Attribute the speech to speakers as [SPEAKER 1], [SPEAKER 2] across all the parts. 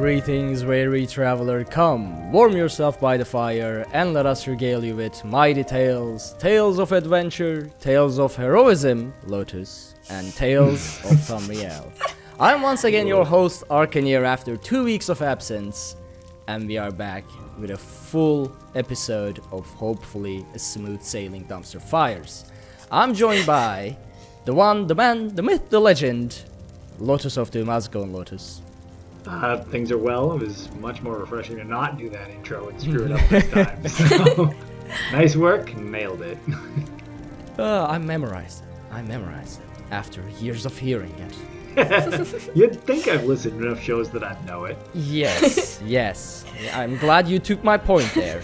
[SPEAKER 1] Greetings, weary traveler, come, warm yourself by the fire, and let us regale you with mighty tales, tales of adventure, tales of heroism, Lotus, and tales of Tamriel. I'm once again your host, Arkhaniir, after 2 weeks of absence, and we are back with a full episode of hopefully a smooth sailing dumpster fires. I'm joined by the one, the man, the myth, the legend, Lotus of Doom. How's it going, Lotus?
[SPEAKER 2] Things are well. It was much more refreshing to not do that intro and screw it up this time. So, nice work, nailed it.
[SPEAKER 1] I memorized it after years of hearing it.
[SPEAKER 2] You'd think I've listened to enough shows that I'd know it.
[SPEAKER 1] Yes. I'm glad you took my point there.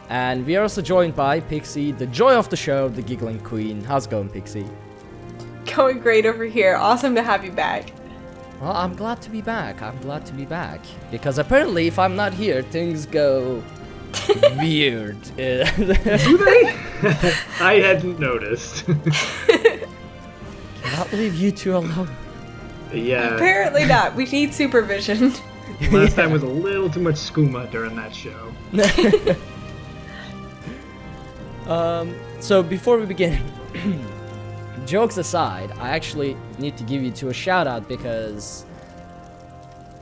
[SPEAKER 1] And we are also joined by Pixie, the joy of the show, the giggling queen. How's it going, Pixie?
[SPEAKER 3] Going great over here. Awesome to have you back.
[SPEAKER 1] Well, I'm glad to be back. Because apparently if I'm not here, things go weird.
[SPEAKER 2] Do they? I hadn't noticed.
[SPEAKER 1] Cannot leave you two alone.
[SPEAKER 2] Yeah.
[SPEAKER 3] Apparently not. We need supervision.
[SPEAKER 2] Last time was a little too much skooma during that show.
[SPEAKER 1] So before we begin, jokes aside, I actually need to give you two a shout out because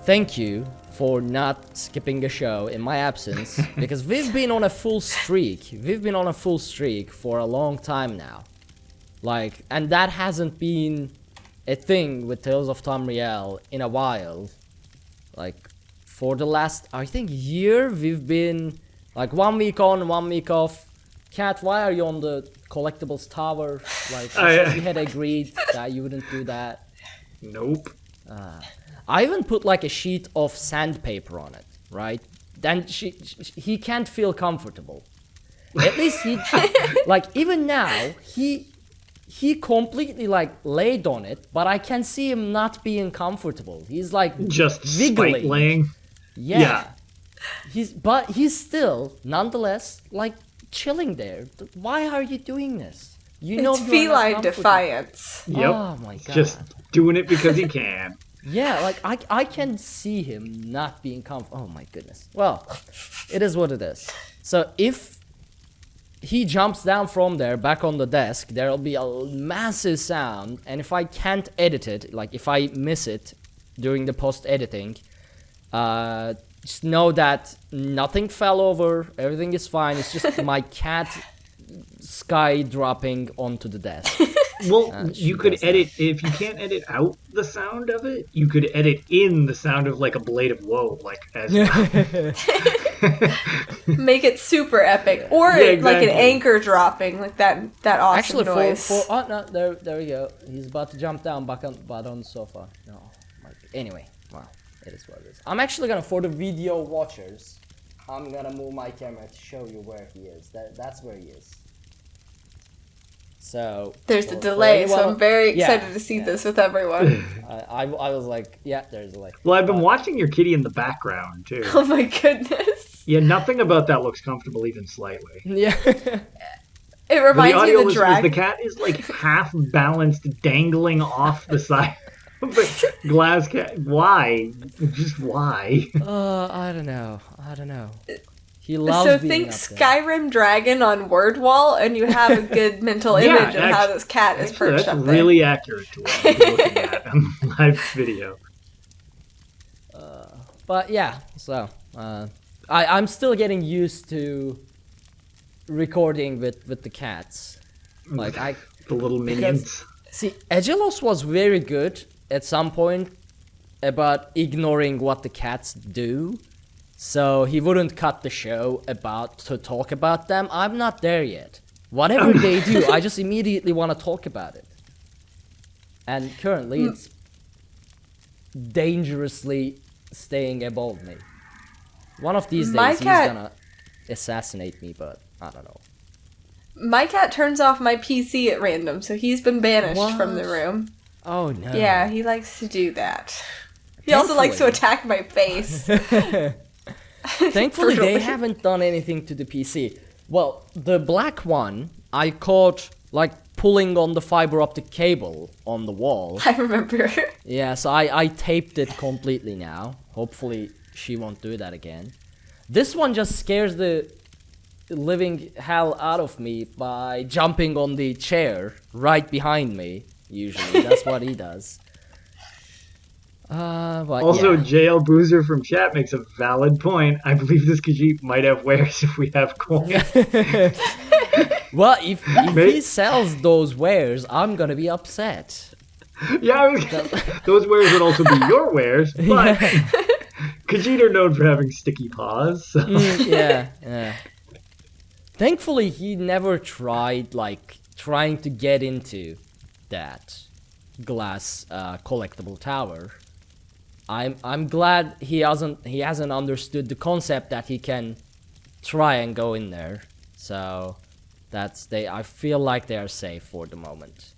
[SPEAKER 1] thank you for not skipping a show in my absence because we've been on a full streak. For a long time now. And that hasn't been a thing with Tales of Tamriel in a while. For the last, I think, year, we've been 1 week on, 1 week off. Kat, why are you on the collectibles tower? We had agreed that you wouldn't do that.
[SPEAKER 2] Nope.
[SPEAKER 1] I even put a sheet of sandpaper on it, right? Then he can't feel comfortable. At least he, even now, he completely laid on it, but I can see him not being comfortable. He's
[SPEAKER 2] just
[SPEAKER 1] wiggling.
[SPEAKER 2] spite laying.
[SPEAKER 1] Yeah. He's still, nonetheless, chilling there. Why are you doing this?
[SPEAKER 3] It's feline defiance.
[SPEAKER 2] Yep.
[SPEAKER 1] Oh my god.
[SPEAKER 2] Just doing it because he can.
[SPEAKER 1] Yeah, I can see him not being comfortable. Oh my goodness. Well, it is what it is. So if he jumps down from there back on the desk, there'll be a massive sound, and if I can't edit it, if I miss it during the post-editing, just know that nothing fell over, everything is fine, it's just my cat sky dropping onto the desk.
[SPEAKER 2] Well, you could edit, if you can't edit out the sound of it, you could edit in the sound of a blade of woe, as
[SPEAKER 3] Make it super epic. Or
[SPEAKER 2] exactly.
[SPEAKER 3] an anchor dropping, that awesome
[SPEAKER 1] Actually,
[SPEAKER 3] noise.
[SPEAKER 1] no, there we go. He's about to jump down back on the sofa. No, anyway, well, it is what it is. I'm actually gonna, for the video watchers, I'm gonna move my camera to show you where he is. That's where he is. So
[SPEAKER 3] there's a delay, so I'm very excited to see this with everyone.
[SPEAKER 1] I was there's a delay.
[SPEAKER 2] Well, I've been watching your kitty in the background, too.
[SPEAKER 3] Oh my goodness.
[SPEAKER 2] Yeah, nothing about that looks comfortable even slightly.
[SPEAKER 1] Yeah.
[SPEAKER 3] It reminds me of the drag.
[SPEAKER 2] The cat is half balanced, dangling off the side of the glass cat. Why? Just why?
[SPEAKER 1] I don't know. He loves
[SPEAKER 3] so
[SPEAKER 1] being
[SPEAKER 3] think
[SPEAKER 1] up there.
[SPEAKER 3] Skyrim dragon on word wall, and you have a good mental image of how this cat is perched up there.
[SPEAKER 2] That's really accurate to what I'm looking at on live video.
[SPEAKER 1] But yeah, so I'm still getting used to recording with the cats.
[SPEAKER 2] The little minions.
[SPEAKER 1] See, Agelos was very good at some point about ignoring what the cats do. So he wouldn't cut the show to talk about them. I'm not there yet. Whatever they do, I just immediately want to talk about it. And currently, it's dangerously staying above me. One of these days, he's gonna assassinate me, but I don't know.
[SPEAKER 3] My cat turns off my PC at random, so he's been banished from the room.
[SPEAKER 1] Oh no.
[SPEAKER 3] Yeah, he likes to do that. He also likes to attack my face.
[SPEAKER 1] Thankfully, they haven't done anything to the PC. Well, the black one, I caught pulling on the fiber optic cable on the wall.
[SPEAKER 3] I remember.
[SPEAKER 1] Yeah, so I taped it completely now. Hopefully she won't do that again. This one just scares the living hell out of me by jumping on the chair right behind me. Usually, that's what he does. But
[SPEAKER 2] also, JL Boozer from chat makes a valid point. I believe this Khajiit might have wares if we have coin.
[SPEAKER 1] Well, if he sells those wares, I'm gonna be upset.
[SPEAKER 2] Yeah, those wares would also be your wares, but Khajiit are known for having sticky paws. So.
[SPEAKER 1] Yeah. Thankfully, he never tried trying to get into that glass collectible tower. I'm glad he hasn't understood the concept that he can try and go in there. So I feel like they are safe for the moment.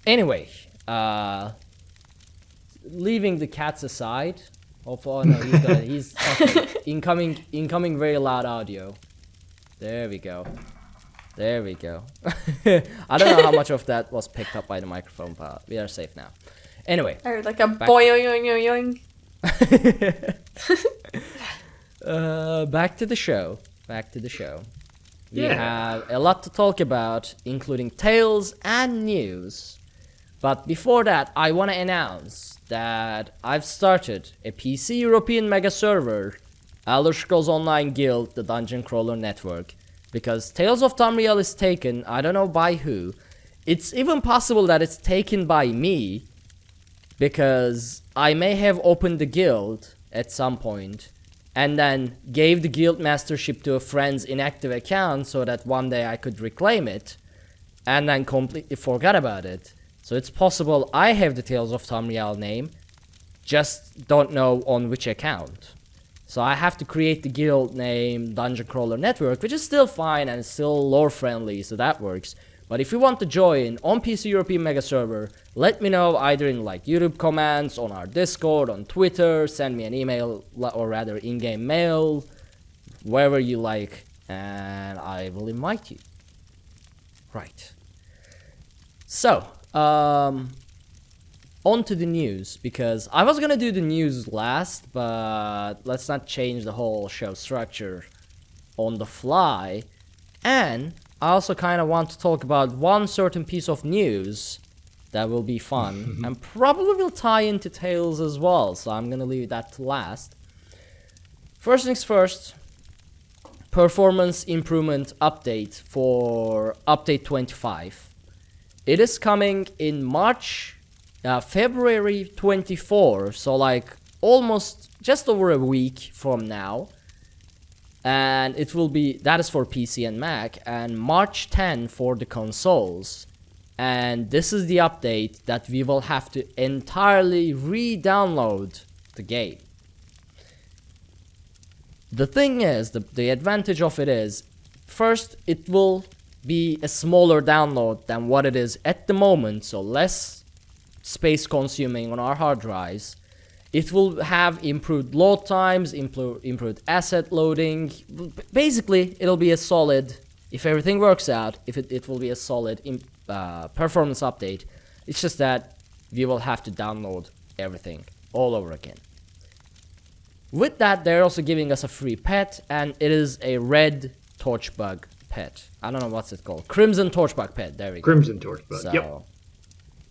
[SPEAKER 1] Anyway, leaving the cats aside. Oh no, he's okay. incoming very loud audio. There we go. I don't know how much of that was picked up by the microphone, but we are safe now. Anyway.
[SPEAKER 3] I heard like a boing.
[SPEAKER 1] Back to the show. We have a lot to talk about, including tales and news. But before that, I want to announce that I've started a PC European mega server, Elder Scrolls Online Guild, the Dungeon Crawler Network. Because Tales of Tamriel is taken, I don't know by who. It's even possible that it's taken by me, because I may have opened the guild at some point and then gave the guild mastership to a friend's inactive account so that one day I could reclaim it and then completely forgot about it. So it's possible I have the Tales of Tamriel name, just don't know on which account. So I have to create the guild name Dungeon Crawler Network, which is still fine and still lore friendly, so that works. But if you want to join on PC European Mega Server, let me know either in YouTube comments, on our Discord, on Twitter, send me an email, or rather in-game mail, wherever you like, and I will invite you. Right. So, on to the news, because I was gonna do the news last, but let's not change the whole show structure on the fly. And I also kind of want to talk about one certain piece of news that will be fun and probably will tie into Tales as well, so I'm gonna leave that to last. First things first, performance improvement update for update 25. It is coming in February 24, so almost just over a week from now. And that is for PC and Mac, and March 10 for the consoles. And this is the update that we will have to entirely re-download the game. The thing is, the advantage of it is, first, it will be a smaller download than what it is at the moment, so less space consuming on our hard drives. It will have improved load times, improved asset loading. Basically, it'll be a solid, if everything works out, it will be a solid performance update. It's just that we will have to download everything all over again. With that, they're also giving us a free pet, and it is a red torchbug pet. I don't know what's it called. Crimson torchbug pet. There we go.
[SPEAKER 2] Crimson torchbug.
[SPEAKER 1] So,
[SPEAKER 2] yep.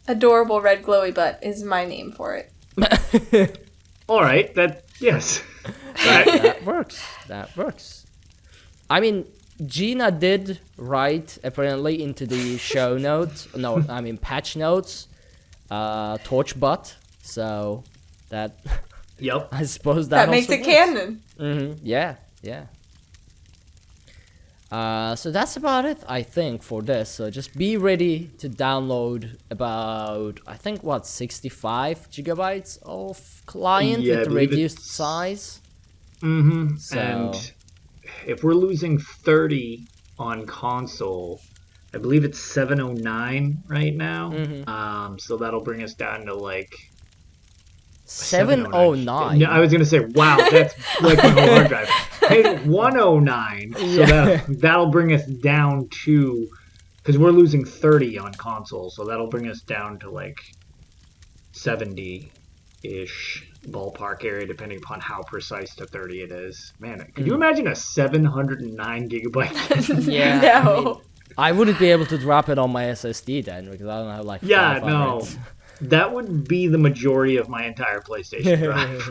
[SPEAKER 3] Adorable red glowy butt is my name for it.
[SPEAKER 2] All right. Yes.
[SPEAKER 1] That works. I mean, Gina did write apparently into the show notes. No, I mean patch notes. Torch butt. So that.
[SPEAKER 2] Yep.
[SPEAKER 1] I suppose that
[SPEAKER 3] makes it canon.
[SPEAKER 1] Mm-hmm. Yeah. So that's about it, I think, for this. So just be ready to download about, I think, 65 gigabytes of client with the reduced size.
[SPEAKER 2] Mm-hmm.
[SPEAKER 1] So,
[SPEAKER 2] and if we're losing 30 on console, I believe it's 709 right now.
[SPEAKER 1] Mm-hmm.
[SPEAKER 2] So that'll bring us down to
[SPEAKER 1] 709.
[SPEAKER 2] Yeah, I was gonna say, wow, that's like my whole hard drive. Hey, 109. So that'll bring us down to, because we're losing 30 on console, so that'll bring us down to 70 ish ballpark area, depending upon how precise to 30 it is. Man, could you imagine a 709 gigabyte?
[SPEAKER 1] Yeah.
[SPEAKER 3] No.
[SPEAKER 1] I wouldn't be able to drop it on my SSD then because I don't have like 500.
[SPEAKER 2] No. That would be the majority of my entire PlayStation drive.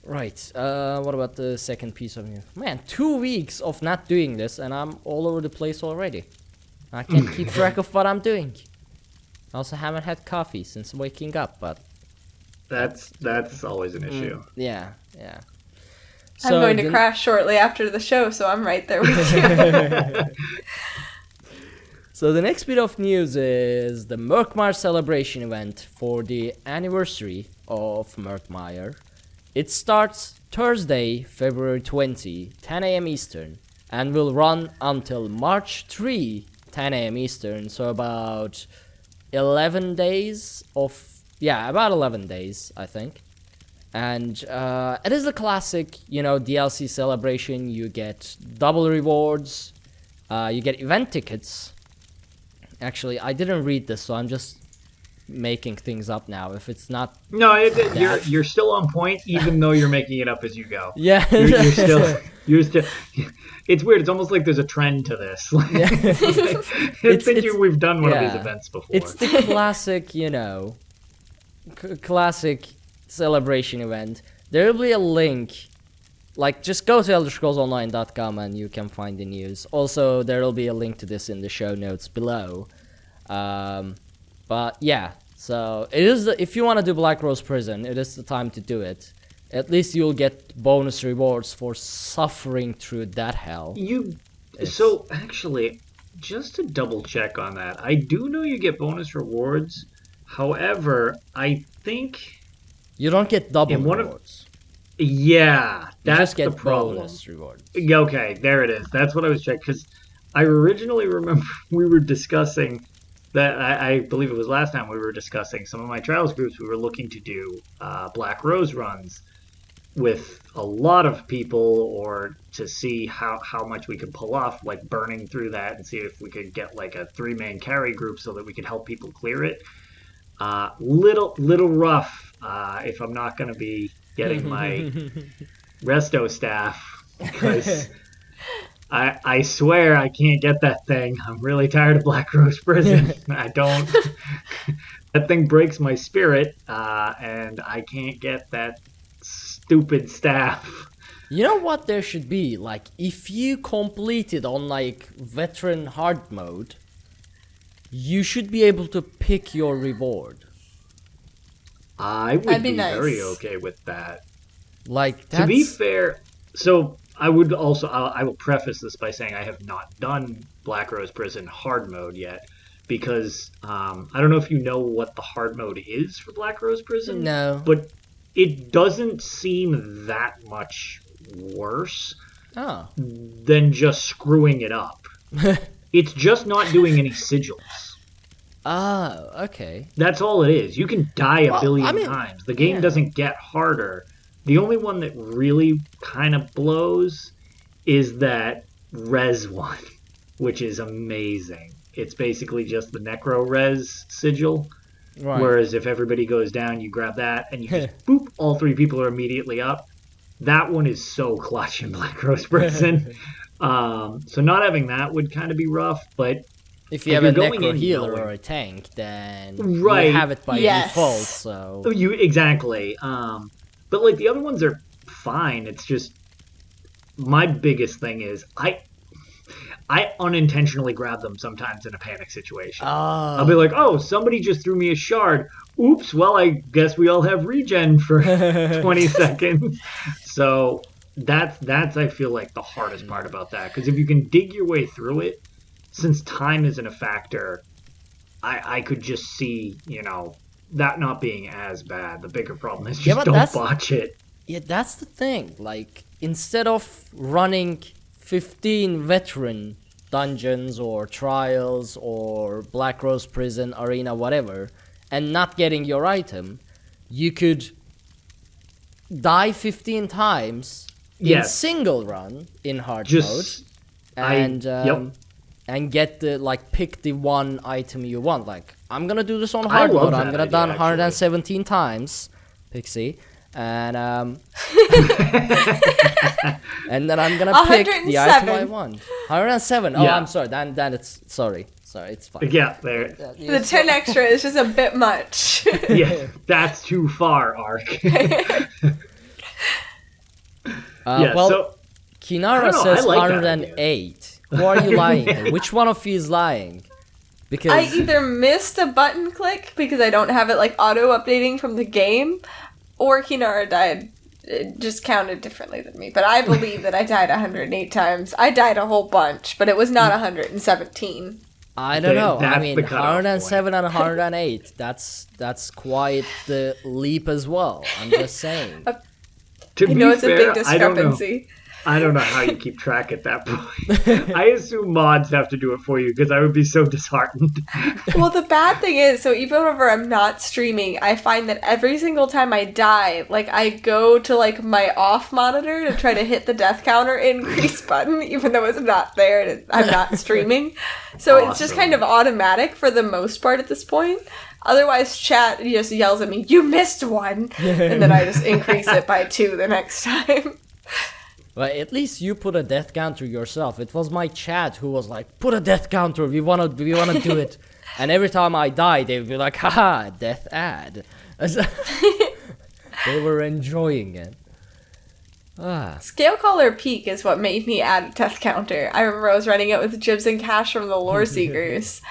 [SPEAKER 1] Right. What about the second piece of news? Man, 2 weeks of not doing this, and I'm all over the place already. I can't keep track of what I'm doing. I also haven't had coffee since waking up, but
[SPEAKER 2] that's always an issue.
[SPEAKER 1] Yeah.
[SPEAKER 3] I'm going to crash shortly after the show, so I'm right there with you.
[SPEAKER 1] So the next bit of news is the Murkmire Celebration event for the anniversary of Murkmire. It starts Thursday, February 20, 10 a.m. Eastern, and will run until March 3, 10 a.m. Eastern, so about 11 days about 11 days, I think. And it is a classic, DLC celebration. You get double rewards, you get event tickets. Actually, I didn't read this, so I'm just making things up now. If it's not,
[SPEAKER 2] no, you're still on point, even though you're making it up as you go.
[SPEAKER 1] Yeah,
[SPEAKER 2] you're still. It's weird. It's almost like there's a trend to this. We've done one of these events before.
[SPEAKER 1] It's the classic, classic celebration event. There will be a link. Like, just go to ElderScrollsOnline.com and you can find the news. Also, there will be a link to this in the show notes below. But yeah, so it is. If you want to do Black Rose Prison, it is the time to do it. At least you'll get bonus rewards for suffering through that hell. So actually, just to double check on that, I do know you get bonus rewards. However, I think you don't get double rewards.
[SPEAKER 2] That's the problem.
[SPEAKER 1] Bonus rewards.
[SPEAKER 2] Okay, there it is. That's what I was checking, because I originally remember we were discussing that. I believe it was last time we were discussing some of my trials groups. We were looking to do Black Rose runs with a lot of people, or to see how much we could pull off, like burning through that and see if we could get like a 3-man carry group so that we could help people clear it. Little rough if I'm not going to be getting my resto staff, because I swear I can't get that thing. I'm really tired of Black Rose Prison. That thing breaks my spirit, and I can't get that stupid staff.
[SPEAKER 1] You know what there should be? Like, if you complete it on like veteran hard mode, you should be able to pick your reward.
[SPEAKER 2] I would be very okay with that.
[SPEAKER 1] Like,
[SPEAKER 2] to be fair, so I will preface this by saying I have not done Black Rose Prison hard mode yet, because I don't know if you know what the hard mode is for Black Rose Prison.
[SPEAKER 1] No.
[SPEAKER 2] But it doesn't seem that much worse than just screwing it up. It's just not doing any sigils.
[SPEAKER 1] Okay.
[SPEAKER 2] That's all it is. You can die a billion times. The game doesn't get harder. The only one that really kind of blows is that res one, which is amazing. It's basically just the necro res sigil. Right. Whereas if everybody goes down, you grab that and you just boop, all 3 people are immediately up. That one is so clutch in Black Rose Prison. So not having that would kind of be rough, but
[SPEAKER 1] if you have a necro healer or a tank, then you have it by default. So
[SPEAKER 2] exactly. But like the other ones are fine. It's just my biggest thing is I unintentionally grab them sometimes in a panic situation. I'll be like, oh, somebody just threw me a shard. Oops, well, I guess we all have regen for 20 seconds. So that's I feel like the hardest part about that. Because if you can dig your way through it, since time isn't a factor, I could just see, that not being as bad. The bigger problem is just don't botch it.
[SPEAKER 1] Yeah, that's the thing. Like, instead of running 15 veteran dungeons or trials or Black Rose Prison, arena, whatever, and not getting your item, you could die 15 times in single run in hard mode, and and get pick the one item you want. Like, I'm gonna do this on hard mode. I'm gonna done 117 times, Pixie, and and then I'm gonna pick the item I want. 107. Oh, I'm sorry. Then it's sorry, it's fine.
[SPEAKER 2] Yeah, there.
[SPEAKER 3] The 10 extra is just a bit much.
[SPEAKER 2] Yeah, that's too far, Ark.
[SPEAKER 1] So Kinara says
[SPEAKER 2] like
[SPEAKER 1] 108. Who are you lying to? Which one of you is lying? Because
[SPEAKER 3] I either missed a button click because I don't have it auto-updating from the game, or Kinara died. It just counted differently than me. But I believe that I died 108 times. I died a whole bunch, but it was not 117.
[SPEAKER 1] I don't know. I mean,
[SPEAKER 2] the
[SPEAKER 1] 107 and 108. That's quite the leap as well. I'm just saying.
[SPEAKER 2] To be
[SPEAKER 3] it's
[SPEAKER 2] fair,
[SPEAKER 3] a big discrepancy.
[SPEAKER 2] I don't know how you keep track at that point. I assume mods have to do it for you because I would be so disheartened.
[SPEAKER 3] Well, the bad thing is, so even whenever I'm not streaming, I find that every single time I die, I go to my off monitor to try to hit the death counter increase button, even though it's not there and I'm not streaming. So It's just kind of automatic for the most part at this point. Otherwise, chat just yells at me, "You missed one," and then I just increase it by 2 the next time.
[SPEAKER 1] Well, at least you put a death counter yourself. It was my chat who was like, "Put a death counter. We wanna do it." And every time I die, they would be like, "Haha, death ad." They were enjoying it.
[SPEAKER 3] Scale Caller Peak is what made me add a death counter. I remember I was running it with Jibs and Cash from the Lore Seekers,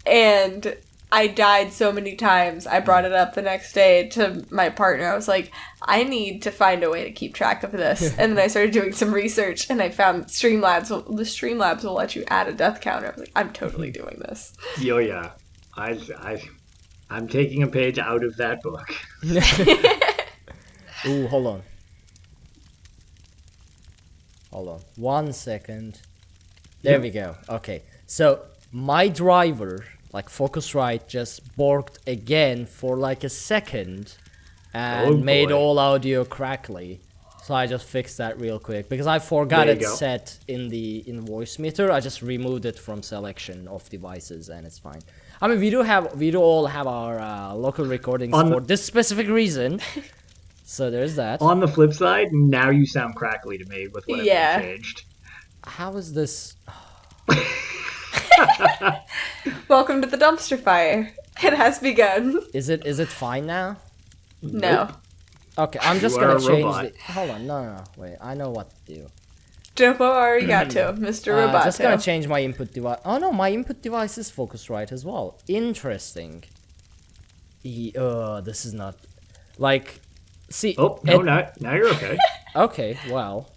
[SPEAKER 3] and I died so many times. I brought it up the next day to my partner. I was like, I need to find a way to keep track of this. And then I started doing some research, and I found the Streamlabs will let you add a death counter. I was like, I'm totally doing this.
[SPEAKER 2] Oh yeah, I'm taking a page out of that book.
[SPEAKER 1] Ooh, hold on. 1 second. There we go. Okay, so my driver, Focusrite, just borked again for a second and made all audio crackly. So I just fixed that real quick because I forgot it set in voice meter. I just removed it from selection of devices and it's fine. I mean, we do all have our local recordings for this specific reason. So there's that.
[SPEAKER 2] On the flip side, now you sound crackly to me with whatever you changed.
[SPEAKER 1] How is this?
[SPEAKER 3] Welcome to the dumpster fire. It has begun.
[SPEAKER 1] Is it fine now?
[SPEAKER 3] No.
[SPEAKER 1] Okay, I'm just gonna change hold on, no, wait, I know what to do.
[SPEAKER 3] Dopo arigato, Mr. Roboto.
[SPEAKER 1] Just gonna change my input device. Oh no, my input device is Focusrite as well. Interesting. This is not... See...
[SPEAKER 2] Oh, no, now you're okay.
[SPEAKER 1] Okay, well...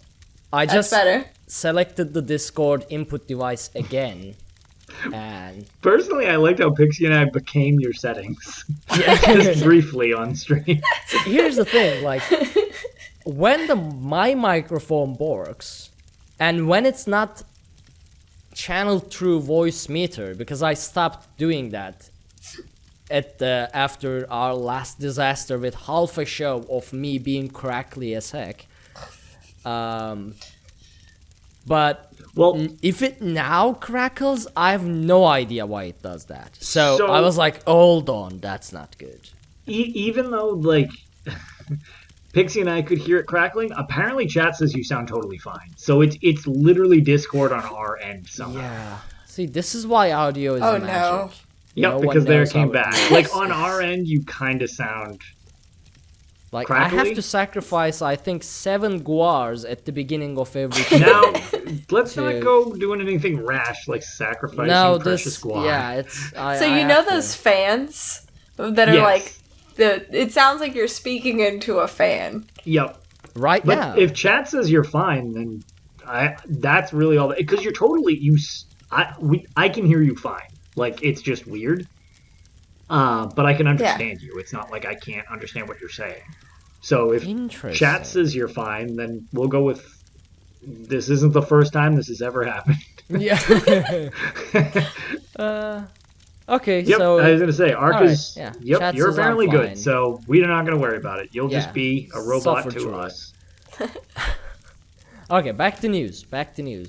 [SPEAKER 1] I just selected the Discord input device again. And
[SPEAKER 2] personally, I liked how Pixie and I became your settings. Just briefly on stream.
[SPEAKER 1] So here's the thing, when my microphone works, and when it's not channeled through voice meter, because I stopped doing that after our last disaster with half a show of me being crackly as heck. But if it now crackles, I have no idea why it does that. So I was like, hold on, that's not good.
[SPEAKER 2] Even though, Pixie and I could hear it crackling, apparently chat says you sound totally fine. So it's literally Discord on our end somehow.
[SPEAKER 1] Yeah. See, this is why audio is magic.
[SPEAKER 3] No.
[SPEAKER 2] Yep, because there it came back. On our end, you kind of sound... crackly?
[SPEAKER 1] I have to sacrifice, I think, 7 guars at the beginning of every
[SPEAKER 2] Now, let's not go doing anything rash, like sacrificing precious guar.
[SPEAKER 1] Yeah, it's...
[SPEAKER 3] those fans that are it sounds like you're speaking into a fan.
[SPEAKER 2] Yep.
[SPEAKER 1] Right now.
[SPEAKER 2] But if chat says you're fine, then that's really all... Because you're totally... I can hear you fine. It's just weird. But I can understand you. It's not like I can't understand what you're saying. So if chat says you're fine, then we'll go with this isn't the first time this has ever happened.
[SPEAKER 1] Yeah. Okay,
[SPEAKER 2] yep,
[SPEAKER 1] so...
[SPEAKER 2] I was going to say, Ark is...
[SPEAKER 1] Yeah.
[SPEAKER 2] Yep,
[SPEAKER 1] Chat
[SPEAKER 2] you're
[SPEAKER 1] says
[SPEAKER 2] apparently
[SPEAKER 1] I'm
[SPEAKER 2] good,
[SPEAKER 1] fine.
[SPEAKER 2] so we're not going to worry about it. You'll just be a robot to us.
[SPEAKER 1] Okay, back to news.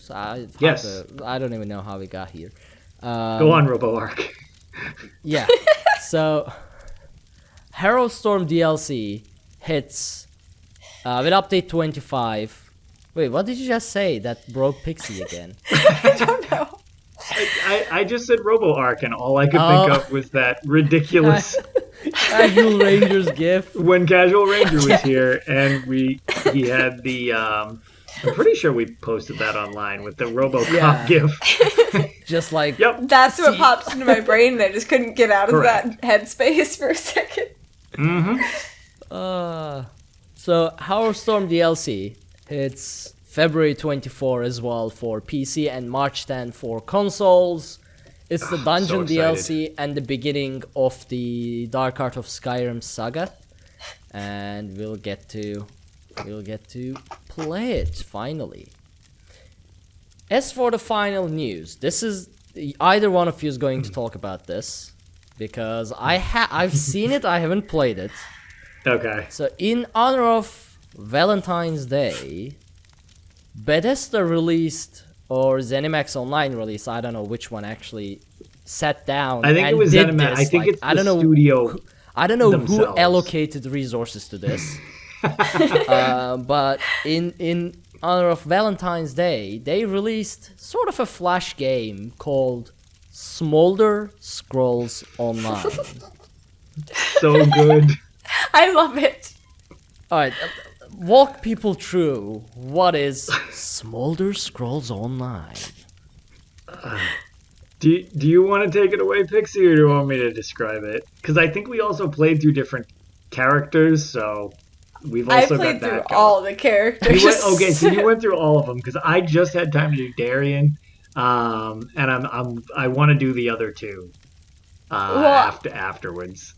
[SPEAKER 1] I don't even know how we got here.
[SPEAKER 2] Go on, RoboArc.
[SPEAKER 1] Yeah. So, Harrowstorm DLC hits with update 25. Wait, what did you just say? That broke Pixie again.
[SPEAKER 3] I don't know.
[SPEAKER 2] I just said RoboArc, and all I could think of was that ridiculous
[SPEAKER 1] Casual Rangers gif.
[SPEAKER 2] when Casual Ranger was here, and he had the I'm pretty sure we posted that online with the RoboCop gif.
[SPEAKER 1] Just like,
[SPEAKER 2] Yep.
[SPEAKER 3] That's what popped into my brain, and I just couldn't get out of
[SPEAKER 2] Correct.
[SPEAKER 3] that headspace for a second.
[SPEAKER 2] Mm-hmm.
[SPEAKER 1] So Harrowstorm DLC hits February 24 as well for PC and March 10 for consoles. It's the dungeon
[SPEAKER 2] so
[SPEAKER 1] DLC and the beginning of the Dark Art of Skyrim saga, and we'll get to play it finally. As for the final news, this is either one of you is going to talk about this because I've seen it, I haven't played it.
[SPEAKER 2] Okay.
[SPEAKER 1] So in honor of Valentine's Day, Bethesda released, or ZeniMax Online released, I don't know which one actually, sat down
[SPEAKER 2] I think
[SPEAKER 1] and
[SPEAKER 2] it was
[SPEAKER 1] did
[SPEAKER 2] ZeniMax.
[SPEAKER 1] this.
[SPEAKER 2] I think
[SPEAKER 1] Like,
[SPEAKER 2] it's the studio.
[SPEAKER 1] I don't know
[SPEAKER 2] themselves.
[SPEAKER 1] who allocated resources to this. But in honor of Valentine's Day, they released sort of a flash game called Smolder Scrolls Online.
[SPEAKER 2] So good.
[SPEAKER 3] I love it.
[SPEAKER 1] Alright, walk people through what is Smolder Scrolls Online.
[SPEAKER 2] Do you want to take it away, Pixie, or do you want me to describe it? Because I think we also played through different characters, so we've
[SPEAKER 3] I
[SPEAKER 2] also
[SPEAKER 3] played
[SPEAKER 2] got that
[SPEAKER 3] through
[SPEAKER 2] going.
[SPEAKER 3] all the characters.
[SPEAKER 2] Okay, so you went through all of them because I just had time to do Darien, and I want to do the other two afterwards.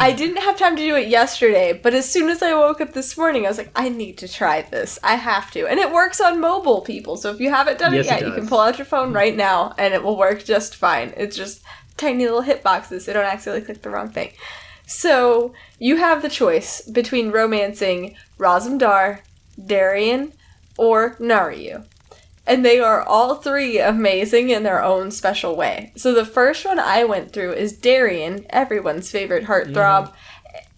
[SPEAKER 3] I didn't have time to do it yesterday, but as soon as I woke up this morning, I was like, I need to try this. I have to. And it works on mobile, people. So if you haven't done
[SPEAKER 2] Yes,
[SPEAKER 3] it yet,
[SPEAKER 2] it
[SPEAKER 3] you can
[SPEAKER 2] does.
[SPEAKER 3] pull out your phone right now, and it will work just fine. It's just tiny little hitboxes, so don't accidentally click the wrong thing. So you have the choice between romancing Razumdar, Darien, or Naryu. And they are all three amazing in their own special way. So the first one I went through is Darien, everyone's favorite heartthrob.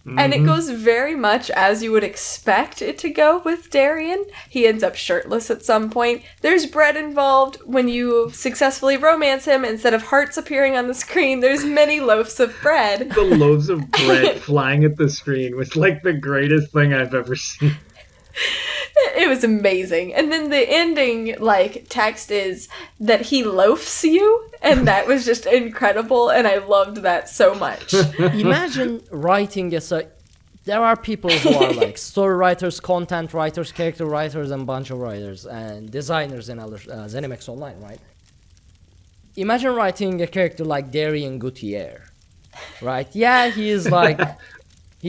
[SPEAKER 3] And it goes very much as you would expect it to go with Darien. He ends up shirtless at some point. There's bread involved. When you successfully romance him, instead of hearts appearing on the screen, there's many loaves of bread.
[SPEAKER 2] The loaves of bread flying at the screen was like the greatest thing I've ever seen.
[SPEAKER 3] It was amazing. And then the ending, text is that he loafs you, and that was just incredible, and I loved that so much.
[SPEAKER 1] Imagine writing there are people who are like story writers, content writers, character writers, and bunch of writers and designers in other ZeniMax Online, right? Imagine writing a character like Darien Gutierrez, right? Yeah, he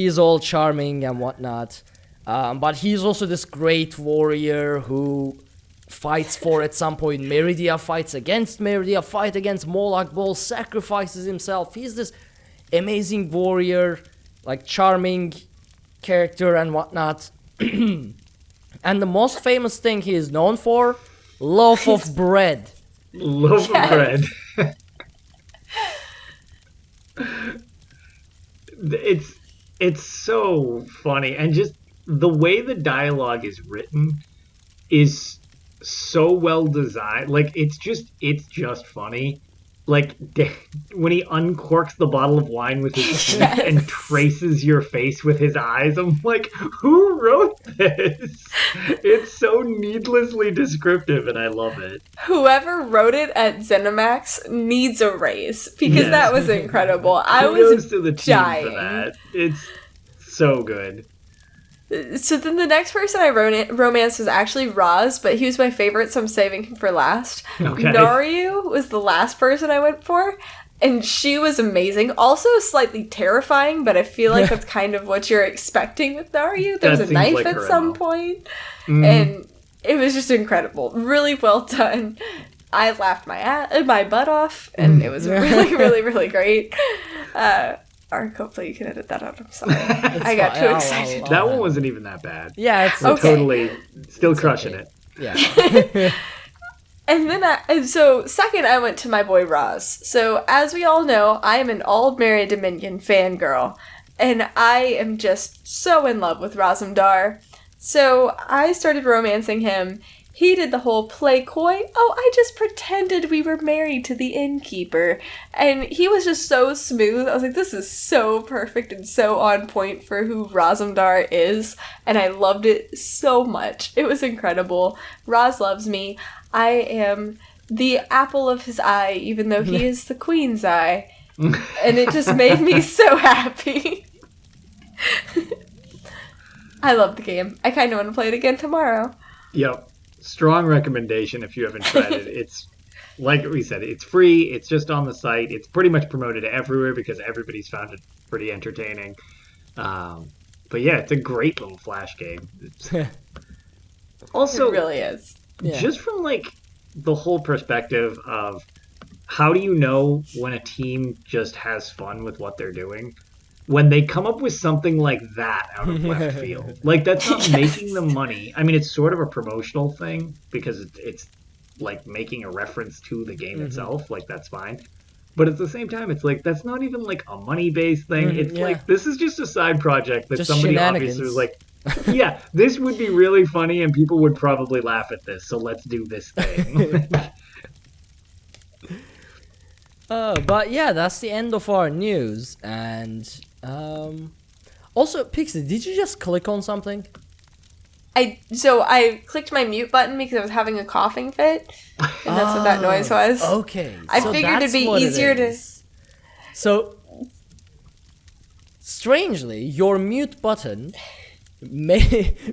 [SPEAKER 1] is all charming and whatnot. But he's also this great warrior who fights for, at some point, Meridia, fights against Meridia, fight against Moloch Ball, sacrifices himself. He's this amazing warrior, like charming character and whatnot. And the most famous thing he is known for, loaf of bread.
[SPEAKER 2] Loaf of bread. It's so funny, and just the way the dialogue is written is so well designed. Like it's just funny. Like when he uncorks the bottle of wine with his teeth and traces your face with his eyes, I'm like, who wrote this? It's so needlessly descriptive, and I love it.
[SPEAKER 3] Whoever wrote it at ZeniMax needs a raise, because that was incredible. I was
[SPEAKER 2] Kudos to the team
[SPEAKER 3] dying.
[SPEAKER 2] for that. It's so good.
[SPEAKER 3] So then the next person I romanced was actually Raz, but he was my favorite, so I'm saving him for last.
[SPEAKER 2] Okay.
[SPEAKER 3] Naryu was the last person I went for, and she was amazing. Also slightly terrifying, but I feel like that's kind of what you're expecting with Naryu. There was a knife
[SPEAKER 2] like
[SPEAKER 3] at
[SPEAKER 2] her
[SPEAKER 3] some
[SPEAKER 2] MO.
[SPEAKER 3] point, and it was just incredible. Really well done. I laughed my butt off, and it was really, really, really great. Ark, hopefully you can edit that out. I'm sorry. I got too excited.
[SPEAKER 2] That one wasn't even that bad.
[SPEAKER 1] Yeah, it's
[SPEAKER 2] We're
[SPEAKER 3] Okay.
[SPEAKER 2] totally still crushing it.
[SPEAKER 1] Yeah.
[SPEAKER 3] And then second, I went to my boy Roz. So as we all know, I am an Aldmeri Dominion fangirl, and I am just so in love with Razumdar. So I started romancing him. He did the whole play coy, oh, I just pretended we were married to the innkeeper. And he was just so smooth. I was like, this is so perfect and so on point for who Razumdar is. And I loved it so much. It was incredible. Raz loves me. I am the apple of his eye, even though he is the queen's eye. And it just made me so happy. I love the game. I kind of want to play it again tomorrow.
[SPEAKER 2] Yep. Strong recommendation if you haven't tried it. It's, like we said, it's free. It's just on the site. It's pretty much promoted everywhere because everybody's found it pretty entertaining. But yeah, it's a great little Flash game. Also,
[SPEAKER 3] it really is.
[SPEAKER 1] Yeah.
[SPEAKER 2] Just from like the whole perspective of how do you know when a team just has fun with what they're doing? When they come up with something like that out of left field. Like, that's not making them money. I mean, it's sort of a promotional thing because it's like making a reference to the game itself. Like, that's fine. But at the same time, it's like, that's not even like a money-based thing. It's like, this is just a side project that
[SPEAKER 1] just
[SPEAKER 2] somebody obviously was like, yeah, this would be really funny and people would probably laugh at this. So let's do this thing.
[SPEAKER 1] But yeah, that's the end of our news. And also, Pixie, did you just click on something?
[SPEAKER 3] I clicked my mute button because I was having a coughing fit, and that's what that noise was.
[SPEAKER 1] Okay.
[SPEAKER 3] I figured it'd be easier to...
[SPEAKER 1] So, strangely, your mute button,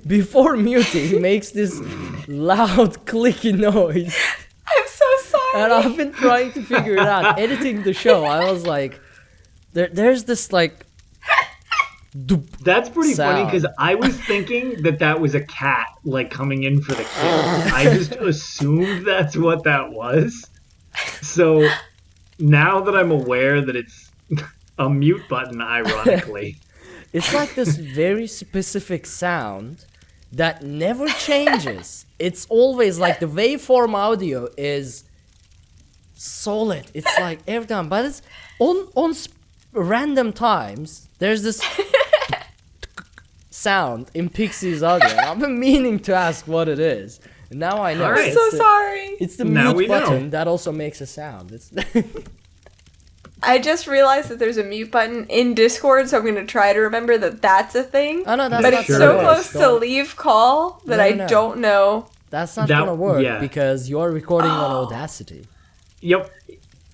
[SPEAKER 1] before muting, makes this loud clicky noise.
[SPEAKER 3] I'm so sorry.
[SPEAKER 1] And I've been trying to figure it out. Editing the show, I was like, there's this like...
[SPEAKER 2] That's pretty funny
[SPEAKER 1] sound.
[SPEAKER 2] because I was thinking that was a cat like coming in for the kill. I just assumed that's what that was. So now that I'm aware that it's a mute button, ironically,
[SPEAKER 1] it's like this very specific sound that never changes. It's always like the waveform audio is solid. It's like every time, but it's on random times. There's this sound in Pixie's audio. And I've been meaning to ask what it is. And now I know.
[SPEAKER 2] Right.
[SPEAKER 3] I'm so sorry.
[SPEAKER 1] It's the
[SPEAKER 2] Now
[SPEAKER 1] mute
[SPEAKER 2] we know.
[SPEAKER 1] button that also makes a sound. It's
[SPEAKER 3] I just realized that there's a mute button in Discord, so I'm going to try to remember that that's a thing.
[SPEAKER 1] Oh no, that's
[SPEAKER 3] But
[SPEAKER 1] not
[SPEAKER 3] it's
[SPEAKER 2] sure
[SPEAKER 3] so
[SPEAKER 2] it
[SPEAKER 3] close to
[SPEAKER 1] Don't-
[SPEAKER 3] leave call that
[SPEAKER 1] No.
[SPEAKER 3] I don't know.
[SPEAKER 1] That's not
[SPEAKER 2] That-
[SPEAKER 1] gonna work
[SPEAKER 2] yeah.
[SPEAKER 1] because you're recording on Audacity.
[SPEAKER 2] yep,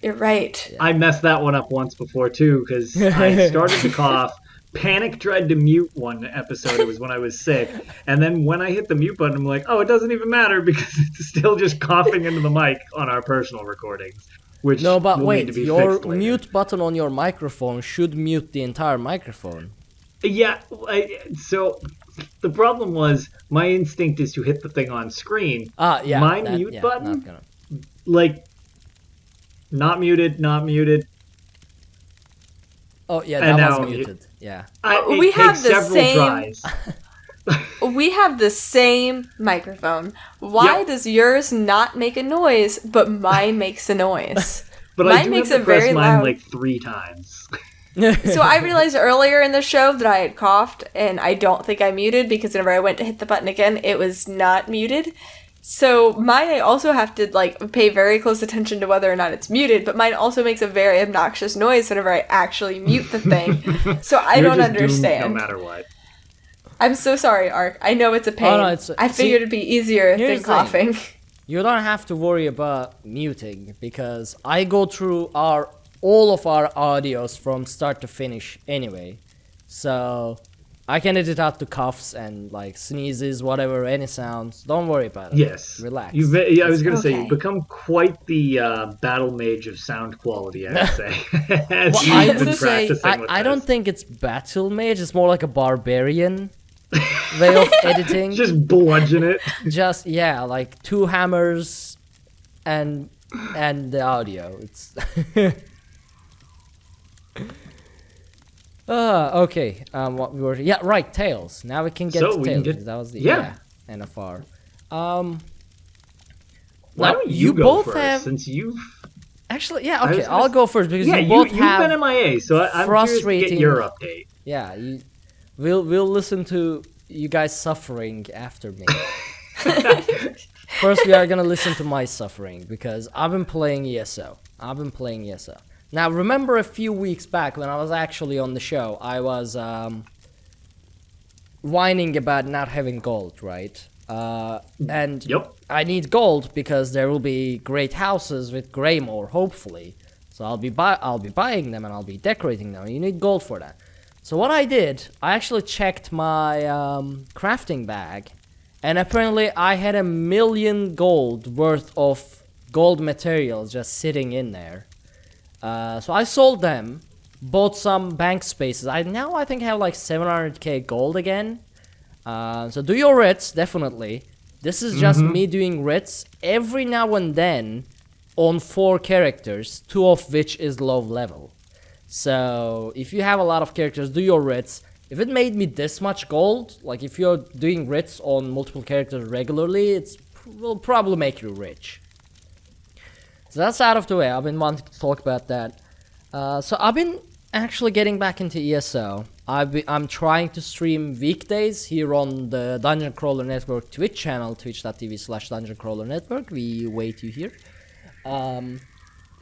[SPEAKER 3] You're right.
[SPEAKER 2] I messed that one up once before too because I started to cough. Panic tried to mute one episode. It was when I was sick, and then when I hit the mute button, I'm like, oh, it doesn't even matter because it's still just coughing into the mic on our personal recordings. Which
[SPEAKER 1] No, but
[SPEAKER 2] will
[SPEAKER 1] wait,
[SPEAKER 2] need to be
[SPEAKER 1] your
[SPEAKER 2] fixed later.
[SPEAKER 1] mute button on your microphone should mute the entire microphone.
[SPEAKER 2] Yeah, so the problem was my instinct is to hit the thing on screen.
[SPEAKER 1] Ah, yeah.
[SPEAKER 2] My mute button?
[SPEAKER 1] Not gonna...
[SPEAKER 2] Like, not muted.
[SPEAKER 1] Oh yeah,
[SPEAKER 2] And
[SPEAKER 1] that
[SPEAKER 2] now
[SPEAKER 1] was
[SPEAKER 2] you-
[SPEAKER 1] muted. Yeah.
[SPEAKER 2] It
[SPEAKER 3] We have
[SPEAKER 2] takes
[SPEAKER 3] the
[SPEAKER 2] several
[SPEAKER 3] same-
[SPEAKER 2] tries.
[SPEAKER 3] We have the same microphone. Why
[SPEAKER 2] Yep.
[SPEAKER 3] does yours not make a noise, but mine makes a noise?
[SPEAKER 2] But I
[SPEAKER 3] Mine
[SPEAKER 2] do
[SPEAKER 3] makes
[SPEAKER 2] have to
[SPEAKER 3] it
[SPEAKER 2] press
[SPEAKER 3] very
[SPEAKER 2] mine
[SPEAKER 3] loud.
[SPEAKER 2] like 3 times.
[SPEAKER 3] So I realized earlier in the show that I had coughed, and I don't think I muted because whenever I went to hit the button again, it was not muted. So mine, I also have to like pay very close attention to whether or not it's muted, but mine also makes a very obnoxious noise whenever I actually mute the thing. So I
[SPEAKER 2] You're
[SPEAKER 3] don't
[SPEAKER 2] just doomed
[SPEAKER 3] understand.
[SPEAKER 2] no matter what.
[SPEAKER 3] I'm so sorry, Ark. I know it's a pain.
[SPEAKER 1] no, it's-
[SPEAKER 3] I
[SPEAKER 1] see,
[SPEAKER 3] figured it'd be easier
[SPEAKER 1] here's
[SPEAKER 3] than
[SPEAKER 1] the thing.
[SPEAKER 3] coughing.
[SPEAKER 1] You don't have to worry about muting because I go through all of our audios from start to finish anyway. So I can edit out the coughs and like sneezes, whatever, any sounds. Don't worry about it.
[SPEAKER 2] Yes.
[SPEAKER 1] Relax.
[SPEAKER 2] I was going to say,
[SPEAKER 3] Okay.
[SPEAKER 2] you've become quite the battle mage of sound quality, I'd say. As
[SPEAKER 1] Well,
[SPEAKER 2] you've
[SPEAKER 1] I
[SPEAKER 2] been
[SPEAKER 1] would say
[SPEAKER 2] practicing with
[SPEAKER 1] I don't
[SPEAKER 2] this.
[SPEAKER 1] think it's battle mage. It's more like a barbarian way of editing.
[SPEAKER 2] Just bludgeon it.
[SPEAKER 1] Just yeah, like 2 hammers and the audio. It's okay. What we were right, Tales. Now we can get
[SPEAKER 2] So
[SPEAKER 1] to
[SPEAKER 2] we
[SPEAKER 1] Tales.
[SPEAKER 2] can get-
[SPEAKER 1] That was the
[SPEAKER 2] yeah.
[SPEAKER 1] NFR.
[SPEAKER 2] Why
[SPEAKER 1] Now,
[SPEAKER 2] don't
[SPEAKER 1] you
[SPEAKER 2] you go
[SPEAKER 1] both
[SPEAKER 2] first,
[SPEAKER 1] have-
[SPEAKER 2] since you've...
[SPEAKER 1] Actually, yeah,
[SPEAKER 2] I was
[SPEAKER 1] okay,
[SPEAKER 2] gonna
[SPEAKER 1] I'll go first because
[SPEAKER 2] Yeah,
[SPEAKER 1] you both
[SPEAKER 2] you've
[SPEAKER 1] have
[SPEAKER 2] been MIA, so I'm curious to get
[SPEAKER 1] frustrating-
[SPEAKER 2] your update.
[SPEAKER 1] Yeah, we'll listen to you guys suffering after me. First, we are gonna listen to my suffering because I've been playing ESO. Now, remember a few weeks back when I was actually on the show, I was whining about not having gold, right? And
[SPEAKER 2] Yep.
[SPEAKER 1] I need gold because there will be great houses with Greymore, hopefully. So I'll be buying them and I'll be decorating them. You need gold for that. So what I did, I actually checked my crafting bag, and apparently I had 1 million gold worth of gold materials just sitting in there. So I sold them, bought some bank spaces. I think I have like 700k gold again. So do your writs, definitely. This is just me doing writs every now and then on 4 characters, 2 of which is low level. So if you have a lot of characters, do your writs. If it made me this much gold, like if you're doing writs on multiple characters regularly, will probably make you rich. So that's out of the way. I've been wanting to talk about that. So I've been actually getting back into ESO. I'm trying to stream weekdays here on the Dungeon Crawler Network Twitch channel, twitch.tv/Dungeon Crawler Network. We wait you here.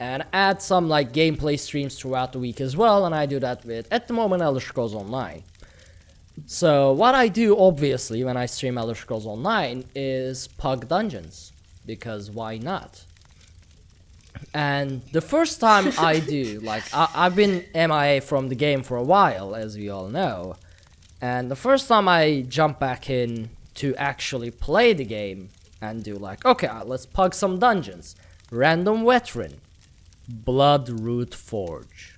[SPEAKER 1] And add some like gameplay streams throughout the week as well, and I do that with, at the moment, Elder Scrolls Online. So what I do, obviously, when I stream Elder Scrolls Online is pug dungeons, because why not? And the first time I do, like, I've been MIA from the game for a while, as we all know, and the first time I jump back in to actually play the game and do like, okay, let's pug some dungeons. Random veteran. Bloodroot Forge.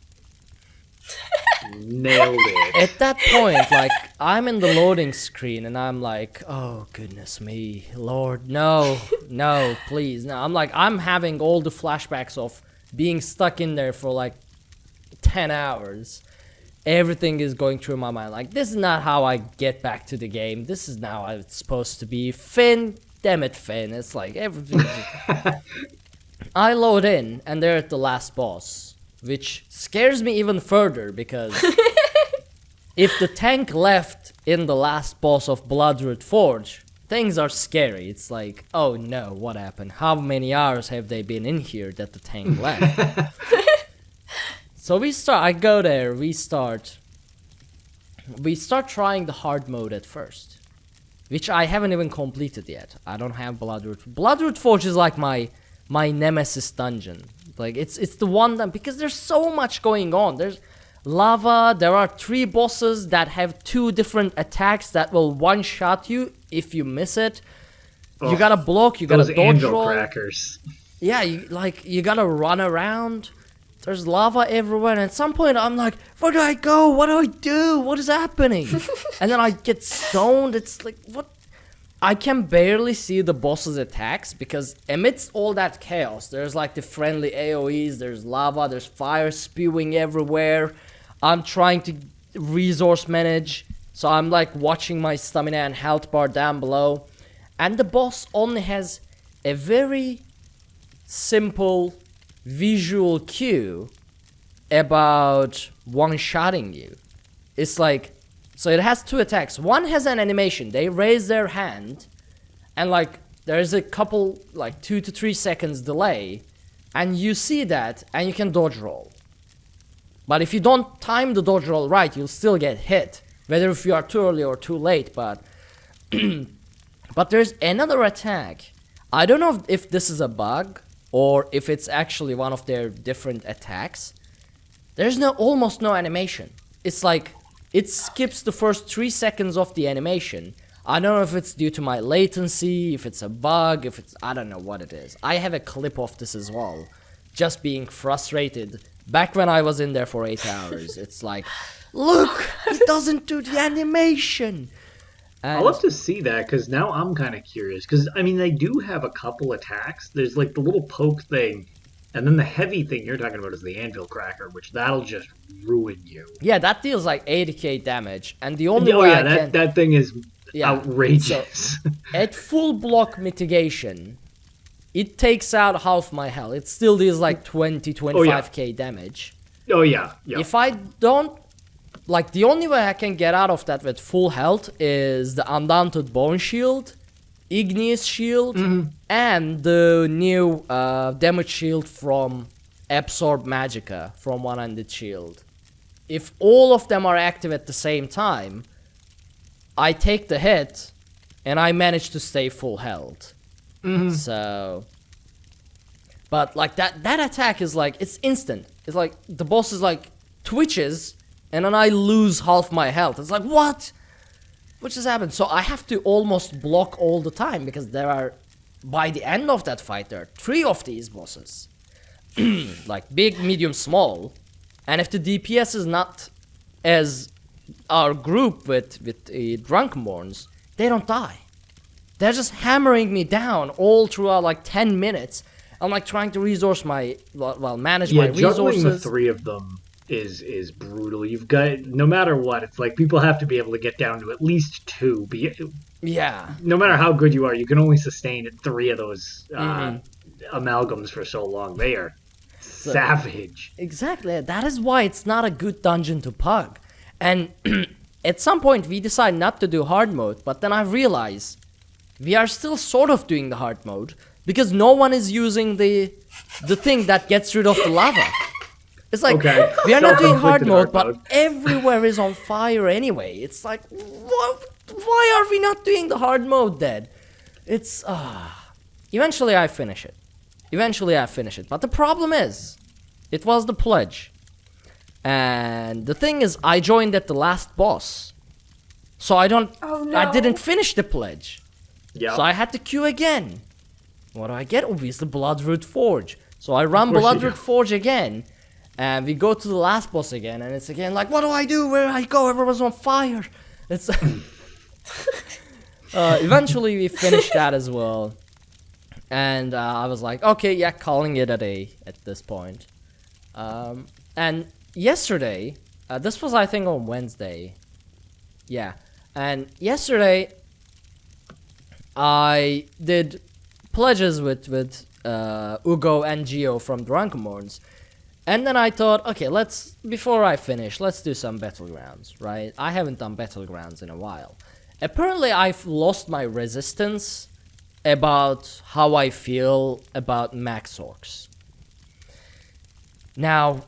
[SPEAKER 2] Nailed it.
[SPEAKER 1] At that point, like, I'm in the loading screen and I'm like, oh goodness me, Lord, no, please, no. I'm having all the flashbacks of being stuck in there for like 10 hours. Everything is going through my mind. Like, this is not how I get back to the game. This is not how it's supposed to be. Finn, damn it, Finn. It's like everything. I load in, and they're at the last boss, which scares me even further, because if the tank left in the last boss of Bloodroot Forge, things are scary. It's like, oh no, what happened? How many hours have they been in here that the tank left? So I go there, we start trying the hard mode at first, which I haven't even completed yet. I don't have Bloodroot Forge is like my nemesis dungeon. Like, it's the one that, because there's so much going on. There's lava, there are 3 bosses that have 2 different attacks that will one-shot you if you miss it. You gotta block, you gotta dodge roll.
[SPEAKER 2] Crackers.
[SPEAKER 1] Yeah, you gotta run around. There's lava everywhere, and at some point I'm like, where do I go? What do I do? What is happening? And then I get stoned. It's like, what? I can barely see the boss's attacks, because amidst all that chaos, there's like the friendly AoEs, there's lava, there's fire spewing everywhere. I'm trying to resource manage, so I'm like watching my stamina and health bar down below. And the boss only has a very simple visual cue about one-shotting you. It's like, so it has 2 attacks. One has an animation. They raise their hand, and like there's a couple, like 2 to 3 seconds delay, and you see that, and you can dodge roll. But if you don't time the dodge roll right, you'll still get hit, whether if you are too early or too late. But but there's another attack. I don't know if this is a bug or if it's actually one of their different attacks. There's almost no animation. It's like, it skips the first 3 seconds of the animation. I don't know if it's due to my latency, if it's a bug, I don't know what it is. I have a clip of this as well, just being frustrated. Back when I was in there for 8 hours, it's like, look, it doesn't do the animation. And
[SPEAKER 2] I'll have to see that, because now I'm kind of curious. Because, I mean, they do have a couple attacks. There's like the little poke thing, and then the heavy thing you're talking about is the anvil cracker, which that'll just ruin you.
[SPEAKER 1] Yeah, that deals like 80k damage, and the only way I can...
[SPEAKER 2] that thing is outrageous.
[SPEAKER 1] So, at full block mitigation, it takes out half my health. It still deals like 25k damage.
[SPEAKER 2] Oh yeah.
[SPEAKER 1] If I don't, like, the only way I can get out of that with full health is the Undaunted Bone Shield, Igneous Shield, and the new damage shield from Absorb Magicka from One-Handed Shield. If all of them are active at the same time, I take the hit, and I manage to stay full health. So, but like that attack is like, it's instant. It's like the boss is like twitches, and then I lose half my health. It's like, what just happened? So I have to almost block all the time, because there are, by the end of that fight, there are 3 of these bosses. Like big, medium, small. And if the DPS is not as our group with Drunkenborns, they don't die. They're just hammering me down all throughout like 10 minutes. I'm like trying to manage my resources.
[SPEAKER 2] Juggling the 3 of them is brutal. You've got, no matter what, it's like people have to be able to get down to at least 2.
[SPEAKER 1] Yeah.
[SPEAKER 2] No matter how good you are, you can only sustain 3 of those amalgams for so long. They are savage.
[SPEAKER 1] Exactly. That is why it's not a good dungeon to pug. And at some point we decide not to do hard mode, but then I realize we are still sort of doing the hard mode, because no one is using the thing that gets rid of the lava. It's like, we are not doing hard mode, but everywhere is on fire anyway. It's like, why are we not doing the hard mode then? It's, eventually I finish it. But the problem is, it was the pledge. And the thing is, I joined at the last boss. So I didn't finish the pledge.
[SPEAKER 2] Yeah.
[SPEAKER 1] So I had to queue again. What do I get? Obviously, Bloodroot Forge. So I run Bloodroot Forge again. And we go to the last boss again. And it's again like, what do I do? Where do I go? Everyone's on fire. It's eventually we finished that as well. And I was like, okay, yeah, calling it a day at this point. And yesterday, this was I think on Wednesday. Yeah. And yesterday, I did pledges with Ugo and Geo from Drunkenborns. And then I thought, okay, before I finish, let's do some Battlegrounds, right? I haven't done Battlegrounds in a while. Apparently, I've lost my resistance about how I feel about max orcs. Now,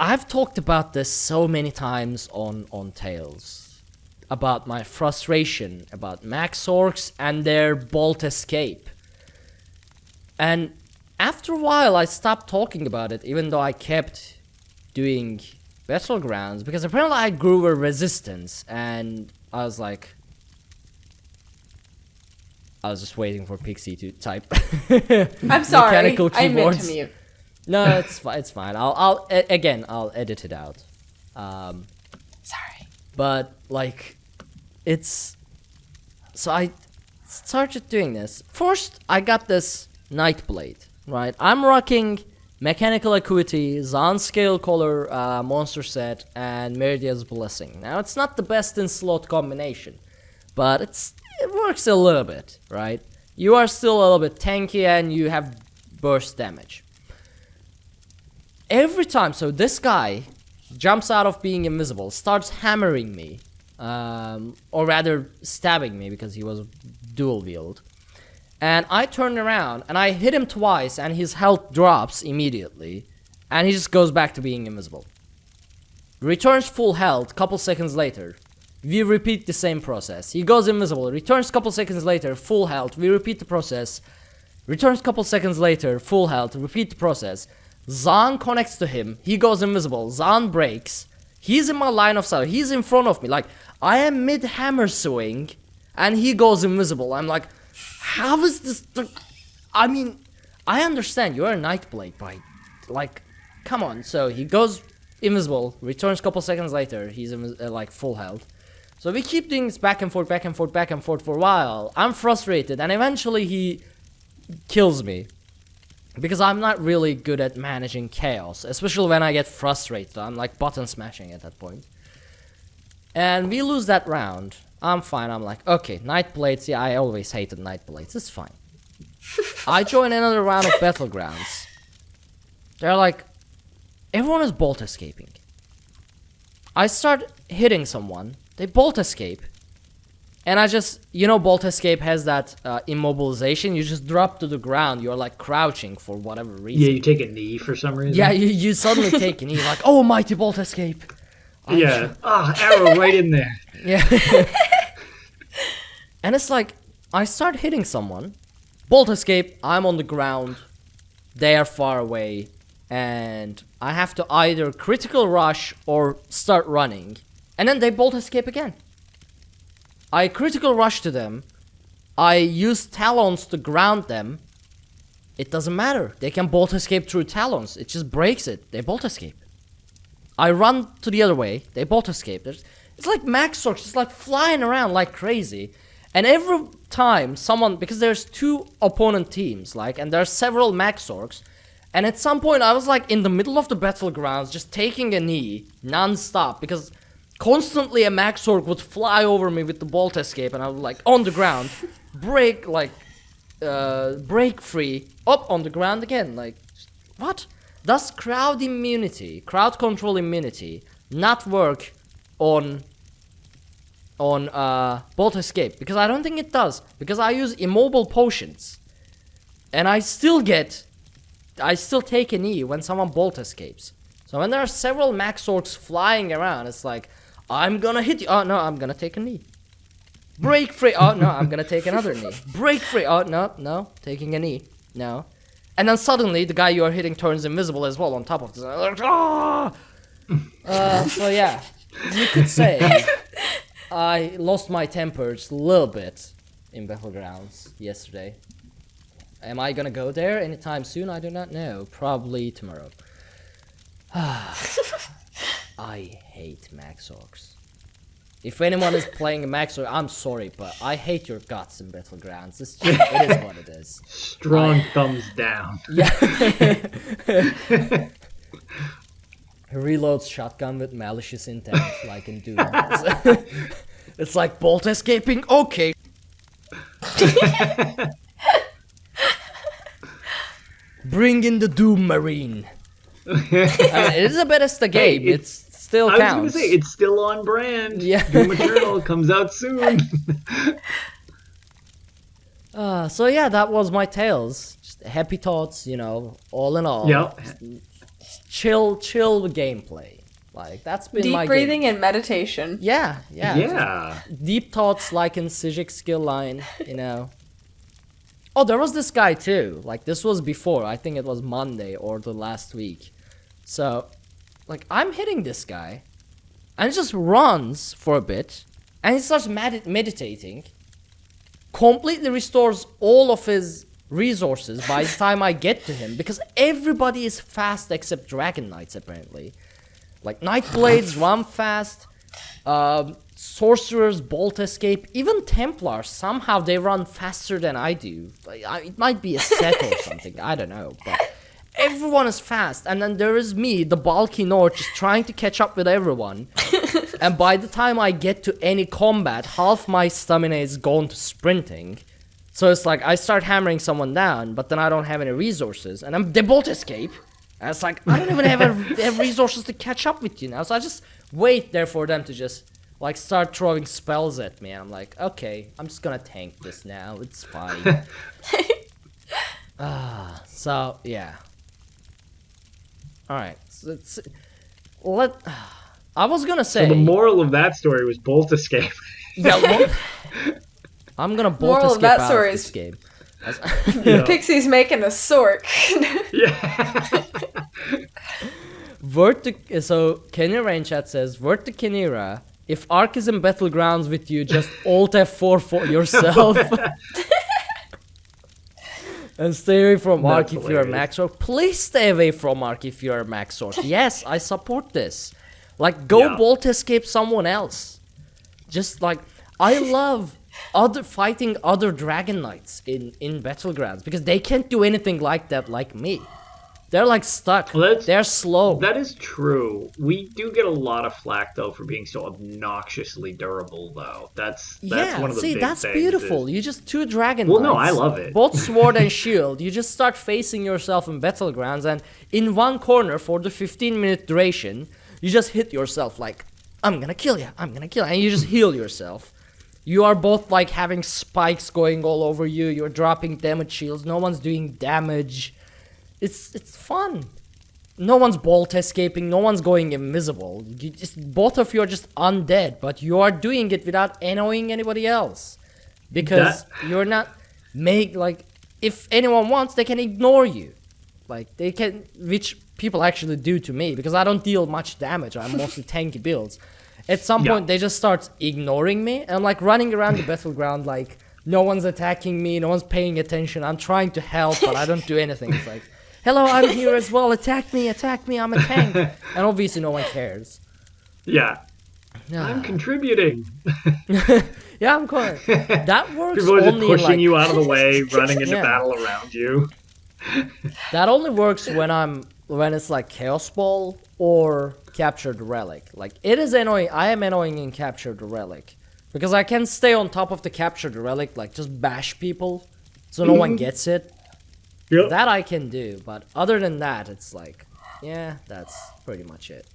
[SPEAKER 1] I've talked about this so many times on Tales. About my frustration about max orcs and their bolt escape. And after a while I stopped talking about it, even though I kept doing Battlegrounds, because apparently I grew a resistance, and I was like, I was just waiting for Pixie to type.
[SPEAKER 3] I'm sorry,
[SPEAKER 1] mechanical keyboards.
[SPEAKER 3] I meant to mute.
[SPEAKER 1] No, it's fine. I'll edit it out.
[SPEAKER 3] Sorry.
[SPEAKER 1] But like, so I started doing this. First, I got this Nightblade, right? I'm rocking Mechanical Acuity, Zahn Scale Color monster set, and Meridia's Blessing. Now, it's not the best in slot combination, but it works a little bit, right? You are still a little bit tanky, and you have burst damage. Every time, so this guy jumps out of being invisible, starts hammering me, or rather stabbing me, because he was dual wield. And I turn around and I hit him twice, and his health drops immediately, and he just goes back to being invisible. Returns full health couple seconds later. We repeat the same process. He goes invisible, returns couple seconds later, full health. We repeat the process. Returns couple seconds later, full health. Repeat the process. Zahn connects to him. He goes invisible. Zahn breaks. He's in my line of sight. He's in front of me. Like, I am mid hammer swing, and he goes invisible. I'm like, how is this? I mean, I understand you're a Nightblade, but like, come on. So he goes invisible, returns a couple seconds later, he's like full health. So we keep doing this back and forth for a while. I'm frustrated, and eventually he kills me. Because I'm not really good at managing chaos, especially when I get frustrated. I'm like button smashing at that point. And we lose that round. I'm fine. I'm like, okay, Nightblades. Yeah, I always hated Nightblades. It's fine. I join another round of Battlegrounds. They're like, everyone is bolt escaping. I start hitting someone, they bolt escape. And I just, bolt escape has that immobilization. You just drop to the ground. You're like crouching for whatever reason.
[SPEAKER 2] Yeah, you take a knee for some reason.
[SPEAKER 1] Yeah, you suddenly take a knee. Like, oh, mighty bolt escape.
[SPEAKER 2] Yeah. Arrow right in there.
[SPEAKER 1] Yeah. And it's like, I start hitting someone. Bolt escape, I'm on the ground. They are far away. And I have to either critical rush or start running. And then they bolt escape again. I critical rush to them. I use talons to ground them. It doesn't matter. They can bolt escape through talons. It just breaks it. They bolt escape. I run to the other way. They bolt escape. It's like max sorts. It's like flying around like crazy. And every time someone, because there's 2 opponent teams, and there's several max orcs. And at some point I was like in the middle of the battlegrounds just taking a knee non-stop because constantly a max orc would fly over me with the bolt escape and I was like on the ground, break free, up on the ground again. Like, what? Does crowd control immunity not work on bolt escape? Because I don't think it does. Because I use immobile potions. And I still take a knee when someone bolt escapes. So when there are several max orcs flying around, it's like, I'm gonna hit you. Oh no, I'm gonna take a knee. Break free. Oh no, I'm gonna take another knee. Break free. Oh no, taking a knee. No. And then suddenly the guy you are hitting turns invisible as well on top of this. So yeah, you could say I lost my temper just a little bit in Battlegrounds yesterday. Am I gonna go there anytime soon? I do not know. Probably tomorrow. I hate max orcs. If anyone is playing a max orc, I'm sorry, but I hate your guts in Battlegrounds. It is what it is.
[SPEAKER 2] Strong thumbs down.
[SPEAKER 1] Yeah. Reloads shotgun with malicious intent, like in Doom. It's like bolt escaping. Okay. Bring in the Doom Marine. It is a Bethesda game.
[SPEAKER 2] Hey,
[SPEAKER 1] it still counts.
[SPEAKER 2] I was gonna say it's still on brand.
[SPEAKER 1] Yeah.
[SPEAKER 2] Doom Eternal comes out soon.
[SPEAKER 1] So yeah, that was my tales. Just happy thoughts, all in all.
[SPEAKER 2] Yep.
[SPEAKER 1] Chill gameplay. Like that's been my
[SPEAKER 3] deep breathing
[SPEAKER 1] game.
[SPEAKER 3] and meditation.
[SPEAKER 1] Yeah.
[SPEAKER 2] Yeah.
[SPEAKER 1] Deep thoughts like in Sijik's skill line, Oh, there was this guy too. Like this was before. I think it was Monday or the last week. So, I'm hitting this guy, and he just runs for a bit, and he starts meditating. Completely restores all of his resources by the time I get to him, because everybody is fast except Dragon Knights apparently. Like Nightblades run fast. Sorcerers bolt escape, even Templars, somehow they run faster than I do. It might be a set or something, I don't know, but everyone is fast, and then there is me, the bulky North, just trying to catch up with everyone. And by the time I get to any combat, half my stamina is gone to sprinting. So it's like I start hammering someone down, but then I don't have any resources, and they bolt escape. And it's like I don't even have resources to catch up with you now, so I just wait there for them to just start throwing spells at me. And I'm like, okay, I'm just gonna tank this now. It's fine. So yeah. All right. So I was gonna say.
[SPEAKER 2] So the moral of that story was bolt escape.
[SPEAKER 1] Yeah. I'm gonna bolt
[SPEAKER 3] moral
[SPEAKER 1] escape
[SPEAKER 3] of that
[SPEAKER 1] out
[SPEAKER 3] story
[SPEAKER 1] of this
[SPEAKER 3] is
[SPEAKER 1] game.
[SPEAKER 2] Yeah.
[SPEAKER 3] Pixie's making a sork.
[SPEAKER 2] Yeah.
[SPEAKER 1] So Kenira in chat says, "Word to Kenira, if Ark is in Battlegrounds with you, just Alt F4 for yourself." And stay away from Ark if you're a max orc. Please stay away from Ark if you're a max orc. Yes, I support this. Go bolt escape someone else. Just I love fighting other Dragon Knights in Battlegrounds, because they can't do anything like that like me. They're like stuck.
[SPEAKER 2] Well,
[SPEAKER 1] they're slow.
[SPEAKER 2] That is true. We do get a lot of flack though for being so obnoxiously durable, though. That's one of the big
[SPEAKER 1] that's
[SPEAKER 2] things.
[SPEAKER 1] beautiful. You just 2 dragon
[SPEAKER 2] Well,
[SPEAKER 1] knights,
[SPEAKER 2] no, I love it.
[SPEAKER 1] Both sword and shield. You just start facing yourself in Battlegrounds, and in one corner for the 15-minute duration, you just hit yourself like, I'm gonna kill you, and you just heal yourself. You are both like having spikes going all over you. You're dropping damage shields. No one's doing damage. It's fun. No one's bolt escaping. No one's going invisible. Both of you are just undead, but you are doing it without annoying anybody else, because you're not if anyone wants, they can ignore you, they can, which people actually do to me because I don't deal much damage. I'm mostly tanky builds. At some point, they just start ignoring me, and I'm running around the battleground no one's attacking me, no one's paying attention. I'm trying to help, but I don't do anything. It's hello, I'm here as well. Attack me, I'm a tank. And obviously no one cares.
[SPEAKER 2] Yeah. I'm contributing.
[SPEAKER 1] Yeah, I'm going. That works.
[SPEAKER 2] People are just
[SPEAKER 1] only
[SPEAKER 2] pushing you out of the way, running into
[SPEAKER 1] Yeah.
[SPEAKER 2] battle around you.
[SPEAKER 1] That only works when it's Chaos Ball or Capture the Relic. It is annoying. I am annoying in Capture the Relic because I can stay on top of the Capture the Relic, just bash people so no one gets it.
[SPEAKER 2] Yep.
[SPEAKER 1] That I can do, but other than that, it's that's pretty much it.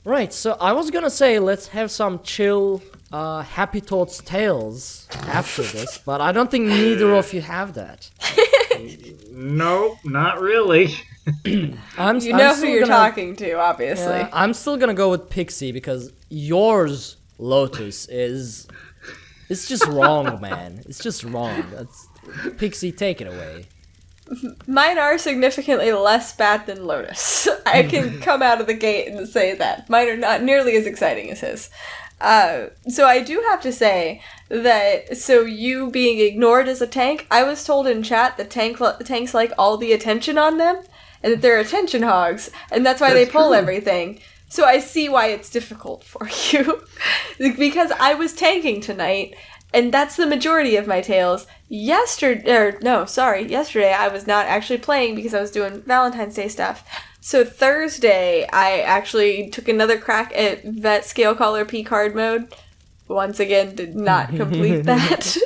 [SPEAKER 1] Right, so I was gonna say let's have some chill, Happy Thoughts tales after this, but I don't think neither of you have that.
[SPEAKER 2] Nope, not really.
[SPEAKER 3] You know who you're talking to, obviously.
[SPEAKER 1] Yeah, I'm still gonna go with Pixie because yours, Lotus, it's just wrong, man. It's just wrong. Pixie, take it away.
[SPEAKER 3] Mine are significantly less bad than Lotus. I can come out of the gate and say that. Mine are not nearly as exciting as his. So I do have to say that, you being ignored as a tank, I was told in chat that tanks like all the attention on them, and that they're attention hogs, and that's why they pull
[SPEAKER 2] true.
[SPEAKER 3] everything. So I see why it's difficult for you. Because I was tanking tonight, and that's the majority of my tales. Yesterday I was not actually playing because I was doing Valentine's Day stuff. So Thursday, I actually took another crack at Vet Scale Caller P card mode. Once again, did not complete that.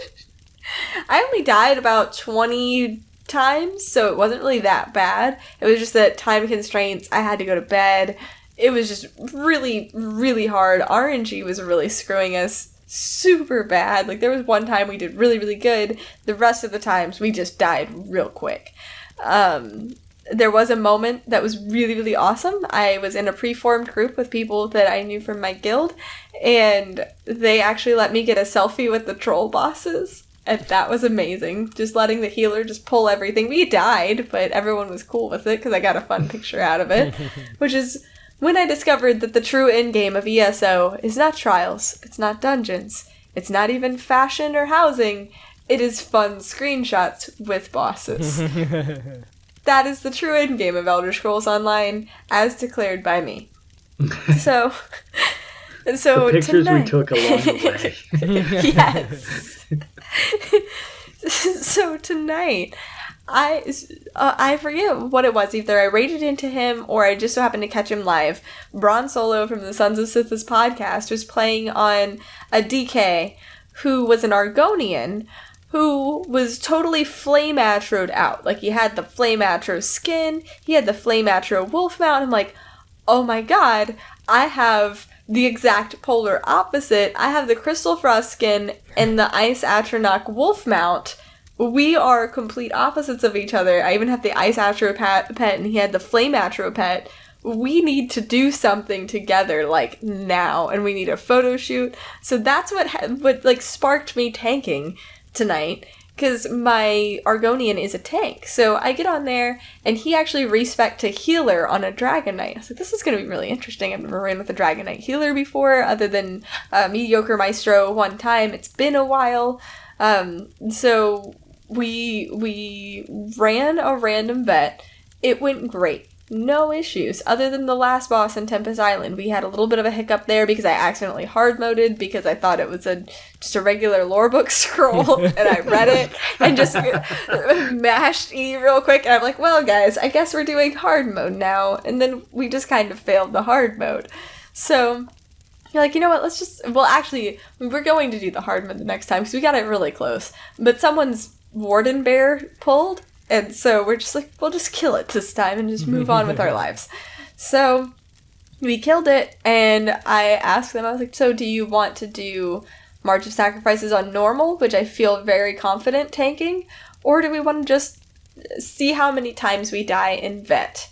[SPEAKER 3] I only died about 20 times, so it wasn't really that bad. It was just that time constraints, I had to go to bed. It was just really, really hard. RNG was really screwing us super bad. There was one time we did really, really good. The rest of the times we just died real quick. There was a moment that was really, really awesome. I was in a pre-formed group with people that I knew from my guild, and they actually let me get a selfie with the troll bosses. And that was amazing. Just letting the healer just pull everything. We died, but everyone was cool with it because I got a fun picture out of it. Which is when I discovered that the true endgame of ESO is not trials, it's not dungeons, it's not even fashion or housing, it is fun screenshots with bosses. That is the true endgame of Elder Scrolls Online, as declared by me. So
[SPEAKER 2] The pictures
[SPEAKER 3] tonight,
[SPEAKER 2] we took along the way.
[SPEAKER 3] Yes. So tonight, I forget what it was. Either I raided into him or I just so happened to catch him live. Bron Solo from the Sons of Sithis podcast was playing on a DK who was an Argonian who was totally flame atroed out. He had the flame atro skin, he had the flame atro wolf mount. I'm like, oh my god, I have the exact polar opposite. I have the Crystal Frost skin and the Ice Atronach wolf mount. We are complete opposites of each other. I even have the Ice Atro pet and he had the Flame Atro pet. We need to do something together, now, and we need a photo shoot. So that's what sparked me tanking tonight, because my Argonian is a tank. So I get on there, and he actually respec to healer on a Dragon Knight. I was like, this is going to be really interesting. I've never ran with a Dragon Knight healer before, other than Mediocre Maestro one time. It's been a while. So we ran a random vet. It went great. no issues. Other than the last boss in Tempest Island, we had a little bit of a hiccup there because I accidentally hard-moded because I thought it was just a regular lore book scroll, and I read it and just mashed E real quick, and I'm like, well, guys, I guess we're doing hard mode now, and then we just kind of failed the hard mode. So you're like, you know what, actually, we're going to do the hard mode the next time because we got it really close, but someone's Warden Bear pulled. And so we're just like, we'll just kill it this time and just move on with our lives. So we killed it, and I asked them, I was like, so do you want to do March of Sacrifices on normal, which I feel very confident tanking, or do we want to just see how many times we die in Vet?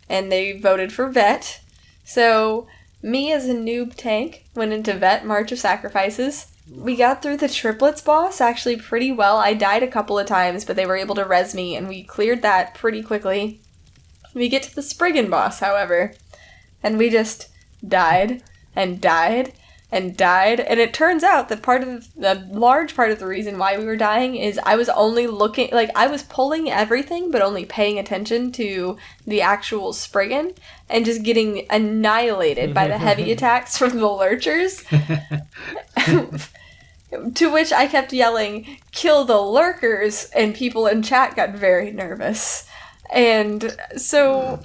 [SPEAKER 3] And they voted for Vet. So me as a noob tank went into Vet March of Sacrifices. We got through the triplets boss actually pretty well. I died a couple of times, but they were able to res me, and we cleared that pretty quickly. We get to the Spriggan boss, however, and we just died and died and died, and it turns out that the large part of the reason why we were dying is I was only looking, like, I was pulling everything, but only paying attention to the actual Spriggan, and just getting annihilated by the heavy attacks from the Lurchers. To which I kept yelling, "Kill the lurkers," and people in chat got very nervous. And so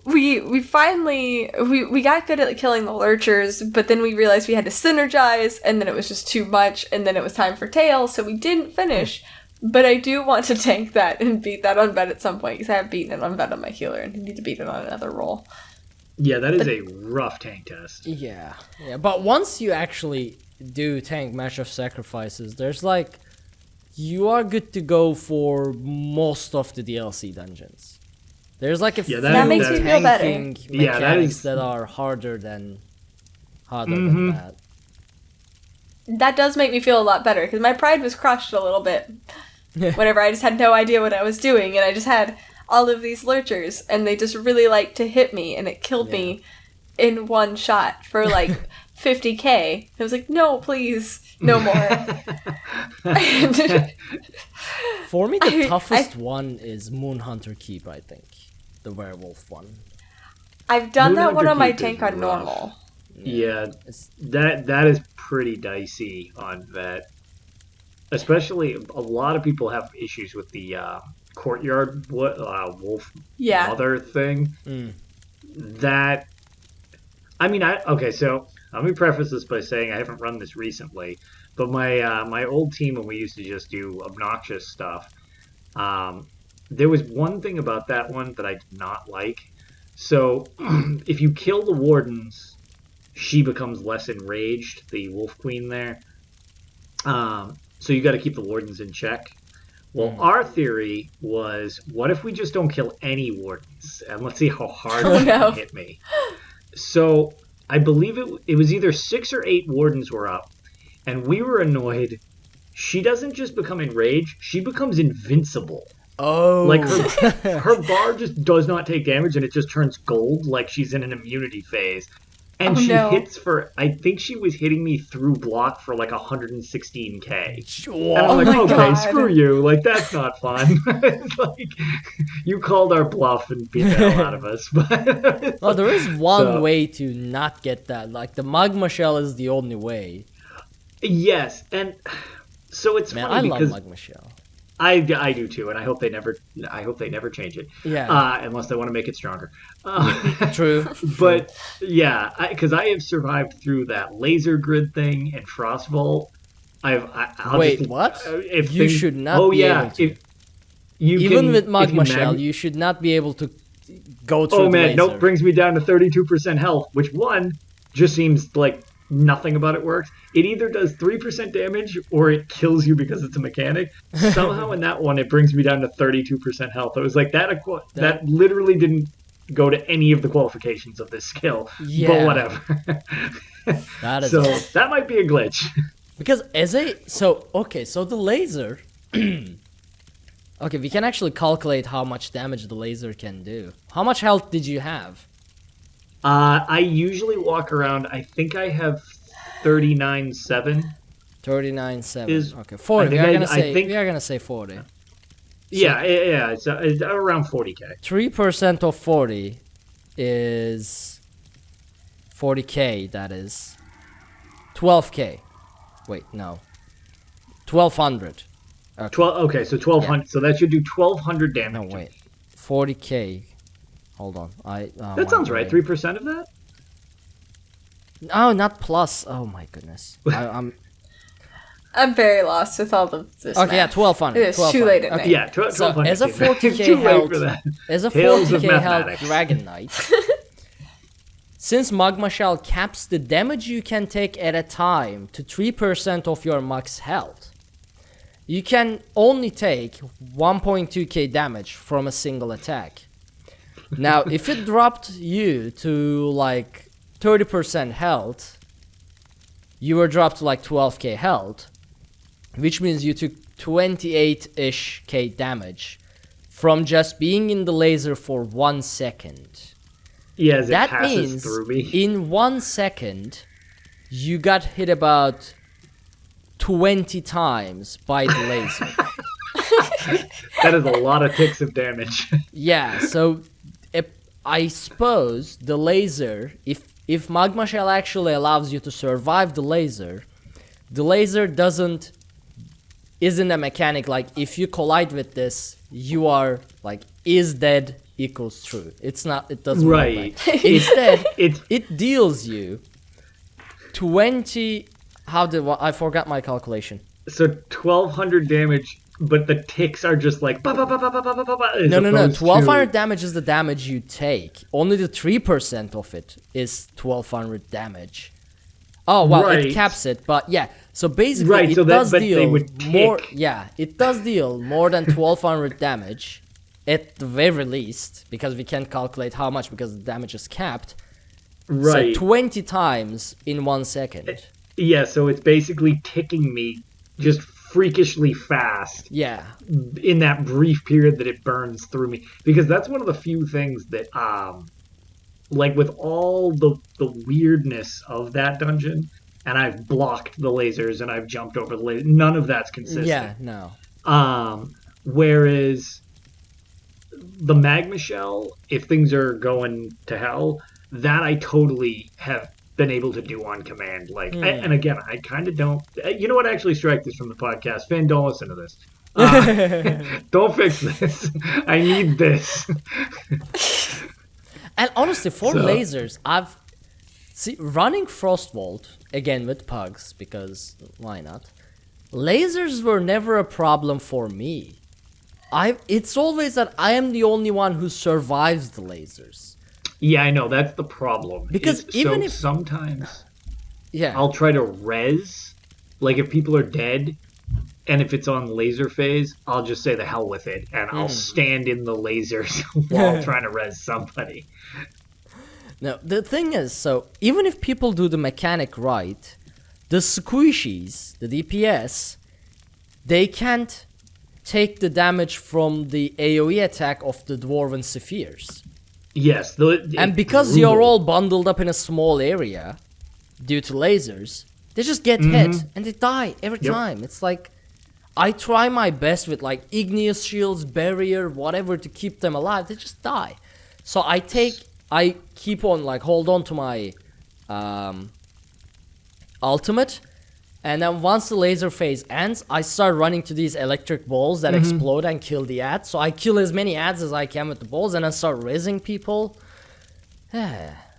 [SPEAKER 3] we finally got good at killing the lurchers, but then we realized we had to synergize, and then it was just too much, and then it was time for Tails, so we didn't finish. But I do want to tank that and beat that on Vet at some point, because I have beaten it on Vet on my healer, and I need to beat it on another roll.
[SPEAKER 2] Yeah, that is a rough tank test.
[SPEAKER 1] Yeah, but once you actually do tank Match of Sacrifices, there's like, you are good to go for most of the DLC dungeons. There's like a few
[SPEAKER 3] that makes me feel better.
[SPEAKER 1] Mechanics that are harder than that.
[SPEAKER 3] That does make me feel a lot better, because my pride was crushed a little bit whenever I just had no idea what I was doing, and I just had all of these lurchers, and they just really liked to hit me, and it killed me in one shot for like 50k. I was like, no, please, no more.
[SPEAKER 1] For me, the toughest one is Moonhunter Keep, I think. The werewolf one.
[SPEAKER 3] I've done that one on my tank on normal.
[SPEAKER 2] Yeah, that is pretty dicey on Vet. Especially, a lot of people have issues with the courtyard wolf mother thing. That, I mean, okay, so let me preface this by saying I haven't run this recently, but my old team, when we used to just do obnoxious stuff, there was one thing about that one that I did not like. So if you kill the wardens, she becomes less enraged, the wolf queen there. So you got to keep the wardens in check. Well, our theory was, what if we just don't kill any wardens, and let's see how hard they can hit me. So I believe it was either 6 or 8 wardens were up, and we were annoyed. She doesn't just become enraged, she becomes invincible.
[SPEAKER 1] Oh.
[SPEAKER 2] Like, her bar just does not take damage, and it just turns gold, like she's in an immunity phase. And hits for, I think she was hitting me through block for like 116k. And I'm like, okay, screw you. Like, that's not fun. Like, you called our bluff and beat the hell out of us. But
[SPEAKER 1] well, there is one way to not get that. Like, the magma shell is the only way.
[SPEAKER 2] Yes, and so it's funny because...
[SPEAKER 1] I love magma shell.
[SPEAKER 2] I do too, and I hope they never change it.
[SPEAKER 1] Yeah.
[SPEAKER 2] Unless they want to make it stronger.
[SPEAKER 1] True.
[SPEAKER 2] But yeah, because I have survived through that laser grid thing and Frostbolt.
[SPEAKER 1] What? You should not be able to. Even with magma shell, you should not be able to go through.
[SPEAKER 2] Oh man,
[SPEAKER 1] laser.
[SPEAKER 2] nope, brings me down to 32% health, which just seems like nothing about it works. It either does 3% damage or it kills you because it's a mechanic. Somehow in that one, it brings me down to 32% health. I was like, that literally didn't go to any of the qualifications of this skill. Yeah. But whatever.
[SPEAKER 1] That is
[SPEAKER 2] that might be a glitch.
[SPEAKER 1] Because so the laser... Okay, we can actually calculate how much damage the laser can do. How much health did you have?
[SPEAKER 2] I usually walk around, I think I have 39.7.
[SPEAKER 1] 39.7. Okay, 40. We are gonna say 40.
[SPEAKER 2] Yeah, it's around 40k.
[SPEAKER 1] 3% of 40 is 40k, that is 12k. Wait, no. 1200. Okay.
[SPEAKER 2] Okay, so 1200. Yeah. So that should do 1200 damage.
[SPEAKER 1] No, wait. 40k. Hold on.
[SPEAKER 2] That sounds right. 3% of that?
[SPEAKER 1] Oh, not plus. Oh my goodness.
[SPEAKER 3] I'm very lost with all of this.
[SPEAKER 1] Okay,
[SPEAKER 3] math.
[SPEAKER 1] yeah, 1200.
[SPEAKER 3] It is too late at night.
[SPEAKER 2] Yeah, 1200.
[SPEAKER 1] So, as a 40k health Dragon Knight, since Magma Shell caps the damage you can take at a time to 3% of your max health, you can only take 1.2k damage from a single attack. Now, if it dropped you to like 30% health, you were dropped to like 12k health, which means you took 28-ish k damage from just being in the laser for 1 second.
[SPEAKER 2] Yeah, as
[SPEAKER 1] that
[SPEAKER 2] it passes
[SPEAKER 1] means
[SPEAKER 2] through me.
[SPEAKER 1] In 1 second, you got hit about 20 times by the laser.
[SPEAKER 2] That is a lot of ticks of damage.
[SPEAKER 1] Yeah, so I suppose the laser, if Magma Shell actually allows you to survive the laser isn't a mechanic like if you collide with this, you are like is dead equals true. It's not. It doesn't work like that. Instead, it deals you 20. I forgot my calculation.
[SPEAKER 2] So 1200 damage, but the ticks are just like
[SPEAKER 1] No. 1200 damage is the damage you take. Only the 3% of it is 1200 damage. Oh well,
[SPEAKER 2] right.
[SPEAKER 1] It caps it, but yeah. So basically,
[SPEAKER 2] right,
[SPEAKER 1] it
[SPEAKER 2] so
[SPEAKER 1] does
[SPEAKER 2] that,
[SPEAKER 1] deal more.
[SPEAKER 2] Tick.
[SPEAKER 1] Yeah, it does deal more than 1200 damage at the very least, because we can't calculate how much because the damage is capped.
[SPEAKER 2] Right.
[SPEAKER 1] So 20 times in 1 second.
[SPEAKER 2] Yeah, so it's basically ticking me just freakishly fast.
[SPEAKER 1] Yeah.
[SPEAKER 2] In that brief period that it burns through me, because that's one of the few things that like with all the weirdness of that dungeon, and I've blocked the lasers and I've jumped over the lasers, none of that's consistent.
[SPEAKER 1] Yeah, no.
[SPEAKER 2] Whereas the Magma Shell, if things are going to hell, that I totally have been able to do on command. Like, and again, I kind of don't. You know what? Actually, strike this from the podcast. Finn, don't listen to this. Don't fix this. I need this.
[SPEAKER 1] And honestly, for lasers, running Frostvault again with pugs, because why not? Lasers were never a problem for me. It's always that I am the only one who survives the lasers.
[SPEAKER 2] Yeah, I know, that's the problem.
[SPEAKER 1] Because even if
[SPEAKER 2] sometimes
[SPEAKER 1] yeah,
[SPEAKER 2] I'll try to res, like if people are dead, and if it's on laser phase, I'll just say the hell with it, and I'll stand in the lasers while trying to res somebody.
[SPEAKER 1] No, the thing is, so even if people do the mechanic right, the squishies, the DPS, they can't take the damage from the AoE attack of the Dwarven Spheres.
[SPEAKER 2] Yes.
[SPEAKER 1] And because you're all bundled up in a small area, due to lasers, they just get hit, and they die every time. It's like, I try my best with like igneous shields, barrier, whatever to keep them alive, they just die. So I keep on like hold on to my ultimate, and then once the laser phase ends, I start running to these electric balls that explode and kill the ads. So I kill as many ads as I can with the balls, and then start raising people.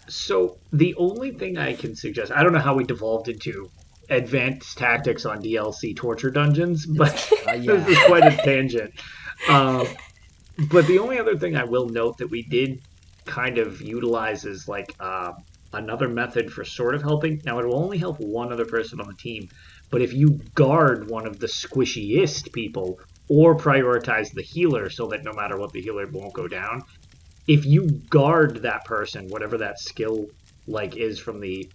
[SPEAKER 2] So the only thing I can suggest, I don't know how we devolved into advanced tactics on DLC torture dungeons, but this is quite a tangent. But the only other thing I will note that we did kind of utilize is like another method for sort of helping. Now, it will only help one other person on the team, but if you guard one of the squishiest people or prioritize the healer so that no matter what, the healer won't go down, if you guard that person, whatever that skill like is from the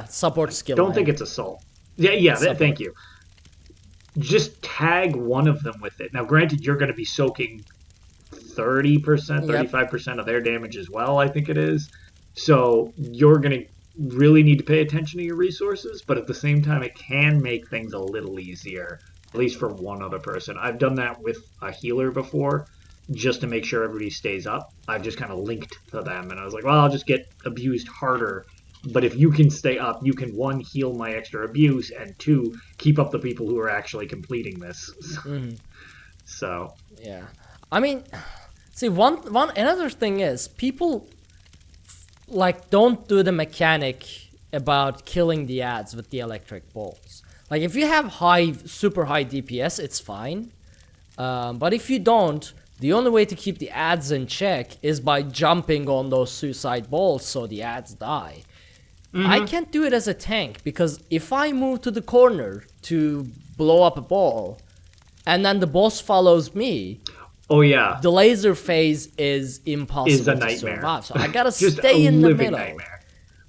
[SPEAKER 1] support skill.
[SPEAKER 2] Don't think it's assault. Thank you. Just tag one of them with it. Now, granted, you're going to be soaking 30%, 35% of their damage as well, I think it is. So you're going to really need to pay attention to your resources, but at the same time, it can make things a little easier at least for one other person. I've done that with a healer before, just to make sure everybody stays up. I've just kind of linked to them, and I was like, well, I'll just get abused harder. But if you can stay up, you can, 1, heal my extra abuse, and 2, keep up the people who are actually completing this.
[SPEAKER 1] Mhm.
[SPEAKER 2] So.
[SPEAKER 1] Yeah. I mean, see, another thing is, people, like, don't do the mechanic about killing the ads with the electric bolts. Like, if you have super high DPS, it's fine. But if you don't, the only way to keep the ads in check is by jumping on those suicide balls so the ads die. Mm-hmm. I can't do it as a tank, because if I move to the corner to blow up a ball, and then the boss follows me,
[SPEAKER 2] oh yeah,
[SPEAKER 1] the laser phase is impossible to survive. So I gotta stay in the middle.
[SPEAKER 2] Nightmare.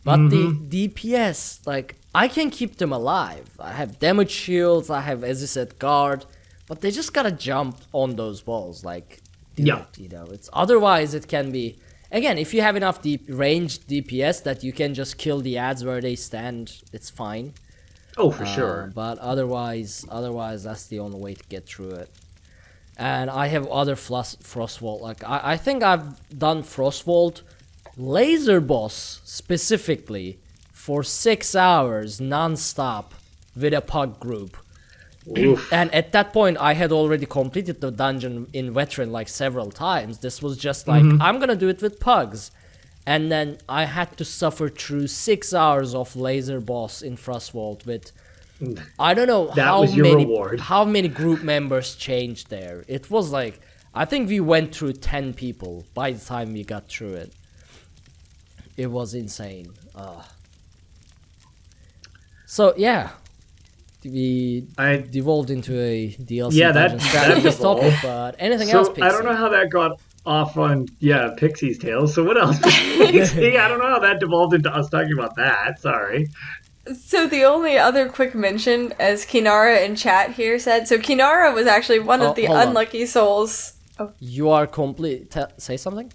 [SPEAKER 1] But the DPS, like, I can keep them alive. I have damage shields, I have, as you said, guard, but they just gotta jump on those balls, like, it's otherwise it can be, again, if you have enough ranged DPS that you can just kill the ads where they stand, it's fine.
[SPEAKER 2] Oh, for sure.
[SPEAKER 1] But otherwise, that's the only way to get through it. And I have other Frostvault, like, I think I've done Frostvault laser boss specifically for 6 hours non-stop with a pug group. And at that point I had already completed the dungeon in veteran like several times. This was just like, I'm gonna do it with pugs. And then I had to suffer through 6 hours of laser boss in Frostvault with, I don't know how many group members changed there. It was like, I think we went through 10 people by the time we got through it. It was insane. So yeah, we devolved into a DLC.
[SPEAKER 2] Yeah, that
[SPEAKER 1] topic. But anything else, Pixie?
[SPEAKER 2] I don't know how that got off on Pixie's Tales. So what else? Pixie, I don't know how that devolved into us talking about that. Sorry.
[SPEAKER 3] So the only other quick mention, as Kinara in chat here said, so Kinara was actually one of the unlucky souls. Oh.
[SPEAKER 1] You are complete. Say something.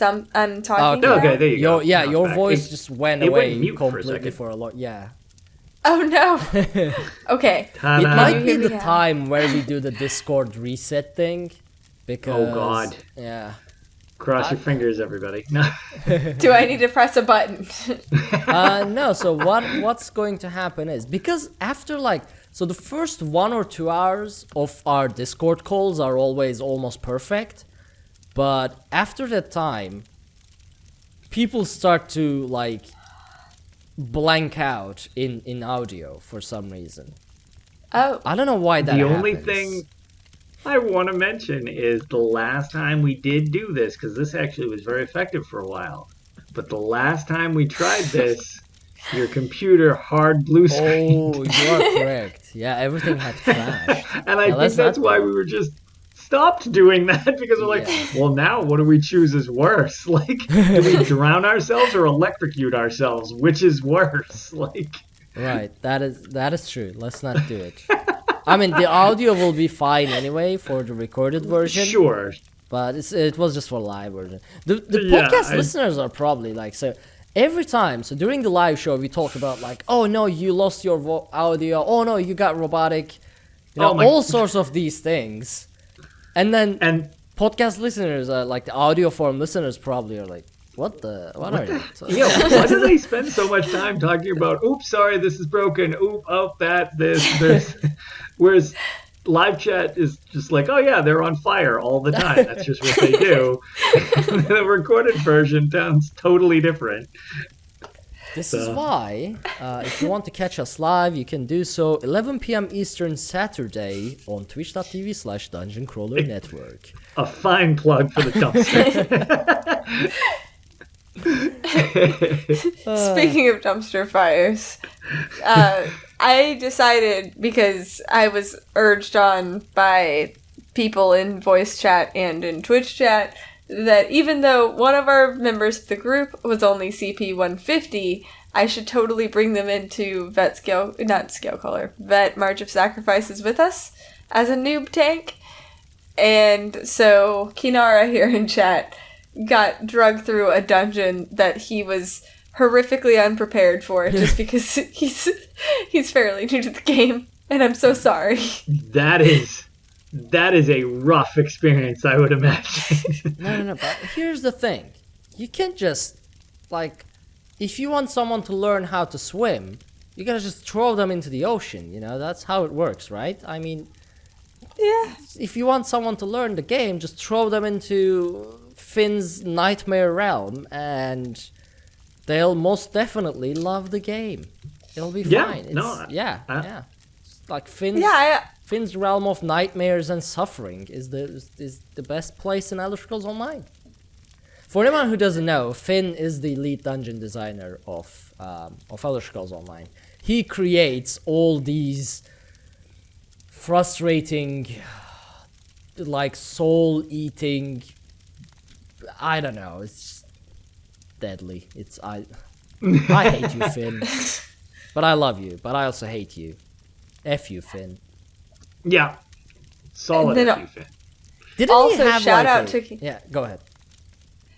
[SPEAKER 3] I'm talking.
[SPEAKER 2] Okay, there you go.
[SPEAKER 1] Your voice just went away completely for a lot. Yeah.
[SPEAKER 3] Oh no. Okay.
[SPEAKER 1] It might be the time where we do the Discord reset thing, because.
[SPEAKER 2] Oh God.
[SPEAKER 1] Yeah.
[SPEAKER 2] Cross your fingers, everybody. No.
[SPEAKER 3] Do I need to press a button?
[SPEAKER 1] No. So what's going to happen is, because after the first 1 or 2 hours of our Discord calls are always almost perfect. But after that time, people start to blank out in audio for some reason.
[SPEAKER 3] Oh.
[SPEAKER 1] I don't know why that happens.
[SPEAKER 2] The only thing I want to mention is the last time we did do this, because this actually was very effective for a while. But the last time we tried this, your computer hard blue screened.
[SPEAKER 1] Oh, you are correct. Yeah, everything had crashed.
[SPEAKER 2] And I think that's why we were just stopped doing that, because we're like, well, now what do we choose is worse? Do we drown ourselves or electrocute ourselves? Which is worse?
[SPEAKER 1] Right, that is true. Let's not do it. I mean, the audio will be fine anyway for the recorded version.
[SPEAKER 2] Sure.
[SPEAKER 1] But it was just for live version. The podcast listeners are probably so every time, so during the live show we talk about oh no, you lost your audio, oh no, you got robotic, all sorts of these things. And then podcast listeners, the audio form listeners, probably are like, what are you?
[SPEAKER 2] Why do they spend so much time talking about, oops, sorry, this is broken, this. Whereas live chat is just oh yeah, they're on fire all the time. That's just what they do. The recorded version sounds totally different.
[SPEAKER 1] This is why, if you want to catch us live, you can do so 11 p.m. Eastern Saturday on twitch.tv/Dungeon Crawler Network.
[SPEAKER 2] A fine plug for the dumpster.
[SPEAKER 3] Speaking of dumpster fires, I decided, because I was urged on by people in voice chat and in Twitch chat, that even though one of our members of the group was only CP 150, I should totally bring them into Vet March of Sacrifices with us as a noob tank. And so Kinara here in chat got drugged through a dungeon that he was horrifically unprepared for, just because he's fairly new to the game. And I'm so sorry.
[SPEAKER 2] That is a rough experience, I would imagine.
[SPEAKER 1] No. But here's the thing: you can't just if you want someone to learn how to swim, you gotta just throw them into the ocean. That's how it works, right? I mean,
[SPEAKER 3] Yeah.
[SPEAKER 1] if you want someone to learn the game, just throw them into Finn's nightmare realm, and they'll most definitely love the game. It'll be fine. Yeah. It's like Finn's realm of nightmares and suffering is the best place in Elder Scrolls Online. For anyone who doesn't know, Finn is the lead dungeon designer of Elder Scrolls Online. He creates all these frustrating, soul-eating. I don't know. It's just deadly. I hate you, Finn, but I love you. But I also hate you. F you, Finn.
[SPEAKER 2] Yeah, solid F you, Finn.
[SPEAKER 1] Didn't
[SPEAKER 3] also,
[SPEAKER 1] he have
[SPEAKER 3] shout out to
[SPEAKER 1] Yeah, go ahead.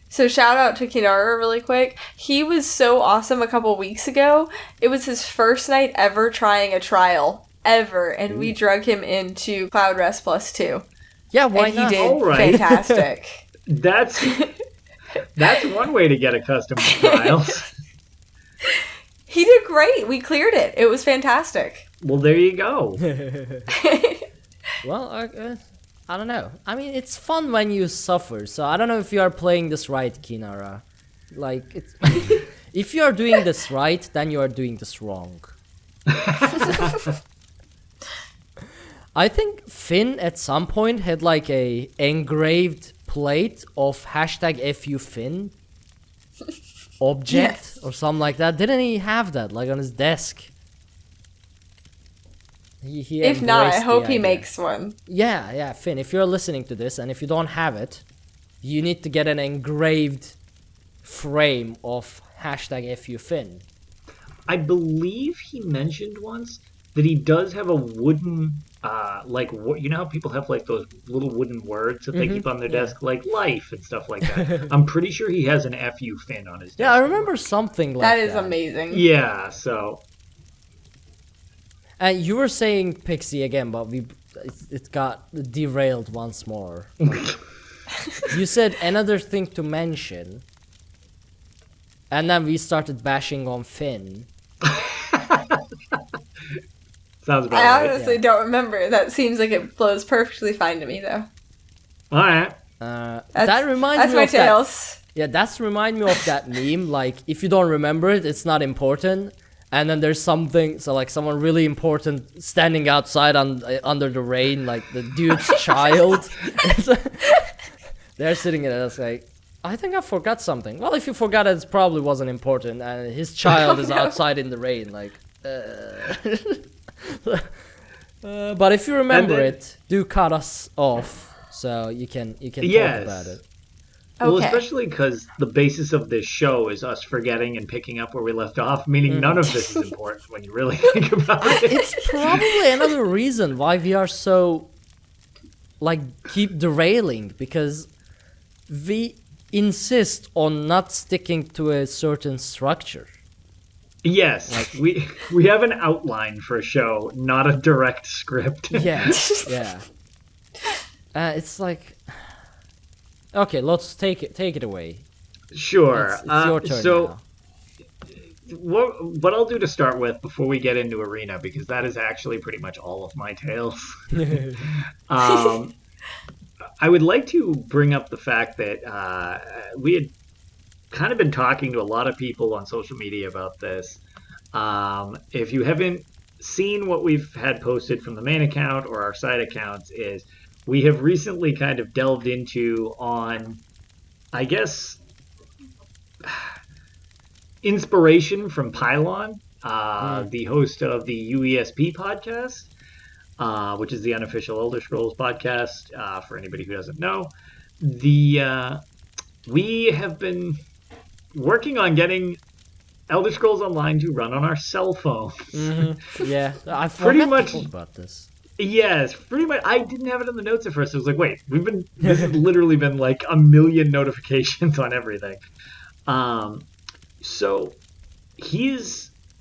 [SPEAKER 3] So shout out to Kinara really quick. He was so awesome a couple weeks ago. It was his first night ever trying a trial. Ever. And we drug him into Cloud Rest Plus 2.
[SPEAKER 1] Yeah, why
[SPEAKER 3] and
[SPEAKER 1] not?
[SPEAKER 3] He did fantastic.
[SPEAKER 2] That's one way to get accustomed to trials.
[SPEAKER 3] He did great. We cleared it. It was fantastic.
[SPEAKER 2] Well, there you go.
[SPEAKER 1] Well, I don't know. I mean, it's fun when you suffer. So I don't know if you are playing this right, Kinara. If you are doing this right, then you are doing this wrong. I think Finn at some point had a engraved plate of #FUFinn object or something like that. Didn't he have that on his desk? He
[SPEAKER 3] if not, I
[SPEAKER 1] embraced
[SPEAKER 3] hope
[SPEAKER 1] the
[SPEAKER 3] he
[SPEAKER 1] idea.
[SPEAKER 3] makes one.
[SPEAKER 1] Yeah, Finn, if you're listening to this and if you don't have it, you need to get an engraved frame of #FUFinn.
[SPEAKER 2] I believe he mentioned once that he does have a wooden, you know how people have those little wooden words that they keep on their desk, like life and stuff like that. I'm pretty sure he has an FU Finn on his desk.
[SPEAKER 1] Yeah, I remember something like that.
[SPEAKER 3] That is amazing.
[SPEAKER 2] Yeah, so.
[SPEAKER 1] You were saying Pixie again, but it got derailed once more. You said another thing to mention, and then we started bashing on Finn.
[SPEAKER 2] Sounds about
[SPEAKER 3] I
[SPEAKER 2] right.
[SPEAKER 3] honestly don't remember. That seems like it flows perfectly fine to me, though.
[SPEAKER 2] All right.
[SPEAKER 1] That reminds me
[SPEAKER 3] my
[SPEAKER 1] of
[SPEAKER 3] Tales.
[SPEAKER 1] That's remind me of that meme. If you don't remember it, it's not important. And then there's something, someone really important standing outside under the rain, the dude's child. They're sitting there, it's I think I forgot something. Well, if you forgot it probably wasn't important, and his child is outside in the rain, but if you remember it, do cut us off so you can talk about it.
[SPEAKER 2] Well,
[SPEAKER 3] Okay.
[SPEAKER 2] especially because the basis of this show is us forgetting and picking up where we left off, meaning none of this is important when you really think about it.
[SPEAKER 1] It's probably another reason why we are so keep derailing, because we insist on not sticking to a certain structure.
[SPEAKER 2] Yes, we have an outline for a show, not a direct script.
[SPEAKER 1] Yeah. It's okay, let's take it away.
[SPEAKER 2] Sure.
[SPEAKER 1] It's your turn now.
[SPEAKER 2] What I'll do to start with before we get into Arena, because that is actually pretty much all of my tales. I would like to bring up the fact that we had kind of been talking to a lot of people on social media about this. If you haven't seen what we've had posted from the main account or our side accounts, is we have recently kind of delved into on, I guess, inspiration from Pylon, the host of the UESP podcast, which is the unofficial Elder Scrolls podcast, for anybody who doesn't know. We have been working on getting Elder Scrolls Online to run on our cell phones.
[SPEAKER 1] Mm-hmm. Yeah, I
[SPEAKER 2] Pretty
[SPEAKER 1] forgot
[SPEAKER 2] much
[SPEAKER 1] to talk about this.
[SPEAKER 2] Yes, pretty much. I didn't have it in the notes at first. I was like, wait, this has literally been a million notifications on everything. So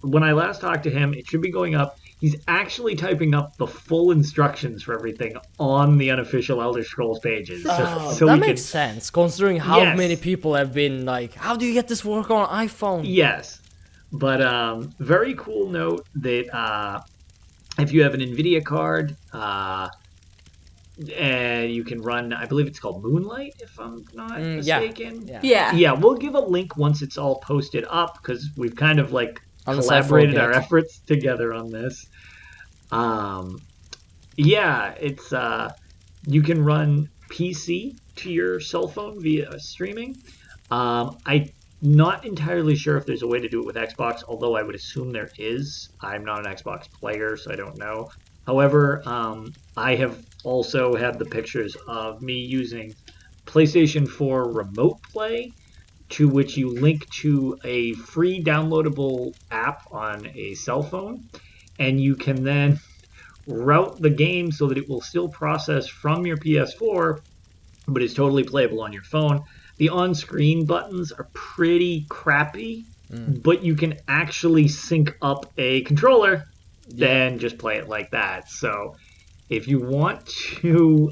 [SPEAKER 2] when I last talked to him, it should be going up. he's actually typing up the full instructions for everything on the unofficial Elder Scrolls pages.
[SPEAKER 1] So that makes sense, considering how many people have been like, how do you get this work on iPhone?
[SPEAKER 2] Yes. But very cool note that if you have an NVIDIA card, and you can run, I believe it's called Moonlight, if I'm not mistaken.
[SPEAKER 3] Yeah,
[SPEAKER 2] we'll give a link once it's all posted up, because we've kind of like collaborated our efforts together on this. It's you can run PC to your cell phone via streaming. I'm not entirely sure if there's a way to do it with Xbox, although I would assume there is. I'm not an Xbox player, so I don't know. However, I have also had the pictures of me using PlayStation 4 Remote Play, to which you link to a free downloadable app on a cell phone, and you can then route the game so that it will still process from your PS4, but is totally playable on your phone. The on-screen buttons are pretty crappy, but you can actually sync up a controller, then just play it like that. So if you want to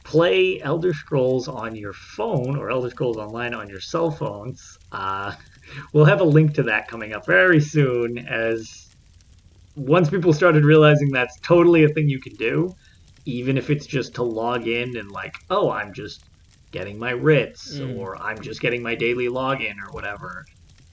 [SPEAKER 2] play Elder Scrolls on your phone or Elder Scrolls Online on your cell phones, we'll have a link to that coming up very soon, as once people started realizing that's totally a thing you can do, even if it's just to log in and like, oh, I'm just getting my writs, or I'm just getting my daily login or whatever.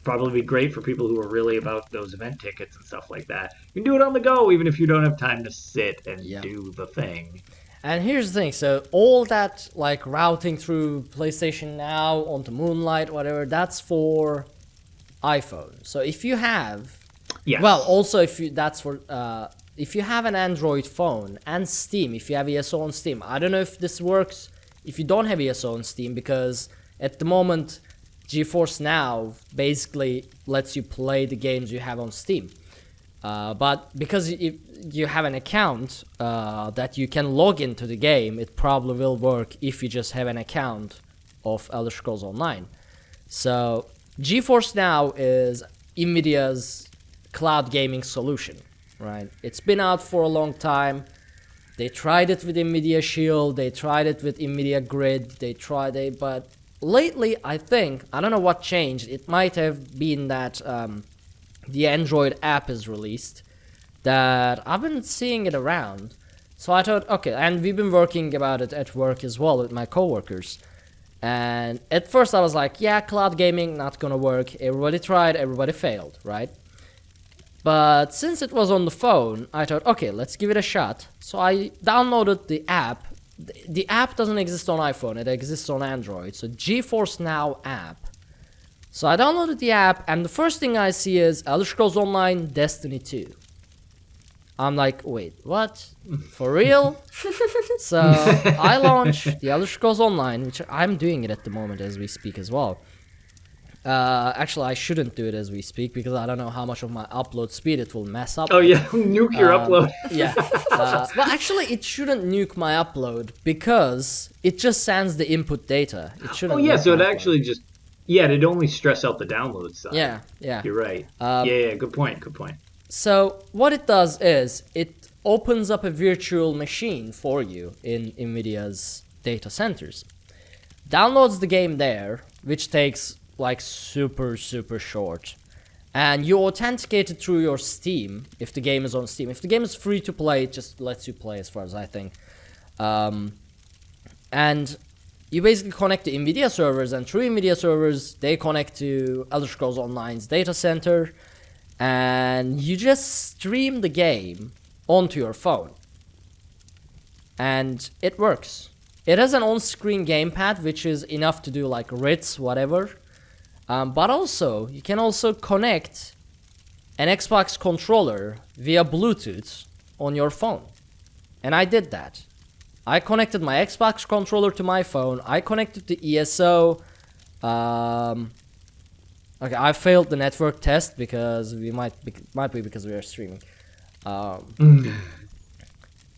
[SPEAKER 2] Probably be great for people who are really about those event tickets and stuff like that. You can do it on the go, even if you don't have time to sit and do the thing.
[SPEAKER 1] And here's the thing, so all that like routing through PlayStation Now onto Moonlight, whatever, that's for iPhone. So if you have, well, also if you if you have an Android phone and Steam, if you have ESO on Steam, I don't know if this works if you don't have ESO on Steam, because at the moment GeForce Now basically lets you play the games you have on Steam. But because you have an account that you can log into the game, it probably will work if you just have an account of Elder Scrolls Online. So GeForce Now is NVIDIA's cloud gaming solution, right? It's been out for a long time. They tried it with NVIDIA Shield, they tried it with NVIDIA Grid, but lately, I think, I don't know what changed. It might have been that the Android app is released, that I've been seeing it around. So I thought, okay, and we've been working about it at work as well with my coworkers. And at first I was like, yeah, cloud gaming, not gonna work. Everybody tried, everybody failed, right? But since it was on the phone, I thought, okay, let's give it a shot. So I downloaded the app. The app doesn't exist on iPhone, it exists on Android. So GeForce Now app. So I downloaded the app, and the first thing I see is Elder Scrolls Online Destiny 2. I'm like, wait, what? For real? So I launched the Elder Scrolls Online, which I'm doing it at the moment as we speak as well. Actually, I shouldn't do it as we speak, because I don't know how much of my upload speed it will mess up.
[SPEAKER 2] Oh yeah, nuke your upload.
[SPEAKER 1] Yeah. Well, actually, it shouldn't nuke my upload, because it just sends the input data. It shouldn't.
[SPEAKER 2] Oh yeah, so it actually just it'd only stress out the download side.
[SPEAKER 1] Yeah.
[SPEAKER 2] You're right. Yeah, good point.
[SPEAKER 1] So what it does is it opens up a virtual machine for you in NVIDIA's data centers. Downloads the game there, which takes like super short, and you authenticate it through your Steam if the game is on Steam. If the game is free to play, it just lets you play, as far as I think. And you basically connect to NVIDIA servers, and through NVIDIA servers they connect to Elder Scrolls Online's data center, and you just stream the game onto your phone, and it works. It has an on-screen gamepad, which is enough to do like writs, whatever. But also, you can also connect an Xbox controller via Bluetooth on your phone. And I did that. I connected my Xbox controller to my phone. I connected to ESO. Okay, I failed the network test because we might be because we are streaming. Oh,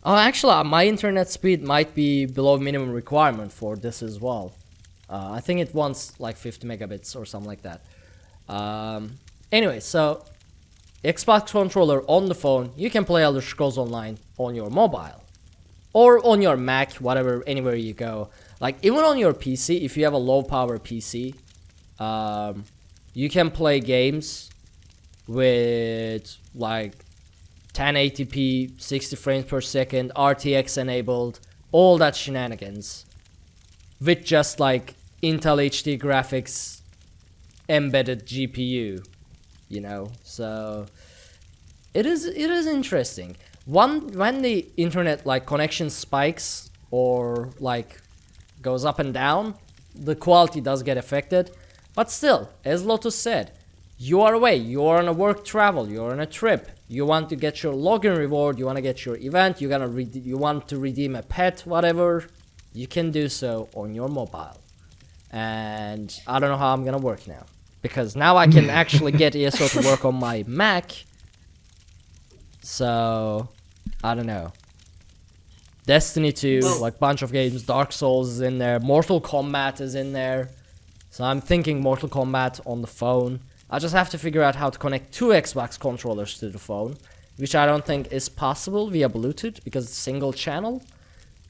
[SPEAKER 1] actually, my internet speed might be below minimum requirement for this as well. I think it wants like 50 megabits or something like that. Anyway, so Xbox controller on the phone, you can play Elder Scrolls Online on your mobile. Or on your Mac, whatever, anywhere you go. Like, even on your PC, if you have a low-power PC, you can play games with, like, 1080p, 60 frames per second, RTX enabled, all that shenanigans. With just, like, Intel HD graphics embedded GPU, you know? So, it is interesting. When the internet, like, connection spikes or, like, goes up and down, the quality does get affected. But still, as Lotus said, you are away, you are on a work travel, you are on a trip, you want to get your login reward, you want to get your event, you want to redeem a pet, whatever, you can do so on your mobile. And I don't know how I'm gonna work now, because now I can actually get ESO to work on my Mac. So, I don't know. Destiny 2, like, bunch of games, Dark Souls is in there, Mortal Kombat is in there. So I'm thinking Mortal Kombat on the phone. I just have to figure out how to connect 2 Xbox controllers to the phone, which I don't think is possible via Bluetooth because it's single channel.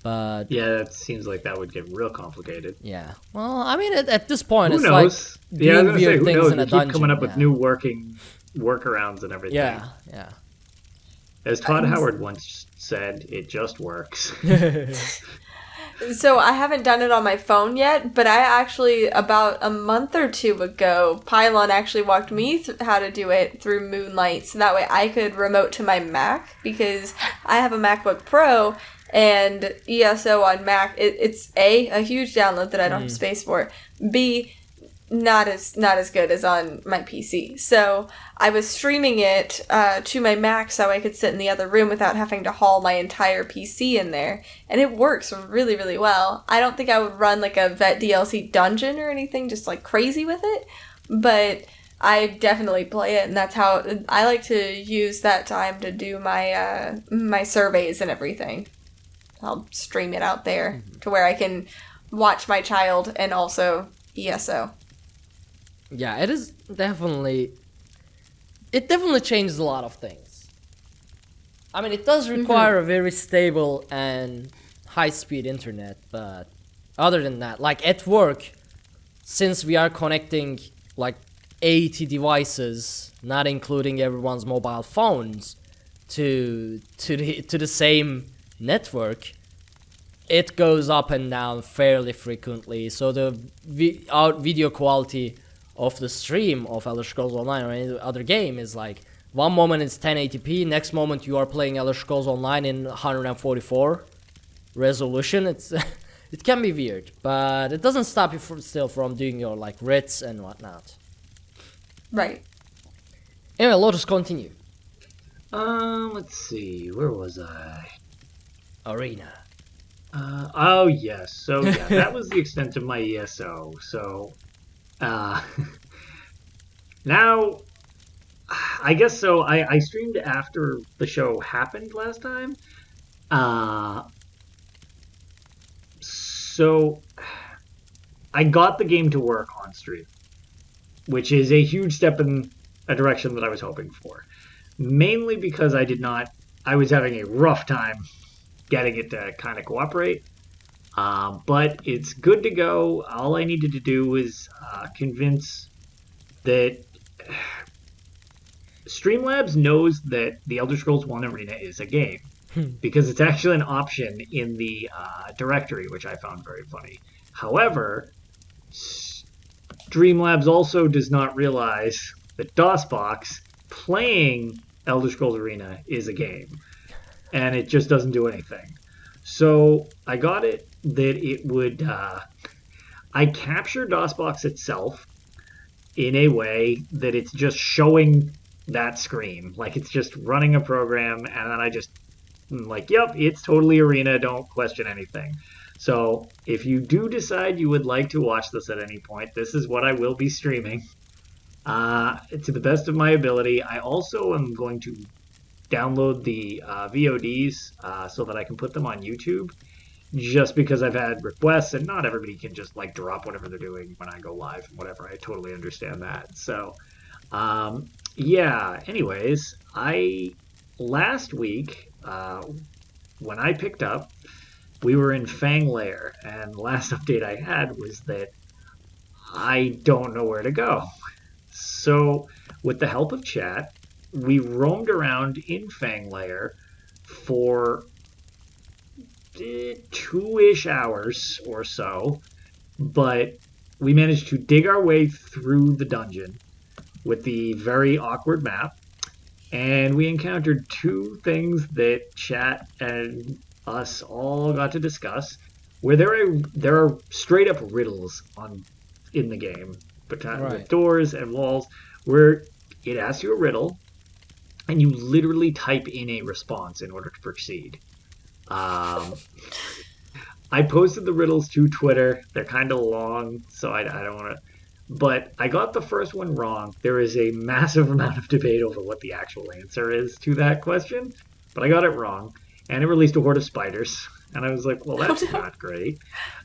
[SPEAKER 1] But
[SPEAKER 2] yeah, that seems like that would get real complicated.
[SPEAKER 1] Yeah. Well, I mean, at this point,
[SPEAKER 2] who
[SPEAKER 1] it's
[SPEAKER 2] knows?
[SPEAKER 1] like doing weird things in a
[SPEAKER 2] keep
[SPEAKER 1] dungeon.
[SPEAKER 2] Coming up with new workarounds and everything.
[SPEAKER 1] Yeah, yeah.
[SPEAKER 2] As Todd Howard once said, it just works.
[SPEAKER 3] So I haven't done it on my phone yet, but I actually, about a month or 2 ago, Pylon actually walked me how to do it through Moonlight, so that way I could remote to my Mac, because I have a MacBook Pro, and ESO on Mac, it's a huge download that I don't have space for, B, not as good as on my PC. So I was streaming it to my Mac so I could sit in the other room without having to haul my entire PC in there, and it works really, really well. I don't think I would run like a Vet DLC dungeon or anything just like crazy with it, but I definitely play it, and that's how I like to use that time to do my my surveys and everything. I'll stream it out there to where I can watch my child and also ESO.
[SPEAKER 1] Yeah, it is definitely... It definitely changes a lot of things. I mean, it does require a very stable and high-speed internet, but other than that, like at work, since we are connecting like 80 devices, not including everyone's mobile phones, to the same network, it goes up and down fairly frequently. So the video quality of the stream of Elder Scrolls Online or any other game is like, one moment it's 1080p, next moment you are playing Elder Scrolls Online in 144 resolution. It's it can be weird, but it doesn't stop you from doing your like writs and whatnot.
[SPEAKER 3] Right.
[SPEAKER 1] Anyway, Lotus, continue.
[SPEAKER 2] Let's see, where was I?
[SPEAKER 1] Arena.
[SPEAKER 2] Oh yes, so yeah, that was the extent of my ESO. So, now, I guess so. I streamed after the show happened last time. So I got the game to work on stream, which is a huge step in a direction that I was hoping for. Mainly because I was having a rough time getting it to kind of cooperate. But it's good to go. All I needed to do was convince that Streamlabs knows that the Elder Scrolls 1 Arena is a game. Because it's actually an option in the directory, which I found very funny. However, Streamlabs also does not realize that DOSBox playing Elder Scrolls Arena is a game. And it just doesn't do anything. So I got it that it would... I capture DOSBox itself in a way that it's just showing that screen. Like it's just running a program, and then I just... like, yep, it's totally Arena, don't question anything. So if you do decide you would like to watch this at any point, this is what I will be streaming to the best of my ability. I also am going to download the VODs so that I can put them on YouTube, just because I've had requests, and not everybody can just like drop whatever they're doing when I go live and whatever. I totally understand that. So Yeah. Anyways, last week when I picked up, we were in Fang Lair, and the last update I had was that I don't know where to go. So, with the help of chat, we roamed around in Fang Lair for 2-ish hours or so, but we managed to dig our way through the dungeon with the very awkward map, and we encountered two things that chat and us all got to discuss, where there are straight up riddles in the game, with doors and walls, where it asks you a riddle, and you literally type in a response in order to proceed. I posted the riddles to Twitter. They're kind of long, so I don't want to... But I got the first one wrong. There is a massive amount of debate over what the actual answer is to that question, but I got it wrong, and it released a horde of spiders, and I was like, well, that's not great.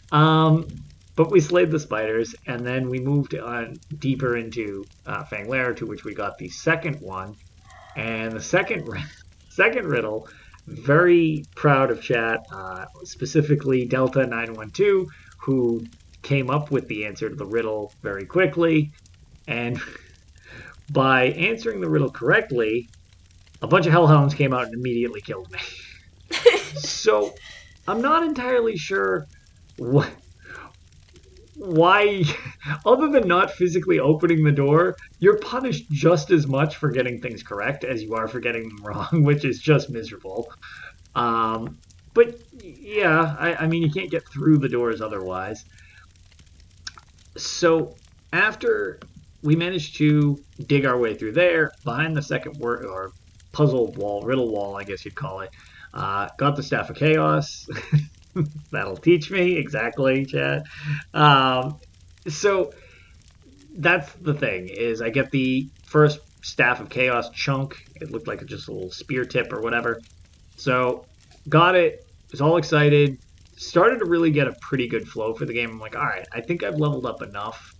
[SPEAKER 2] But we slayed the spiders, and then we moved on deeper into Fang Lair, to which we got the second one, and the second riddle, very proud of chat, specifically Delta912, who came up with the answer to the riddle very quickly, and by answering the riddle correctly, a bunch of hellhounds came out and immediately killed me. So I'm not entirely sure why, other than not physically opening the door, you're punished just as much for getting things correct as you are for getting them wrong, which is just miserable. But yeah, I mean, you can't get through the doors otherwise. So after we managed to dig our way through there, behind the second or puzzle wall, riddle wall, I guess you'd call it, got the Staff of Chaos. That'll teach me, exactly, Chad. So that's the thing, is I get the first Staff of Chaos chunk. It looked like just a little spear tip or whatever. So got it, was all excited, started to really get a pretty good flow for the game. I'm like, all right, I think I've leveled up enough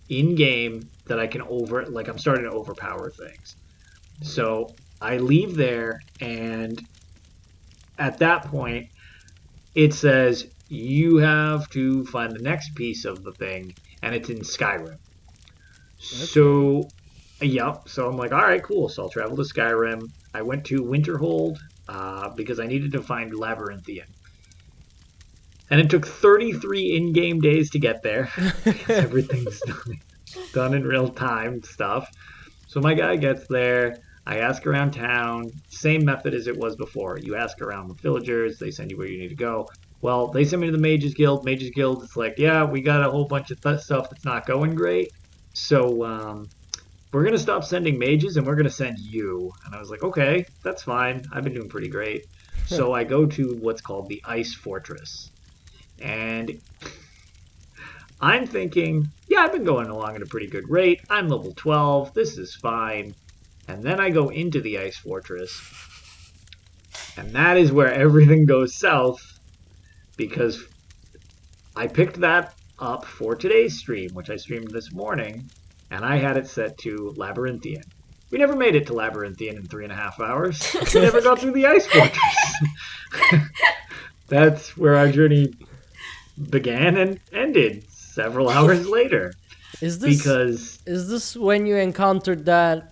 [SPEAKER 2] in-game that I can I'm starting to overpower things. So I leave there, and at that point, it says you have to find the next piece of the thing, and it's in Skyrim. Okay. So I'm like, all right, cool. So I'll travel to Skyrim. I went to Winterhold because I needed to find Labyrinthian. And it took 33 in-game days to get there. Everything's done in real time stuff. So my guy gets there. I ask around town. Same method as it was before. You ask around with villagers. They send you where you need to go. Well, they send me to the Mages Guild. Mages Guild, it's like, yeah, we got a whole bunch of stuff that's not going great. So we're going to stop sending mages, and we're going to send you. And I was like, okay, that's fine. I've been doing pretty great. So I go to what's called the Ice Fortress. And I'm thinking, yeah, I've been going along at a pretty good rate. I'm level 12. This is fine. And then I go into the Ice Fortress. And that is where everything goes south, because I picked that up for today's stream, which I streamed this morning, and I had it set to Labyrinthian. We never made it to Labyrinthian in 3.5 hours. We never got through the Ice Fortress. That's where our journey began and ended several hours later.
[SPEAKER 1] Is this when you encountered that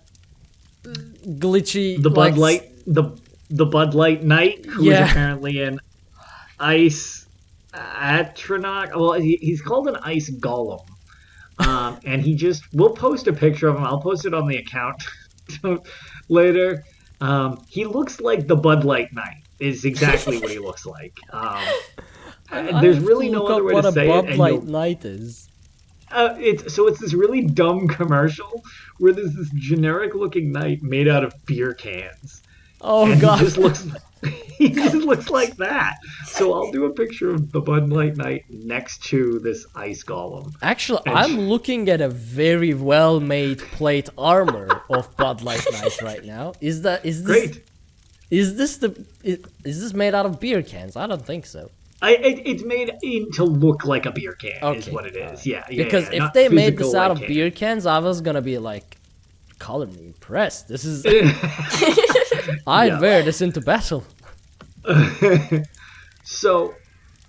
[SPEAKER 1] glitchy
[SPEAKER 2] the Bud Light the Bud Light Knight, who is apparently an ice atronach? Well, he's called an ice golem. And we'll post a picture of him. I'll post it on the account later. He looks like the Bud Light Knight is exactly what he looks like. There's really no other way to say it.
[SPEAKER 1] What a Bud Light Knight is.
[SPEAKER 2] It's this really dumb commercial where there's this generic-looking knight made out of beer cans.
[SPEAKER 1] Oh,
[SPEAKER 2] and
[SPEAKER 1] God.
[SPEAKER 2] He just looks like that. So I'll do a picture of the Bud Light Knight next to this ice golem.
[SPEAKER 1] Actually, I'm looking at a very well-made plate armor of Bud Light Knight right now. Is this
[SPEAKER 2] great?
[SPEAKER 1] Is this made out of beer cans? I don't think so.
[SPEAKER 2] It's made to look like a beer can, is what it is. Yeah,
[SPEAKER 1] because if they made this out of beer cans, I was gonna be like color me impressed. This is... I'd wear this into battle.
[SPEAKER 2] So,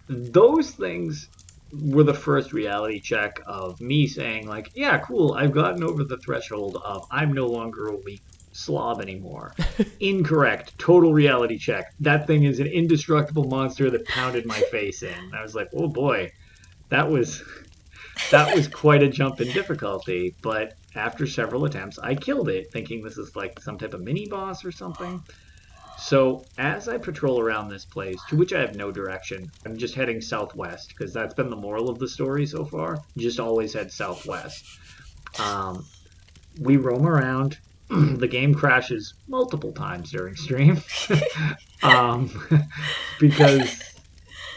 [SPEAKER 2] those things were the first reality check of me saying, like, yeah, cool, I've gotten over the threshold of I'm no longer a weak slob anymore. Incorrect. Total reality check. That thing is an indestructible monster that pounded my face in. I was like, oh boy, that was quite a jump in difficulty. But after several attempts, I killed it, thinking this is like some type of mini boss or something. So as I patrol around this place, to which I have no direction, I'm just heading southwest, because that's been the moral of the story so far. Just always head southwest. We roam around. The game crashes multiple times during stream. Because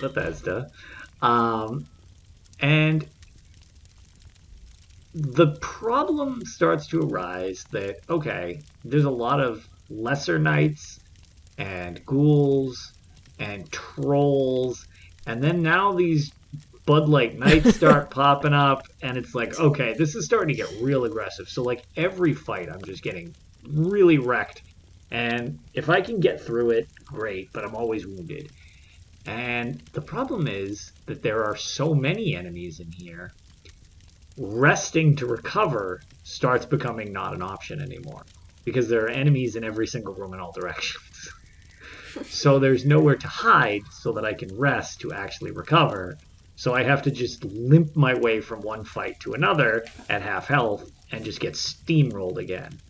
[SPEAKER 2] Bethesda. And the problem starts to arise that, okay, there's a lot of lesser knights and ghouls and trolls, and then now these Bud-like knights start popping up, and it's like, okay, this is starting to get real aggressive. So like every fight I'm just getting really wrecked, and if I can get through it, great, but I'm always wounded. And the problem is that there are so many enemies in here, resting to recover starts becoming not an option anymore, because there are enemies in every single room in all directions. So there's nowhere to hide so that I can rest to actually recover. So I have to just limp my way from one fight to another at half health and just get steamrolled again.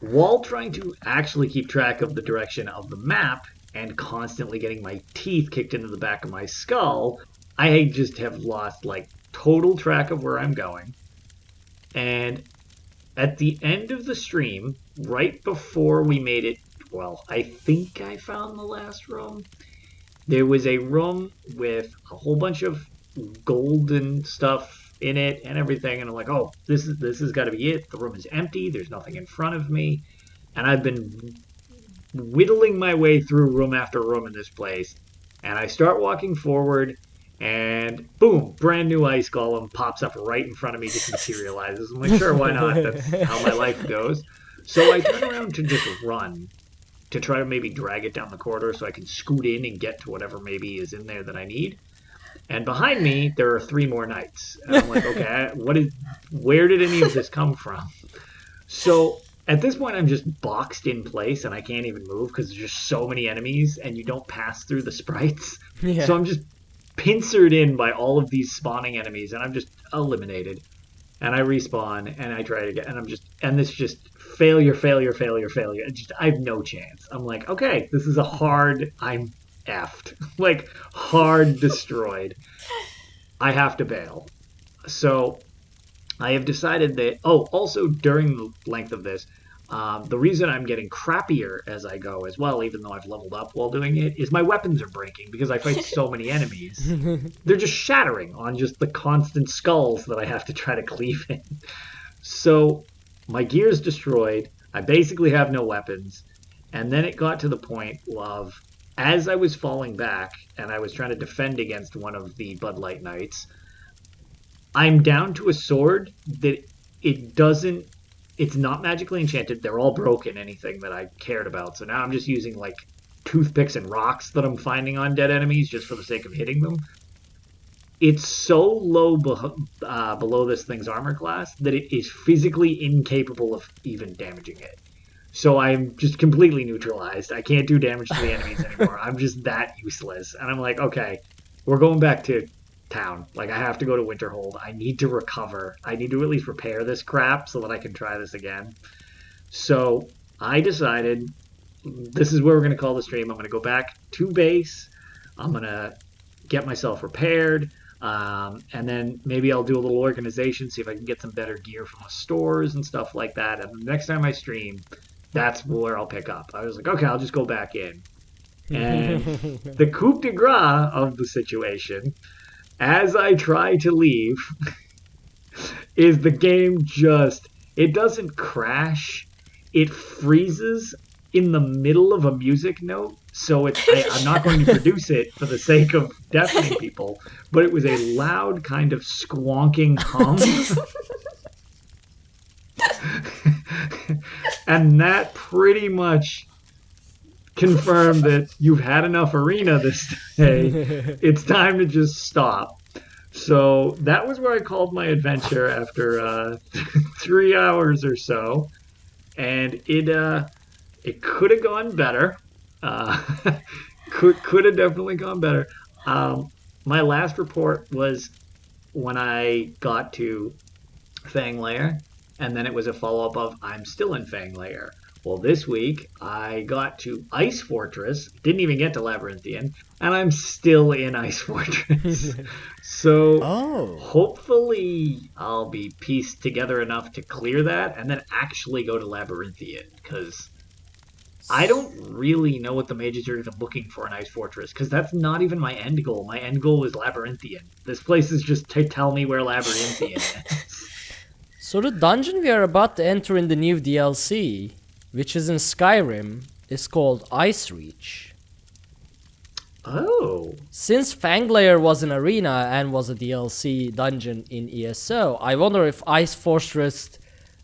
[SPEAKER 2] While trying to actually keep track of the direction of the map and constantly getting my teeth kicked into the back of my skull, I just have lost like total track of where I'm going. And at the end of the stream, right before we made it, well, I think I found the last room. There was a room with a whole bunch of golden stuff in it and everything, and I'm like, oh, this has got to be it. The room is empty. There's nothing in front of me, and I've been whittling my way through room after room in this place, and I start walking forward, and boom, brand new ice golem pops up right in front of me, just materializes. I'm like, sure, why not? That's how my life goes. So I turn around to just run, to try to maybe drag it down the corridor so I can scoot in and get to whatever maybe is in there that I need. And behind me, there are 3 more knights. And I'm like, okay, where did any of this come from? So at this point, I'm just boxed in place and I can't even move because there's just so many enemies and you don't pass through the sprites. Yeah. So I'm just pincered in by all of these spawning enemies and I'm just eliminated. And I respawn and I try it again and this just failure. I have no chance. I'm like, okay, this is I'm effed. Like, hard destroyed. I have to bail. So I have decided that, also during the length of this, the reason I'm getting crappier as I go as well, even though I've leveled up while doing it, is my weapons are breaking because I fight so many enemies. They're just shattering on just the constant skulls that I have to try to cleave in. So my gear's destroyed. I basically have no weapons. And then it got to the point of, as I was falling back and I was trying to defend against one of the Bud Light Knights, I'm down to a sword that it's not magically enchanted. They're all broken, anything that I cared about. So now I'm just using like toothpicks and rocks that I'm finding on dead enemies just for the sake of hitting them. It's so low below this thing's armor class that it is physically incapable of even damaging it. So I'm just completely neutralized. I can't do damage to the enemies anymore. I'm just that useless. And I'm like, okay, we're going back to town. Like, I have to go to Winterhold. I need to recover. I need to at least repair this crap so that I can try this again. So I decided this is where we're going to call the stream. I'm going to go back to base. I'm going to get myself repaired. And then maybe I'll do a little organization, see if I can get some better gear from the stores and stuff like that. And the next time I stream, that's where I'll pick up. I was like, okay, I'll just go back in. And the coup de grace of the situation, as I try to leave, is the game it doesn't crash. It freezes in the middle of a music note. So I'm not going to produce it for the sake of deafening people, but it was a loud kind of squonking hum. And that pretty much confirmed that you've had enough arena this day. It's time to just stop. So that was where I called my adventure after 3 hours or so. And it could have gone better. Could have definitely gone better. My last report was when I got to Fang Lair, and then it was a follow-up of I'm still in Fang Lair. Well, this week I got to Ice Fortress, didn't even get to Labyrinthian, and I'm still in Ice Fortress. So hopefully I'll be pieced together enough to clear that and then actually go to Labyrinthian, because I don't really know what the mages are even looking for in Ice Fortress, because that's not even my end goal. My end goal is Labyrinthian. This place is just to tell me where Labyrinthian is.
[SPEAKER 1] So the dungeon we are about to enter in the new DLC, which is in Skyrim, is called Ice Reach.
[SPEAKER 2] Oh.
[SPEAKER 1] Since Fanglair was an arena and was a DLC dungeon in ESO, I wonder if Ice Fortress,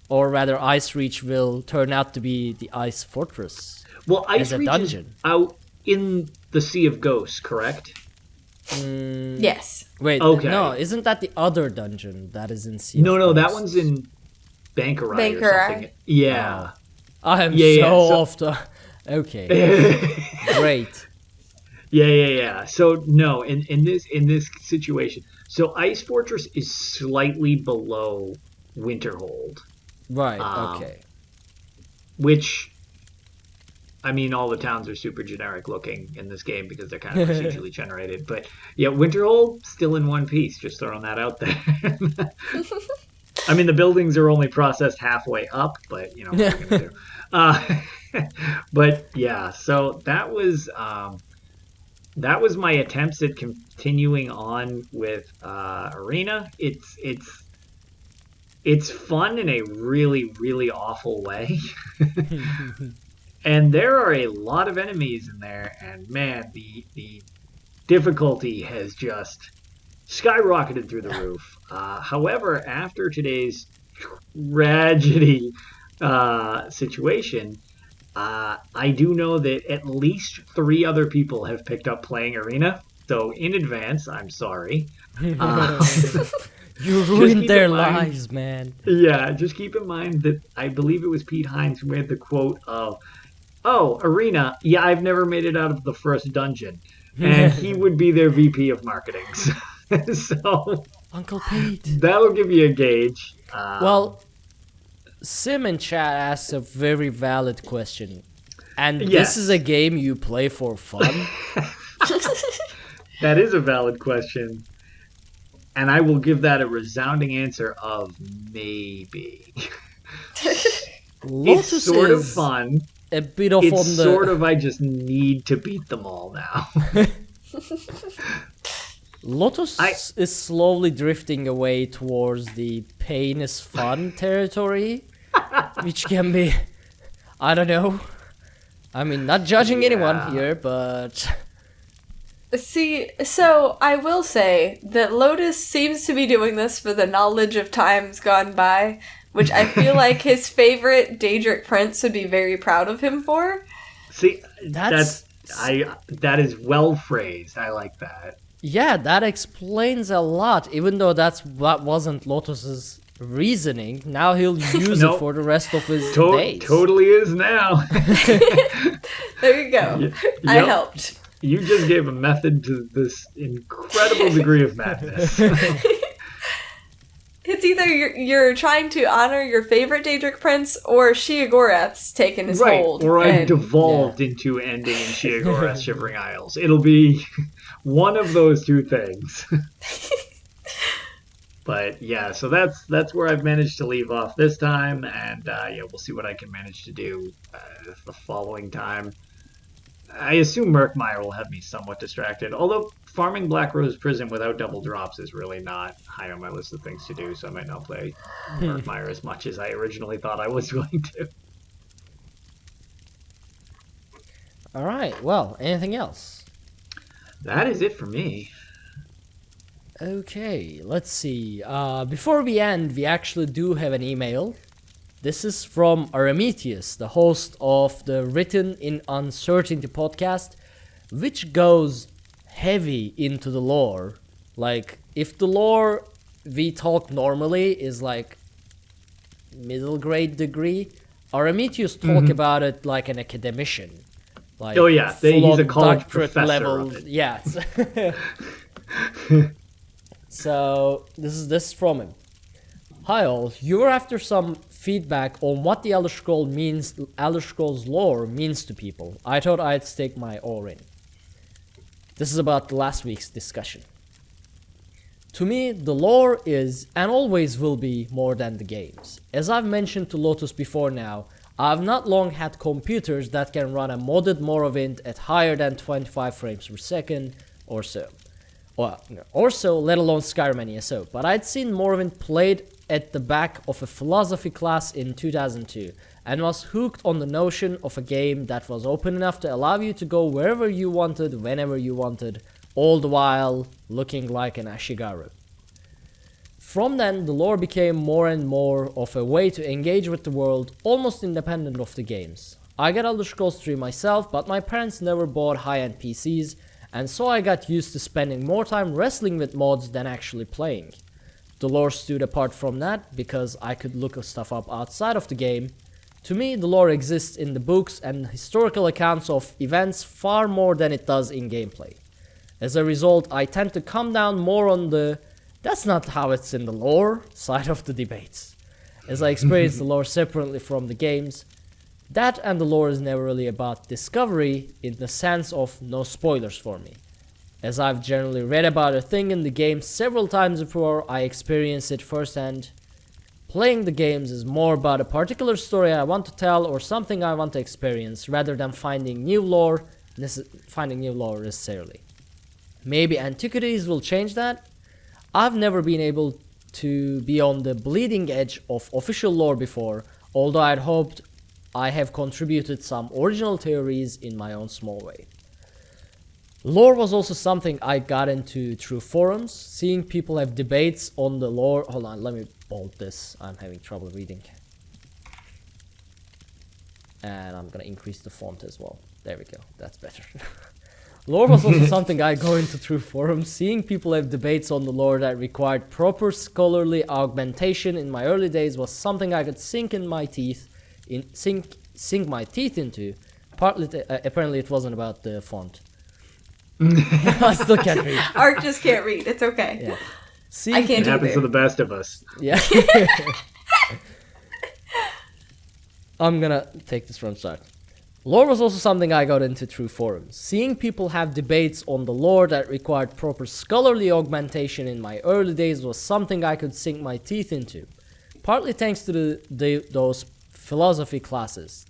[SPEAKER 1] or rather Ice Reach, will turn out to be the Ice Fortress.
[SPEAKER 2] Well, Ice
[SPEAKER 1] as a
[SPEAKER 2] Reach
[SPEAKER 1] dungeon.
[SPEAKER 2] Is out in the Sea of Ghosts, correct?
[SPEAKER 3] Yes.
[SPEAKER 1] Wait,
[SPEAKER 2] Okay.
[SPEAKER 1] no, isn't that the other dungeon that is in Sea of
[SPEAKER 2] No, that
[SPEAKER 1] Ghosts?
[SPEAKER 2] one's in Bankerai or
[SPEAKER 3] Bankerai.
[SPEAKER 2] something. Yeah.
[SPEAKER 1] I am
[SPEAKER 2] Yeah, so-
[SPEAKER 1] off the... Okay, great.
[SPEAKER 2] Yeah. So no, in this situation, so Ice Fortress is slightly below Winterhold,
[SPEAKER 1] Right,
[SPEAKER 2] Um,
[SPEAKER 1] okay.
[SPEAKER 2] which, I mean, all the towns are super generic looking in this game because they're kind of procedurally generated. But yeah, Winterhold still in one piece. Just throwing that out there. I mean, the buildings are only processed halfway up, but you know what are you gonna do? But yeah, so that was my attempts at continuing on with Arena. It's fun in a really, really awful way. And there are a lot of enemies in there, and man, the difficulty has just skyrocketed through the roof. However, after today's tragedy situation, I do know that at least 3 other people have picked up playing Arena. So in advance, I'm sorry.
[SPEAKER 1] You
[SPEAKER 2] keep
[SPEAKER 1] ruined their
[SPEAKER 2] in mind-
[SPEAKER 1] lives, man.
[SPEAKER 2] Yeah, just keep in mind that I believe it was Pete Hines who made the quote of, "Oh, Arena, yeah, I've never made it out of the first dungeon." And he would be their VP of marketing. So
[SPEAKER 1] Uncle Pete.
[SPEAKER 2] that'll give you a gauge.
[SPEAKER 1] Well, Sim in chat asks a very valid question. And
[SPEAKER 2] Yes.
[SPEAKER 1] this is a game you play for fun?
[SPEAKER 2] That is a valid question. And I will give that a resounding answer of maybe.
[SPEAKER 1] Lotus
[SPEAKER 2] It's sort of
[SPEAKER 1] is
[SPEAKER 2] fun.
[SPEAKER 1] a bit of
[SPEAKER 2] It's
[SPEAKER 1] on the...
[SPEAKER 2] sort of I just need to beat them all now.
[SPEAKER 1] Lotus is slowly drifting away towards the pain is fun territory, which can be, I don't know. I mean, not judging anyone here, but
[SPEAKER 3] See, so I will say that Lotus seems to be doing this for the knowledge of times gone by, which I feel like his favorite Daedric prince would be very proud of him for.
[SPEAKER 2] See,
[SPEAKER 1] That's-
[SPEAKER 2] that is well phrased. I like that.
[SPEAKER 1] yeah, that explains a lot. Even though that wasn't Lotus's reasoning, now he'll use
[SPEAKER 2] Nope.
[SPEAKER 1] it for the rest of his days.
[SPEAKER 2] Totally is now.
[SPEAKER 3] There you go. I
[SPEAKER 2] Yep.
[SPEAKER 3] helped.
[SPEAKER 2] You just gave a method to this incredible degree of madness.
[SPEAKER 3] It's either you're trying to honor your favorite Daedric prince, or Sheogorath's taken his
[SPEAKER 2] Right,
[SPEAKER 3] hold.
[SPEAKER 2] or I've
[SPEAKER 3] and-
[SPEAKER 2] devolved into ending in Sheogorath's Shivering Isles. It'll be one of those two things. But yeah, so that's where I've managed to leave off this time, and yeah, we'll see what I can manage to do the following time. I assume Murkmire will have me somewhat distracted, although farming Black Rose Prison without double drops is really not high on my list of things to do, so I might not play Murkmire as much as I originally thought I was going to.
[SPEAKER 1] Alright, well, anything else?
[SPEAKER 2] That is it for me.
[SPEAKER 1] Okay, let's see. Before we end, we actually do have an email. This is from Aramithius, the host of the Written in Uncertainty podcast, which goes heavy into the lore. Like, if the lore we talk normally is like middle grade degree, Aramithius talk about it like an academician. Like,
[SPEAKER 2] Oh yeah, he's a college
[SPEAKER 1] doctorate
[SPEAKER 2] professor
[SPEAKER 1] level.
[SPEAKER 2] of it.
[SPEAKER 1] Yeah. So this is from him. Hi all, you were after some feedback on what the Elder Scrolls lore means to people. I thought I'd stake my oar in. This is about last week's discussion. To me, the lore is, and always will be, more than the games. As I've mentioned to Lotus before now, I've not long had computers that can run a modded Morrowind at higher than 25 frames per second or so. Or so, let alone Skyrim and ESO. But I'd seen Morrowind played at the back of a philosophy class in 2002 and was hooked on the notion of a game that was open enough to allow you to go wherever you wanted, whenever you wanted, all the while looking like an Ashigaru. From then, the lore became more and more of a way to engage with the world, almost independent of the games. I got Elder Scrolls 3 myself, but my parents never bought high-end PCs, and so I got used to spending more time wrestling with mods than actually playing. The lore stood apart from that because I could look stuff up outside of the game. To me, the lore exists in the books and historical accounts of events far more than it does in gameplay. As a result, I tend to come down more on the "that's not how it's in the lore" side of the debates. As I experience the lore separately from the games, that and the lore is never really about discovery in the sense of no spoilers for me. As I've generally read about a thing in the game several times before I experience it firsthand, playing the games is more about a particular story I want to tell or something I want to experience rather than finding new lore necessarily. Maybe Antiquities will change that. I've never been able to be on the bleeding edge of official lore before, although I'd hoped I have contributed some original theories in my own small way. Lore was also something I got into through forums, seeing people have debates on the lore. Hold on, let me bold this. I'm having trouble reading. And I'm gonna increase the font as well. There we go, that's better. Lore was also something I go into through forums, seeing people have debates on the lore that required proper scholarly augmentation in my early days was something I could sink my teeth into. Partly, apparently it wasn't about the font. I still can't read.
[SPEAKER 3] Ark just can't read. It's okay.
[SPEAKER 1] Yeah.
[SPEAKER 3] I can't
[SPEAKER 2] It happens to the best of us.
[SPEAKER 1] Yeah. I'm gonna take this from start. Lore was also something I got into through forums. Seeing people have debates on the lore that required proper scholarly augmentation in my early days was something I could sink my teeth into. Partly thanks to those philosophy classes.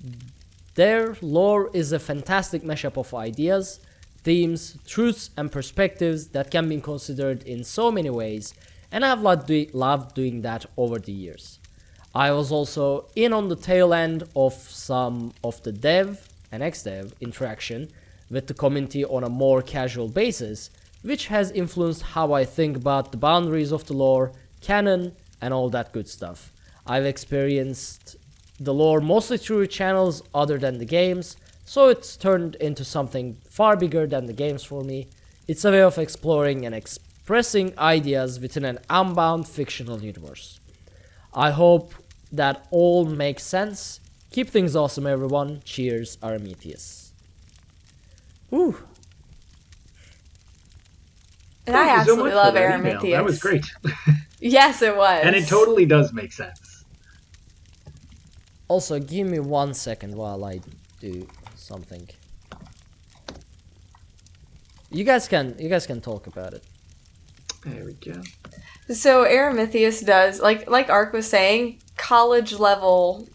[SPEAKER 1] Their lore is a fantastic mashup of ideas, themes, truths, and perspectives that can be considered in so many ways, and I've loved doing that over the years. I was also in on the tail end of some of the dev and ex-dev interaction with the community on a more casual basis, which has influenced how I think about the boundaries of the lore, canon, and all that good stuff. I've experienced the lore mostly through channels other than the games, so it's turned into something far bigger than the games for me. It's a way of exploring and expressing ideas within an unbound fictional universe. I hope that all makes sense. Keep things awesome, everyone. Cheers, Aramithius. Whew.
[SPEAKER 3] And I
[SPEAKER 2] Thank you so
[SPEAKER 3] absolutely
[SPEAKER 2] much
[SPEAKER 3] love
[SPEAKER 2] for that email.
[SPEAKER 3] Aramithius.
[SPEAKER 2] That was great.
[SPEAKER 3] Yes, it was.
[SPEAKER 2] And it totally does make sense.
[SPEAKER 1] Also, give me 1 second while I do something. You guys can talk about it.
[SPEAKER 2] There we go.
[SPEAKER 3] So Aramithius does, like Ark was saying, college level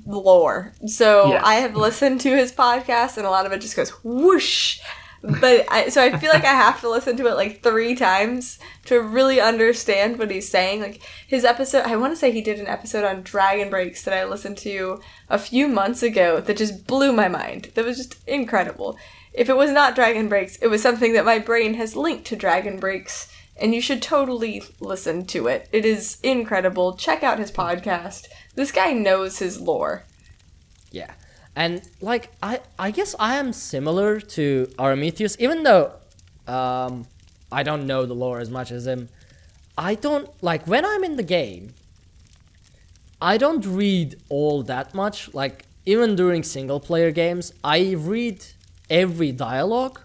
[SPEAKER 3] lore. So
[SPEAKER 2] Yes.
[SPEAKER 3] I have listened to his podcast and a lot of it just goes whoosh. But I feel like I have to listen to it like 3 times to really understand what he's saying. Like his episode, I want to say he did an episode on Dragon Breaks that I listened to a few months ago that just blew my mind. That was just incredible. If it was not Dragon Breaks, it was something that my brain has linked to Dragon Breaks and you should totally listen to it. It is incredible. Check out his podcast. This guy knows his lore.
[SPEAKER 1] Yeah. And, like, I guess I am similar to Aramithius, even though I don't know the lore as much as him. I don't, like, when I'm in the game, I don't read all that much. Like, even during single-player games, I read every dialogue,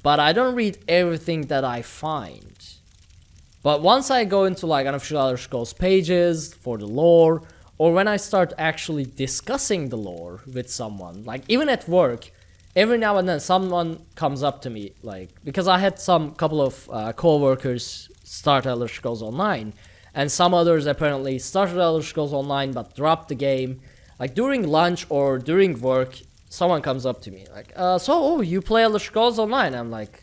[SPEAKER 1] but I don't read everything that I find. But once I go into, like, unofficial Elder Scrolls pages for the lore, or when I start actually discussing the lore with someone, like, even at work, every now and then someone comes up to me, like, because I had couple of co-workers start Elder Scrolls Online, and some others apparently started Elder Scrolls Online but dropped the game. Like, during lunch or during work, someone comes up to me, like, you play Elder Scrolls Online? I'm like,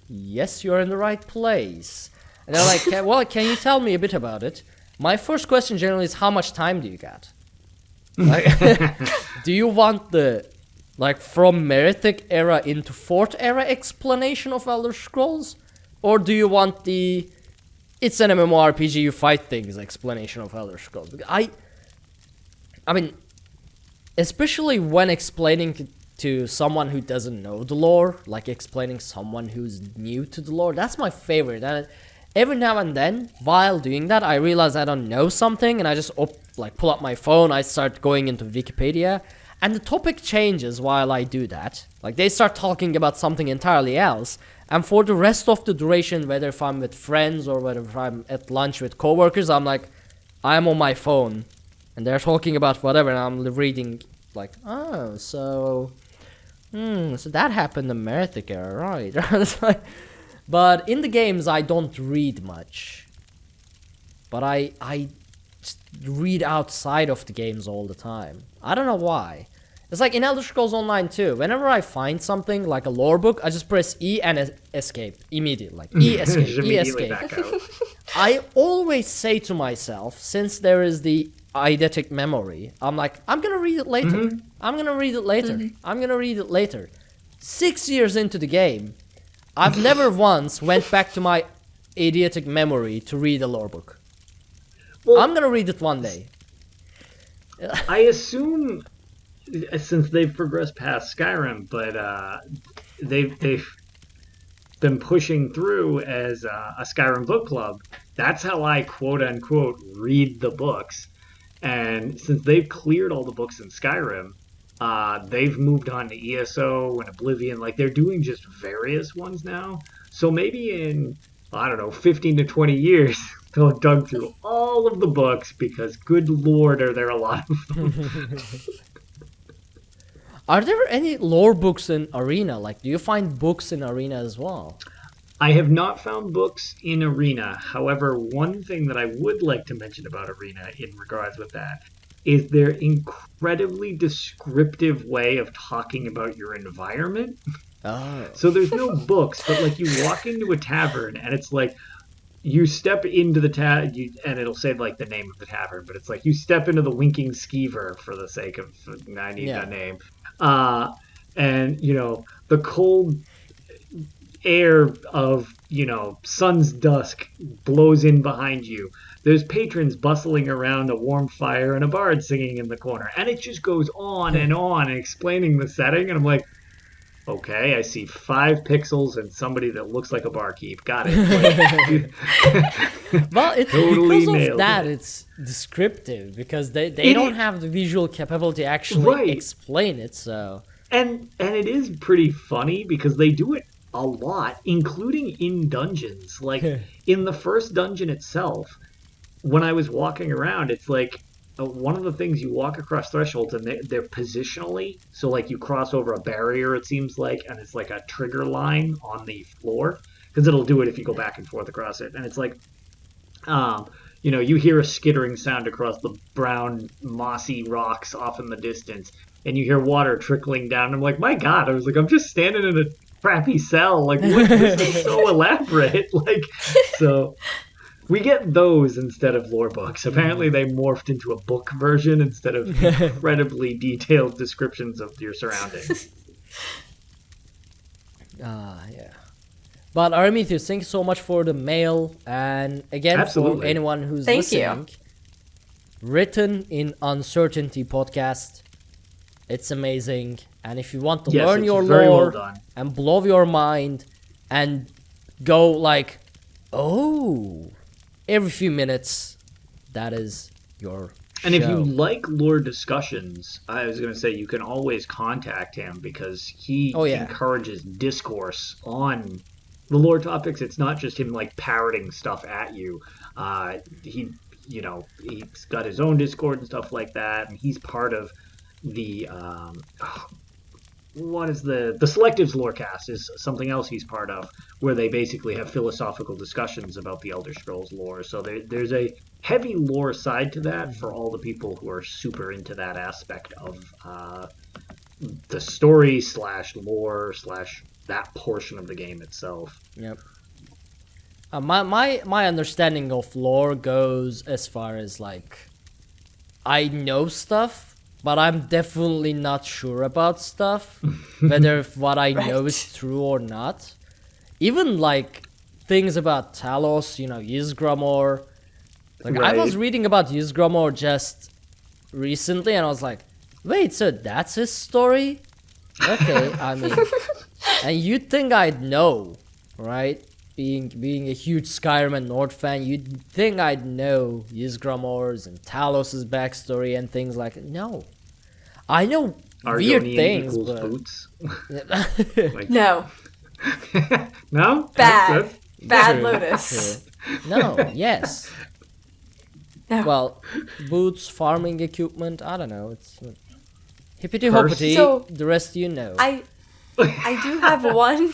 [SPEAKER 1] yes, you're in the right place. And they're like, can you tell me a bit about it? My first question generally is, how much time do you got? Like, do you want the, like, from Merethic era into 4th era explanation of Elder Scrolls? Or do you want the, it's an MMORPG, you fight things explanation of Elder Scrolls? I mean, especially when explaining to someone who doesn't know the lore, like explaining someone who's new to the lore, that's my favorite. And every now and then, while doing that, I realize I don't know something, and I just pull up my phone, I start going into Wikipedia, and the topic changes while I do that. Like, they start talking about something entirely else, and for the rest of the duration, whether if I'm with friends or whether if I'm at lunch with coworkers, I'm on my phone, and they're talking about whatever, and I'm reading, like, so that happened in the Merethic era, right? It's like, but in the games, I don't read much. But I just read outside of the games all the time. I don't know why. It's like in Elder Scrolls Online too. Whenever I find something like a lore book, I just press E and escape immediately. Like, E escape, E escape. I always say to myself, since there is the eidetic memory, I'm like, I'm gonna read it later.
[SPEAKER 2] Mm-hmm.
[SPEAKER 1] I'm gonna read it later. I'm gonna read it later. 6 years into the game, I've never once went back to my idiotic memory to read a lore book. Well, I'm gonna read it one day.
[SPEAKER 2] I assume, since they've progressed past Skyrim, but they've been pushing through as a Skyrim book club. That's how I quote unquote read the books. And since they've cleared all the books in Skyrim, they've moved on to ESO and Oblivion. Like, they're doing just various ones now. So maybe in, I don't know, 15 to 20 years, they'll have dug through all of the books, because good lord, are there a lot of them.
[SPEAKER 1] Are there any lore books in Arena? Like, do you find books in Arena as well?
[SPEAKER 2] I have not found books in Arena. However, one thing that I would like to mention about Arena in regards with that is their incredibly descriptive way of talking about your environment.
[SPEAKER 1] Oh.
[SPEAKER 2] So there's no books, but like, you walk into a tavern and it's like, you step into the and it'll say like the name of the tavern, but it's like, you step into the Winking Skeever, for the sake of, I need that name. And, you know, the cold air of, you know, sun's dusk blows in behind you. There's patrons bustling around a warm fire and a bard singing in the corner. And it just goes on and explaining the setting. And I'm like, okay, I see 5 pixels and somebody that looks like a barkeep. Got it. Like,
[SPEAKER 1] well, it's
[SPEAKER 2] totally
[SPEAKER 1] because of that, it's descriptive, because they don't have the visual capability to actually explain it, so...
[SPEAKER 2] And it is pretty funny, because they do it a lot, including in dungeons. Like, in the first dungeon itself, when I was walking around, it's like, one of the things, you walk across thresholds and they're positionally, so like you cross over a barrier, it seems like, and it's like a trigger line on the floor, because it'll do it if you go back and forth across it. And it's like, you know, you hear a skittering sound across the brown mossy rocks off in the distance, and you hear water trickling down. I'm like, my God, I was like, I'm just standing in a crappy cell. Like, what? This is so elaborate. Like, so we get those instead of lore books. Apparently they morphed into a book version instead of incredibly detailed descriptions of your surroundings.
[SPEAKER 1] Yeah. But Aramitheus, thank you so much for the mail. And again,
[SPEAKER 2] Absolutely.
[SPEAKER 1] for anyone who's
[SPEAKER 3] Thank you.
[SPEAKER 1] listening, Written in Uncertainty podcast. It's amazing. And if you want to learn
[SPEAKER 2] it's
[SPEAKER 1] your
[SPEAKER 2] very well
[SPEAKER 1] lore
[SPEAKER 2] done.
[SPEAKER 1] and blow your mind and go like, oh, every few minutes, that is your
[SPEAKER 2] And if you
[SPEAKER 1] show.
[SPEAKER 2] like lore discussions, I was going to say you can always contact him because he encourages discourse on the lore topics. It's not just him like parroting stuff at you. He's got his own Discord and stuff like that, and he's part of the what is the Selectives Lorecast is something else he's part of, where they basically have philosophical discussions about the Elder Scrolls lore. So there's a heavy lore side to that for all the people who are super into that aspect of the story / lore / that portion of the game itself.
[SPEAKER 1] Yep. My understanding of lore goes as far as like, I know stuff, but I'm definitely not sure about stuff, whether what I know is true or not. Even like things about Talos, Ysgramor. Like I was reading about Ysgramor just recently, and I was like, wait, so that's his story? Okay, I mean, and you'd think I'd know, right? Being a huge Skyrim and Nord fan, you'd think I'd know Ysgramor's and Talos' backstory and things like that. No. I know weird
[SPEAKER 2] Argonian
[SPEAKER 1] things,
[SPEAKER 2] equals
[SPEAKER 1] but...
[SPEAKER 2] boots.
[SPEAKER 3] No.
[SPEAKER 2] No?
[SPEAKER 3] Bad. Bad
[SPEAKER 1] True,
[SPEAKER 3] Lotus.
[SPEAKER 1] true. No, yes.
[SPEAKER 3] No.
[SPEAKER 1] Well, boots, farming equipment, I don't know. It's hippity-hoppity,
[SPEAKER 3] So,
[SPEAKER 1] the rest you know.
[SPEAKER 3] I do have one.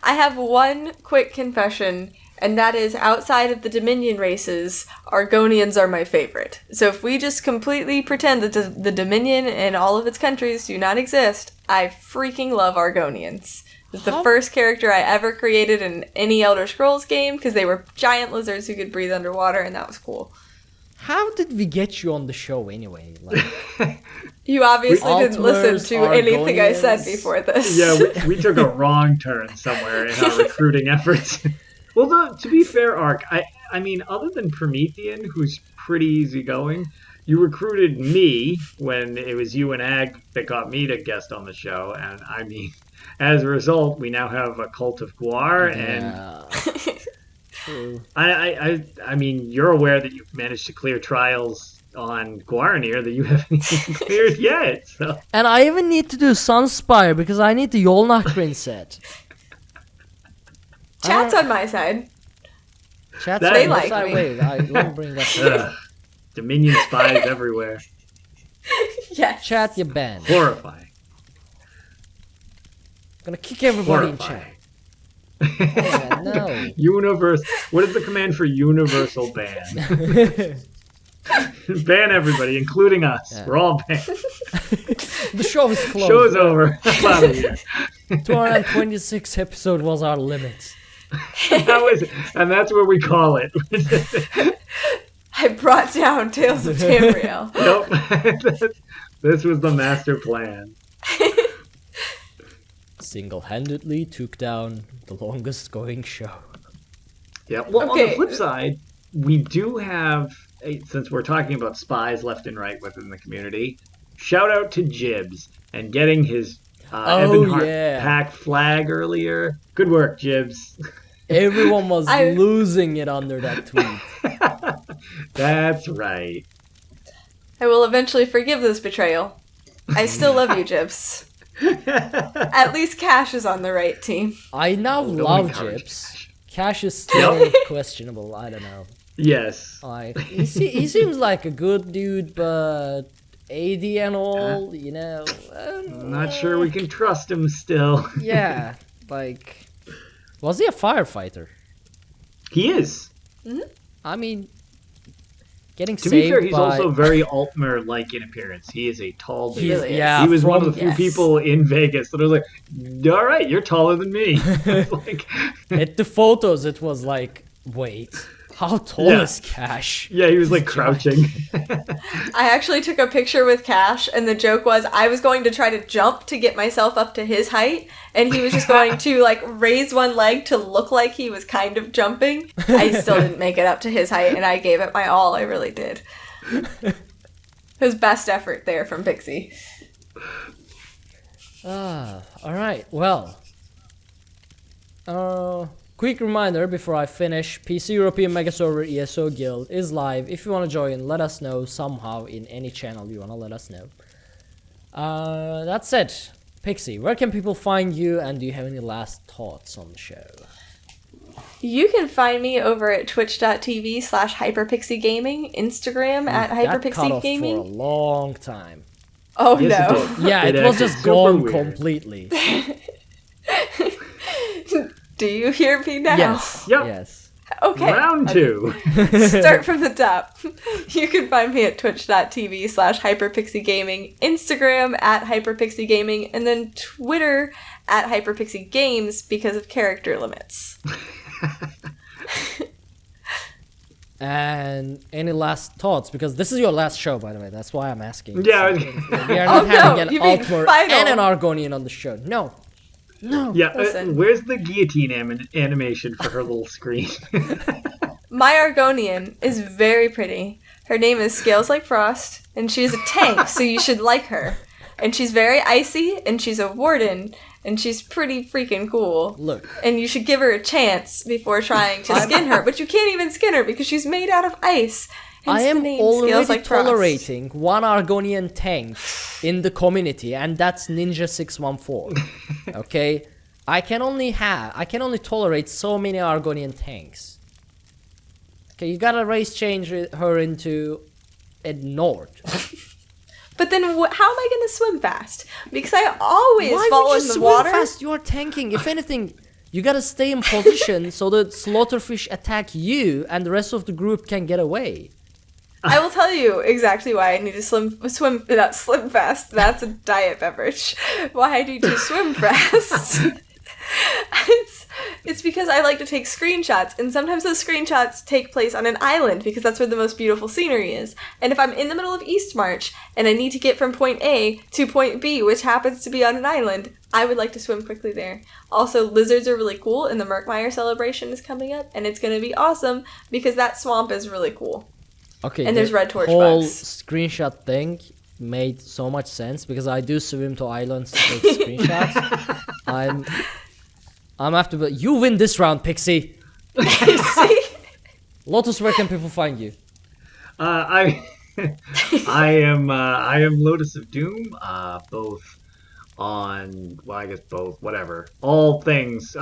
[SPEAKER 3] I have one quick confession, and that is outside of the Dominion races, Argonians are my favorite. So if we just completely pretend that the Dominion and all of its countries do not exist, I freaking love Argonians. It's the first character I ever created in any Elder Scrolls game, because they were giant lizards who could breathe underwater, and that was cool.
[SPEAKER 1] How did we get you on the show anyway? Like,
[SPEAKER 3] You obviously didn't listen
[SPEAKER 1] Altamers,
[SPEAKER 3] to anything I said
[SPEAKER 1] Argonians.
[SPEAKER 3] before this.
[SPEAKER 2] Yeah, we took a wrong turn somewhere in our recruiting efforts. Well, to be fair, Ark, I mean, other than Promethean, who's pretty easygoing, you recruited me when it was you and Ag that got me to guest on the show, and I mean, as a result, we now have a cult of Guar, and
[SPEAKER 1] yeah. True.
[SPEAKER 2] I mean, you're aware that you've managed to clear trials on Arkhaniir that you haven't even cleared yet. So.
[SPEAKER 1] And I even need to do Sunspire because I need the Yolnahkrin set.
[SPEAKER 3] Chat's on my side.
[SPEAKER 1] Chat's
[SPEAKER 2] They
[SPEAKER 1] on your
[SPEAKER 3] like
[SPEAKER 1] side.
[SPEAKER 3] me.
[SPEAKER 1] Wait, I won't bring that up.
[SPEAKER 2] Dominion spies everywhere.
[SPEAKER 3] Yes.
[SPEAKER 1] Chat, you banned.
[SPEAKER 2] Horrifying.
[SPEAKER 1] Gonna kick everybody in
[SPEAKER 2] Horrifying.
[SPEAKER 1] chat. Yeah, no.
[SPEAKER 2] Universe. What is the command for universal ban? Ban everybody, including us.
[SPEAKER 1] Yeah.
[SPEAKER 2] We're all banned.
[SPEAKER 1] The show is closed.
[SPEAKER 2] Show's over. I'm out of here.
[SPEAKER 1] 226 episode was our limit.
[SPEAKER 2] And that's where we call it.
[SPEAKER 3] I brought down Tales of Tamriel.
[SPEAKER 2] Nope. This was the master plan.
[SPEAKER 1] Single-handedly took down the longest going show.
[SPEAKER 2] Yeah. Well, on
[SPEAKER 3] Okay.
[SPEAKER 2] the flip side, we do have, since we're talking about spies left and right within the community, shout out to Jibs and getting his Ebonheart
[SPEAKER 1] yeah.
[SPEAKER 2] pack flag earlier. Good work, Jibs.
[SPEAKER 1] Everyone was losing it under that tweet.
[SPEAKER 2] That's right.
[SPEAKER 3] I will eventually forgive this betrayal. I still love you, Jibs. At least Cash is on the right team.
[SPEAKER 1] I now
[SPEAKER 2] Don't
[SPEAKER 1] love
[SPEAKER 2] encourage
[SPEAKER 1] Jips. Cash is still questionable. I don't know.
[SPEAKER 2] Yes.
[SPEAKER 1] Like he seems like a good dude, but AD and all, you know.
[SPEAKER 2] I'm not sure we can trust him still.
[SPEAKER 1] Yeah, like, was he a firefighter?
[SPEAKER 2] He is.
[SPEAKER 1] I mean, getting
[SPEAKER 2] To
[SPEAKER 1] saved
[SPEAKER 2] be fair, he's
[SPEAKER 1] by...
[SPEAKER 2] also very Altmer-like in appearance. He is a tall dude.
[SPEAKER 3] Really is.
[SPEAKER 1] Yeah,
[SPEAKER 2] He was one
[SPEAKER 1] from-
[SPEAKER 2] of the few
[SPEAKER 3] yes.
[SPEAKER 2] people in Vegas that was like, all right, you're taller than me. Like,
[SPEAKER 1] At the photos, it was like, wait, How tall is Cash?
[SPEAKER 2] Yeah, he was like crouching.
[SPEAKER 3] I actually took a picture with Cash, and the joke was I was going to try to jump to get myself up to his height, and he was just going to like raise one leg to look like he was kind of jumping. I still didn't make it up to his height, and I gave it my all. I really did. His best effort there from Pixie.
[SPEAKER 1] All right. Well, quick reminder before I finish: PC European Mega Server ESO Guild is live. If you want to join, let us know somehow in any channel you want to let us know. That's it. Pixie, where can people find you, and do you have any last thoughts on the show?
[SPEAKER 3] You can find me over at twitch.tv/HyperPixie Gaming, Instagram at HyperPixie Gaming.
[SPEAKER 1] For a long time.
[SPEAKER 3] Oh
[SPEAKER 2] Yes,
[SPEAKER 3] no.
[SPEAKER 1] Yeah, it was just gone completely.
[SPEAKER 3] Do you hear me now?
[SPEAKER 1] Yes.
[SPEAKER 2] Yep.
[SPEAKER 1] Yes.
[SPEAKER 3] Okay.
[SPEAKER 2] Round 2.
[SPEAKER 3] Start from the top. You can find me at twitch.tv/HyperPixie Gaming, Instagram at HyperPixie Gaming, and then Twitter at HyperPixie Games because of character limits.
[SPEAKER 1] And any last thoughts? Because this is your last show, by the way. That's why I'm asking.
[SPEAKER 2] Yeah.
[SPEAKER 1] We are not having
[SPEAKER 3] you
[SPEAKER 1] an
[SPEAKER 3] mean
[SPEAKER 1] Altmer
[SPEAKER 3] final.
[SPEAKER 1] and an Argonian on the show. No.
[SPEAKER 2] Yeah,
[SPEAKER 3] Listen.
[SPEAKER 2] where's the guillotine animation for her little screen?
[SPEAKER 3] My Argonian is very pretty. Her name is Scales Like Frost, and she's a tank, so you should like her. And she's very icy, and she's a warden, and she's pretty freaking cool.
[SPEAKER 1] Look.
[SPEAKER 3] And you should give her a chance before trying to skin her, but you can't even skin her because she's made out of ice. Hence
[SPEAKER 1] I am
[SPEAKER 3] the name
[SPEAKER 1] already
[SPEAKER 3] Scales Like Frost.
[SPEAKER 1] tolerating one Argonian tank in the community, and that's Ninja614. Okay? I can only tolerate so many Argonian tanks. Okay, you gotta change her into a Nord.
[SPEAKER 3] But then how am I going to swim fast? Because I always
[SPEAKER 1] Why
[SPEAKER 3] fall
[SPEAKER 1] would
[SPEAKER 3] in
[SPEAKER 1] you
[SPEAKER 3] the
[SPEAKER 1] swim
[SPEAKER 3] water.
[SPEAKER 1] fast? You are tanking. If anything, you gotta stay in position so that slaughterfish attack you and the rest of the group can get away.
[SPEAKER 3] I will tell you exactly why I need to swim fast. That's a diet beverage. Why I need to swim fast. It's because I like to take screenshots, and sometimes those screenshots take place on an island because that's where the most beautiful scenery is. And if I'm in the middle of East March and I need to get from point A to point B, which happens to be on an island, I would like to swim quickly there. Also, lizards are really cool, and the Murkmire Celebration is coming up, and it's going to be awesome because that swamp is really cool.
[SPEAKER 1] Okay.
[SPEAKER 3] And there's red torch
[SPEAKER 1] whole
[SPEAKER 3] bugs.
[SPEAKER 1] screenshot thing made so much sense because I do swim to islands to take screenshots. I'm after, but you win this round, Pixie.
[SPEAKER 3] See?
[SPEAKER 1] Lotus, where can people find you?
[SPEAKER 2] I am Lotus of Doom, both on, well, I guess both, whatever, all things,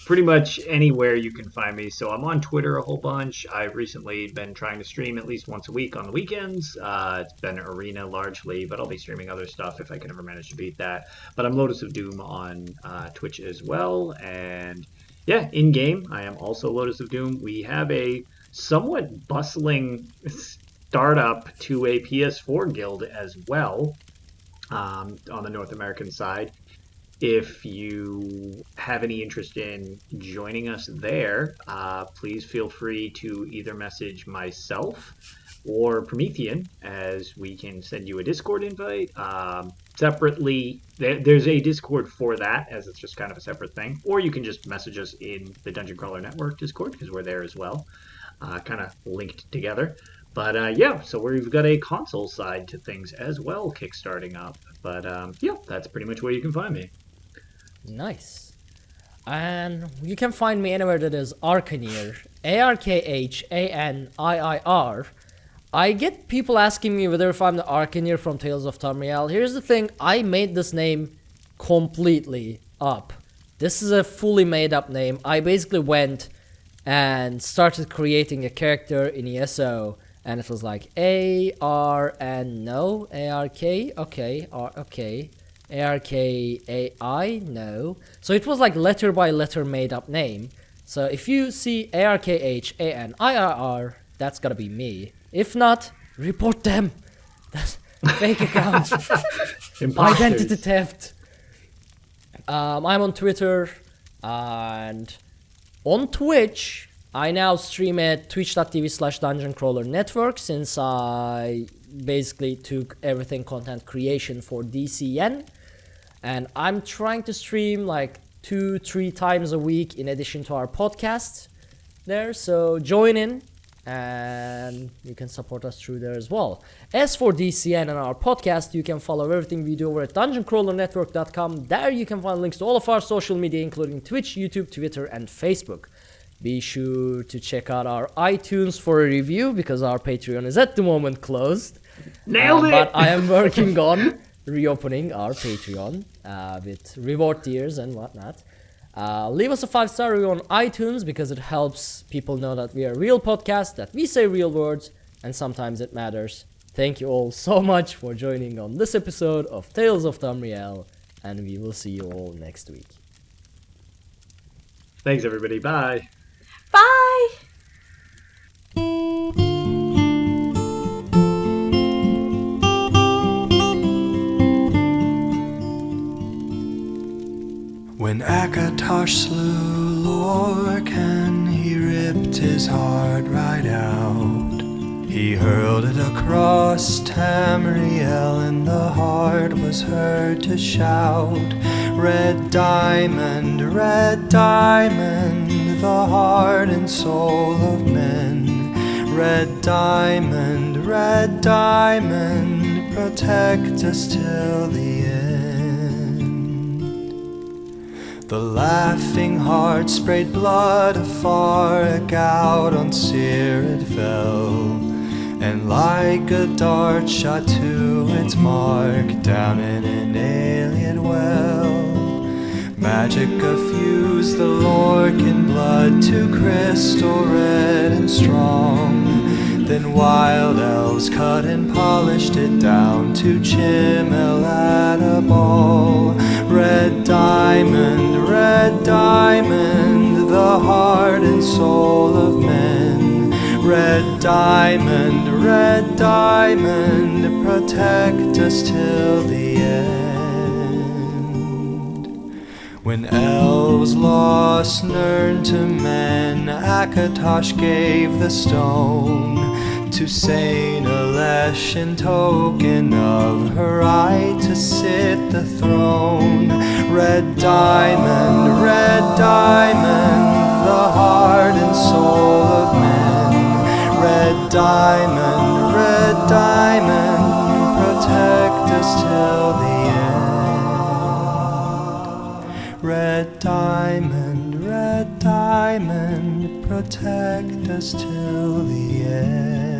[SPEAKER 2] pretty much anywhere you can find me. So I'm on Twitter a whole bunch. I've recently been trying to stream at least once a week on the weekends. It's been Arena largely, but I'll be streaming other stuff if I can ever manage to beat that. But I'm Lotus of Doom on Twitch as well. And yeah, in game, I am also Lotus of Doom. We have a somewhat bustling startup to a PS4 guild as well. On the North American side. If you have any interest in joining us there, please feel free to either message myself or Promethean, as we can send you a Discord invite. Separately, there's a Discord for that, as it's just kind of a separate thing. Or you can just message us in the Dungeon Crawler Network Discord, because we're there as well, kind of linked together. But yeah, so we've got a console side to things as well kickstarting up. But yeah, that's pretty much where you can find me.
[SPEAKER 1] Nice. And you can find me anywhere that is Arkhaniir. Arkhaniir. I get people asking me whether if I'm the Arkhaniir from Tales of Tamriel. Here's the thing, I made this name completely up. This is a fully made up name. I basically went and started creating a character in ESO. And it was like A-R-N, no, A-R-K, okay, okay, A-R-K-A-I, no. So it was like letter by letter made up name. So if you see A-R-K-H-A-N-I-R-R, that's gotta be me. If not, report them. That's fake account. Identity theft. I'm on Twitter and on Twitch. I now stream at twitch.tv/dungeoncrawler network since I basically took everything content creation for DCN. And I'm trying to stream like 2-3 times a week in addition to our podcast there. So join in and you can support us through there as well. As for DCN and our podcast, you can follow everything we do over at dungeoncrawlernetwork.com. There you can find links to all of our social media, including Twitch, YouTube, Twitter, and Facebook. Be sure to check out our iTunes for a review because our Patreon is at the moment closed.
[SPEAKER 2] Nailed it!
[SPEAKER 1] But I am working on reopening our Patreon with reward tiers and whatnot. Leave us a 5-star review on iTunes because it helps people know that we are a real podcast, that we say real words, and sometimes it matters. Thank you all so much for joining on this episode of Tales of Tamriel, and we will see you all next week.
[SPEAKER 2] Thanks, everybody. Bye.
[SPEAKER 3] Bye!
[SPEAKER 4] When Akatosh slew Lorcan, he ripped his heart right out. He hurled it across Tamriel, and the heart was heard to shout, red diamond, the heart and soul of men. Red diamond, protect us till the end. The laughing heart sprayed blood afar, a gout on Seer it fell, and like a dart shot to its mark down in an alien well. Magic effused the Lorcan blood to crystal red and strong. Then wild elves cut and polished it down to Chimel at a ball. Red diamond, the heart and soul of men. Red diamond, protect us till the end. When elves lost Nirn to men, Akatosh gave the stone to Saint Alesh in token of her right to sit the throne. Red diamond, the heart and soul of men. Red diamond, protect us till the end. Red diamond, protect us till the end.